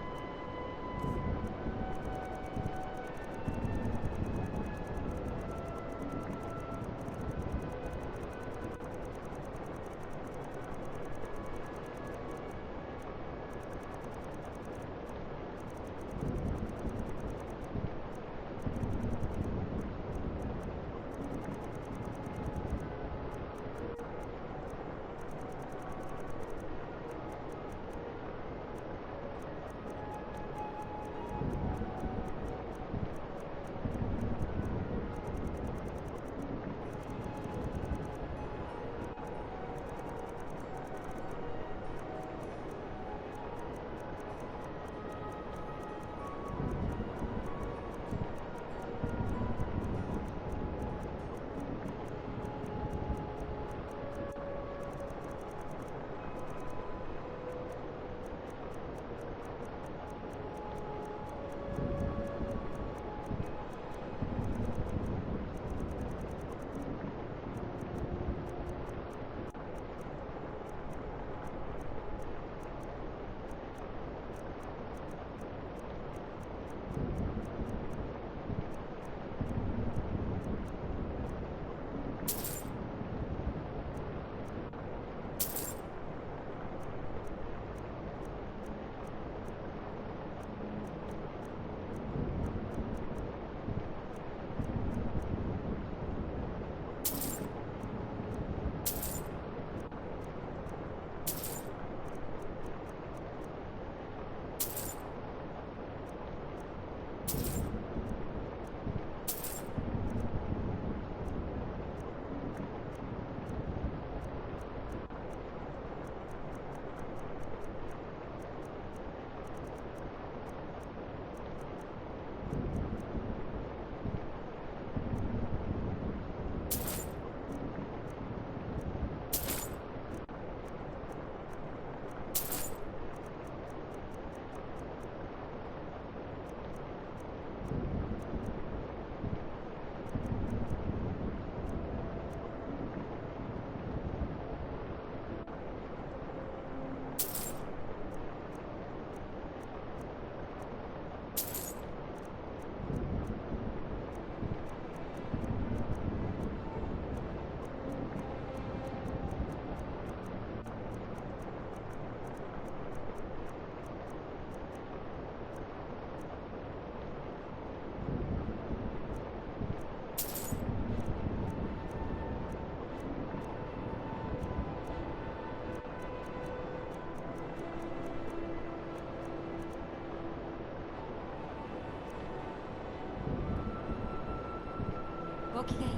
ごきげんよう。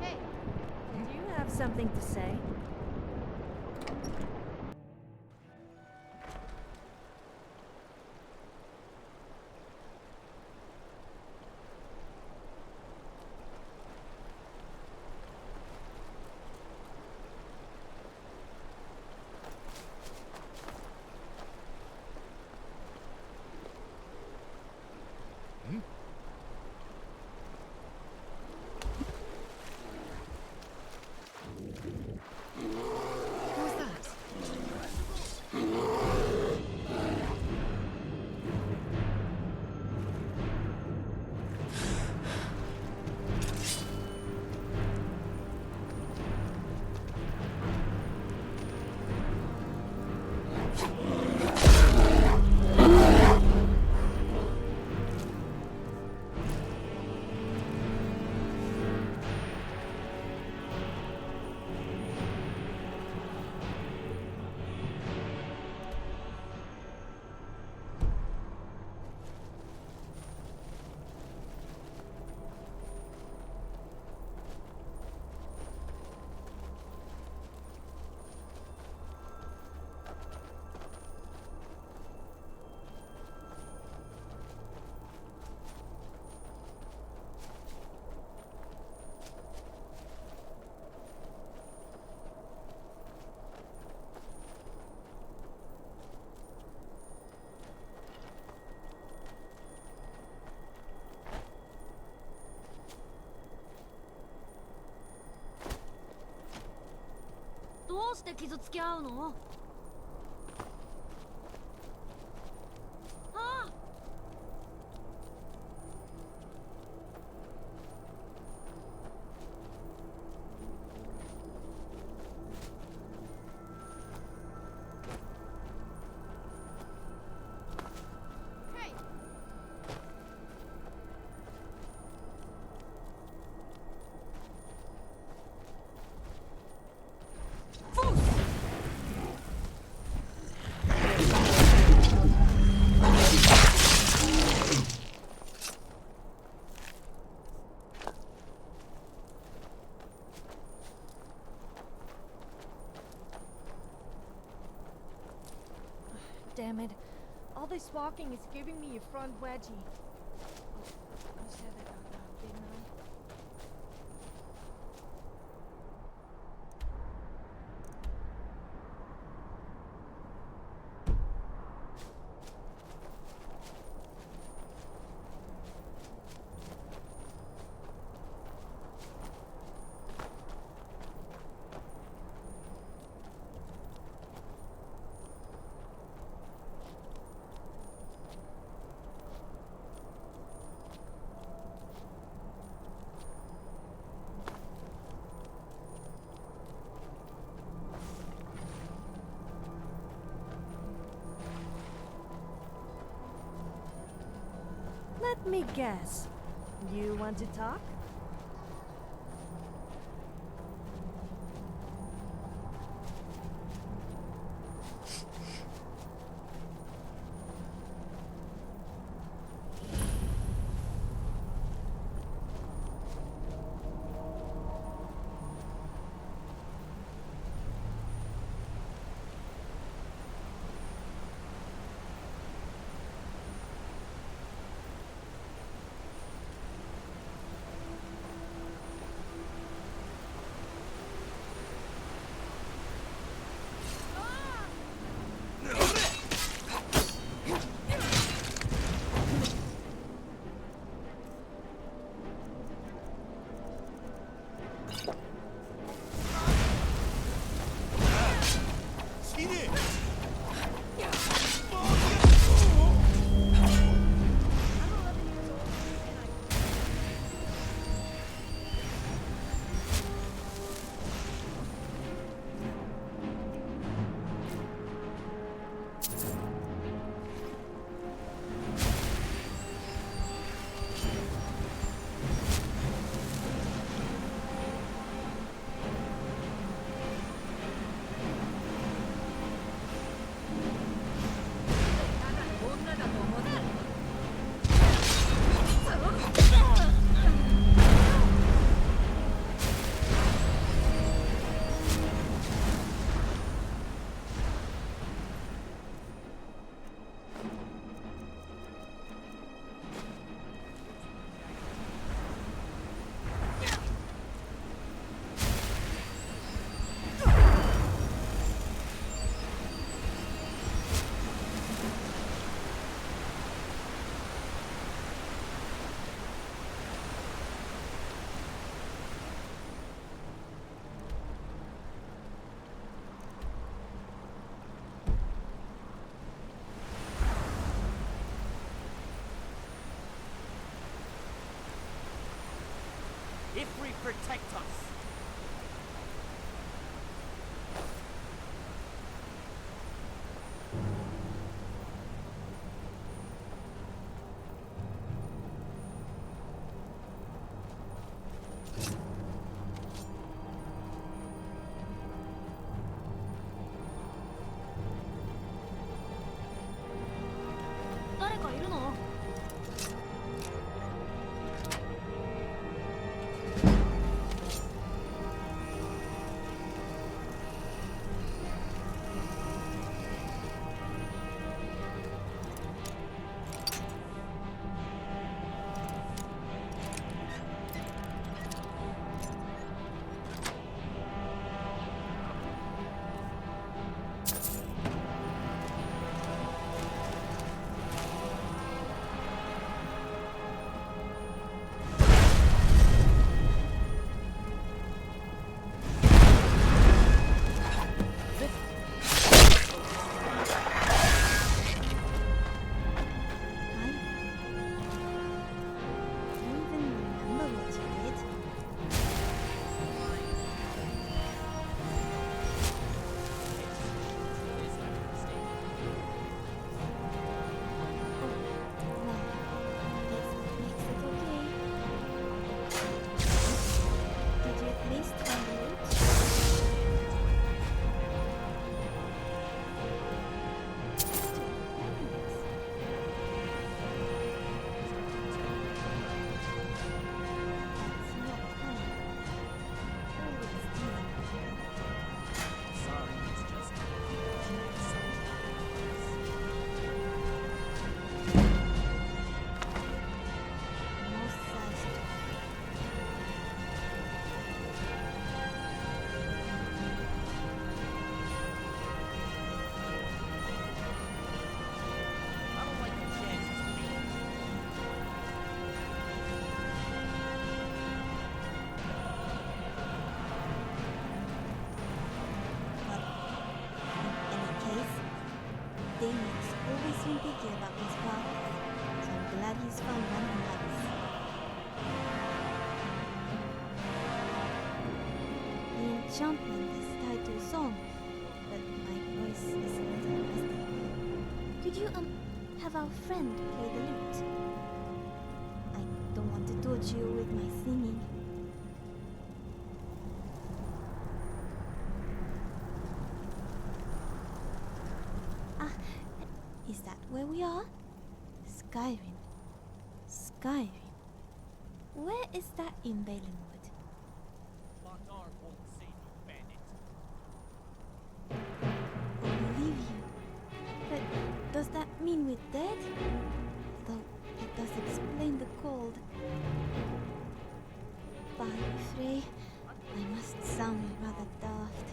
Hey, do you have something to say? で傷つけ合うの？ああ。Damn it. All this walking is giving me a front wedgie. Oh, I said that out loud, didn't I? Let me guess. You want to talk? If we protect us. Damien's always been picky about his partner, so I'm glad he's found one he likes. The enchantment is tied to a song, but my voice is a little rusty. Could you, have our friend play the lute? I don't want to torture you with my singing. Is that where we are? Skyrim. Skyrim. Where is that in Balinwood? I'll leave you. But does that mean we're dead? Though it does explain the cold. Bye, Frey. I must sound rather daft.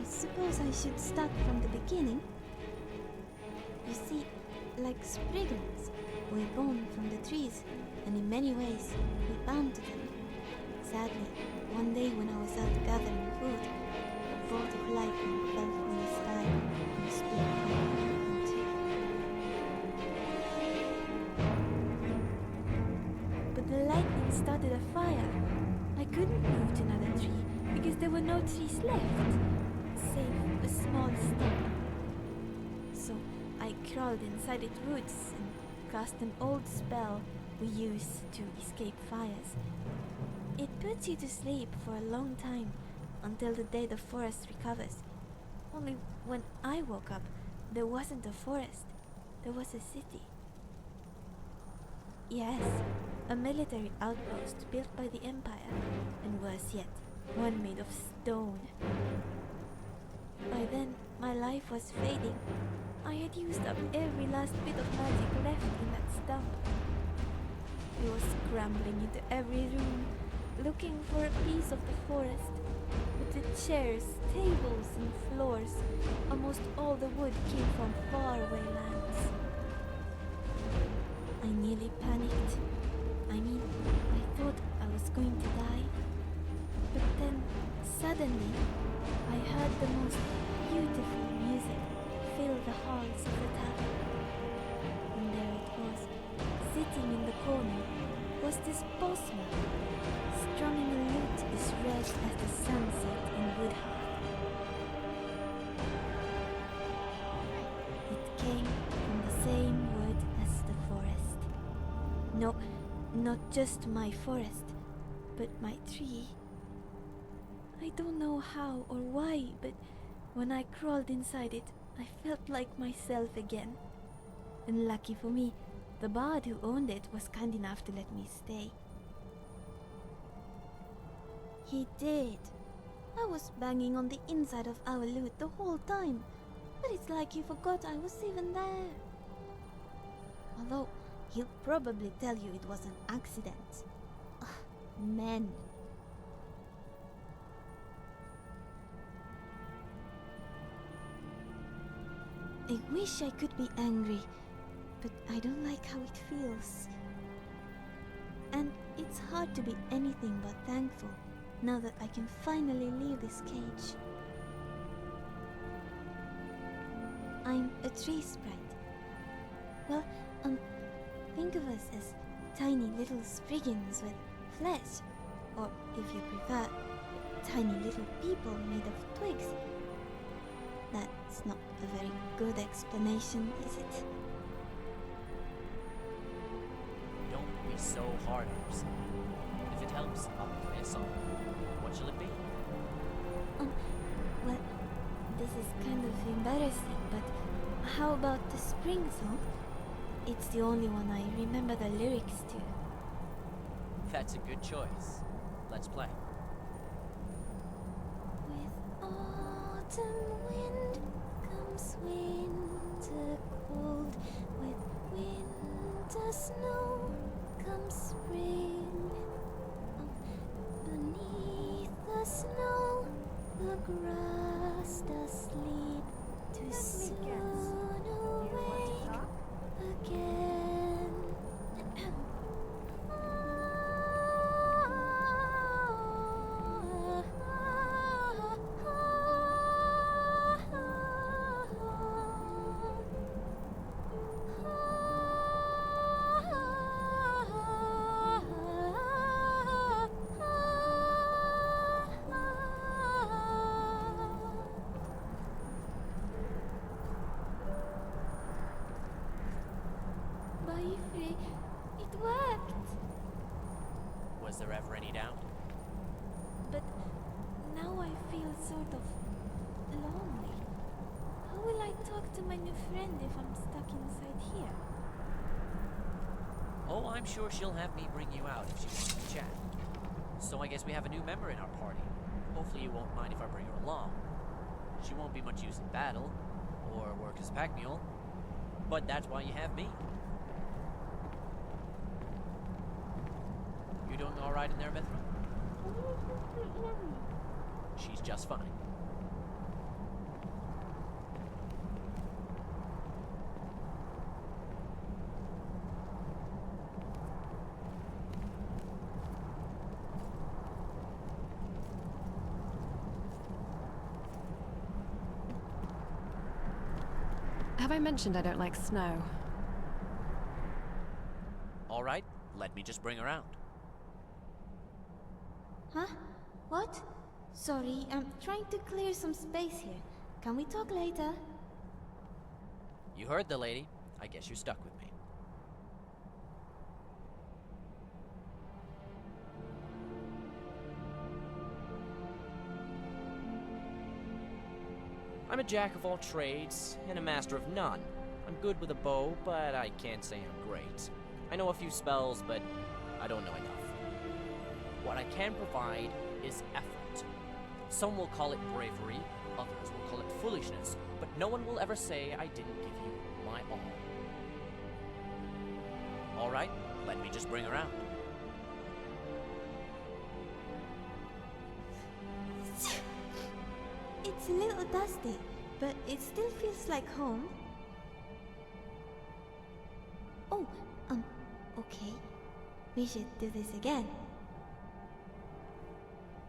I suppose I should start from the beginning. You see, like Spriggans, we're born from the trees, and in many ways, we're bound to them. Sadly, one day when I was out gathering food, a bolt of lightning fell from the sky and struck my hand. But the lightning started a fire. I couldn't move to another tree because there were no trees left, save a small stump. So I crawled inside its roots and cast an old spell we use to escape fires. It puts you to sleep for a long time, until the day the forest recovers. Only when I woke up, there wasn't a forest, there was a city. Yes, a military outpost built by the Empire, and worse yet, one made of stone. By then, my life was fading. I had used up every last bit of magic left in that stump. I was scrambling into every room, looking for a piece of the forest. But the chairs, tables, and floors, almost all the wood came from faraway lands. I nearly panicked. I mean, I thought I was going to die. But then, suddenly, I heard the most beautiful music fill the halls of the tavern. And there it was, sitting in the corner, was this postman, strumming a lute as red as the sunset in Woodheart. It came from the same wood as the forest. No, not just my forest, but my tree. I don't know how or why, but when I crawled inside it, I felt like myself again. And lucky for me, the bard who owned it was kind enough to let me stay. He did. I was banging on the inside of our lute the whole time, but it's like he forgot I was even there. Although, he'll probably tell you it was an accident. Ugh, men. I wish I could be angry, but I don't like how it feels. And it's hard to be anything but thankful now that I can finally leave this cage. I'm a tree sprite. Well, think of us as tiny little Spriggans with flesh, or if you prefer, tiny little people made of twigs. That's not a very good explanation, is it? Don't be so hard on yourself. If it helps, I'll play a song. What shall it be? Well, this is kind of embarrassing, but how about the spring song? It's the only one I remember the lyrics to. That's a good choice. Let's play. With autumn wind comes winter cold. With winter snow comes spring. Beneath the snow, the grass does sleep to soon awake again. see my new friend if I'm stuck inside here? Oh, I'm sure she'll have me bring you out if she wants to chat. So I guess we have a new member in our party. Hopefully you won't mind if I bring her along. She won't be much use in battle, or work as a pack mule, but that's why you have me. You doing alright in there, Mithra? She's just fine. Have I mentioned I don't like snow? Alright, let me just bring her out. Huh? What? Sorry, I'm trying to clear some space here. Can we talk later? You heard the lady. I guess you're stuck with me. I'm a jack of all trades and a master of none. I'm good with a bow, but I can't say I'm great. I know a few spells, but I don't know enough. What I can provide is effort. Some will call it bravery, others will call it foolishness, but no one will ever say I didn't give you my all. Alright, let me just bring her out. It's a little dusty, but it still feels like home. Oh, okay. We should do this again.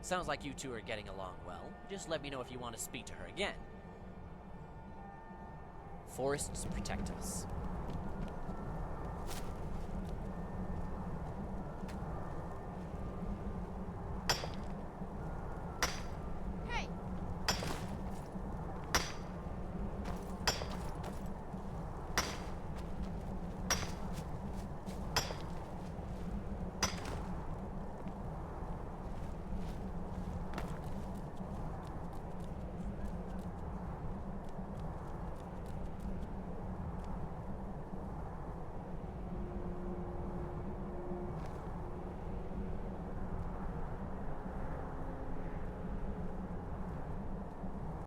Sounds like you two are getting along well. Just let me know if you want to speak to her again. Forests protect us.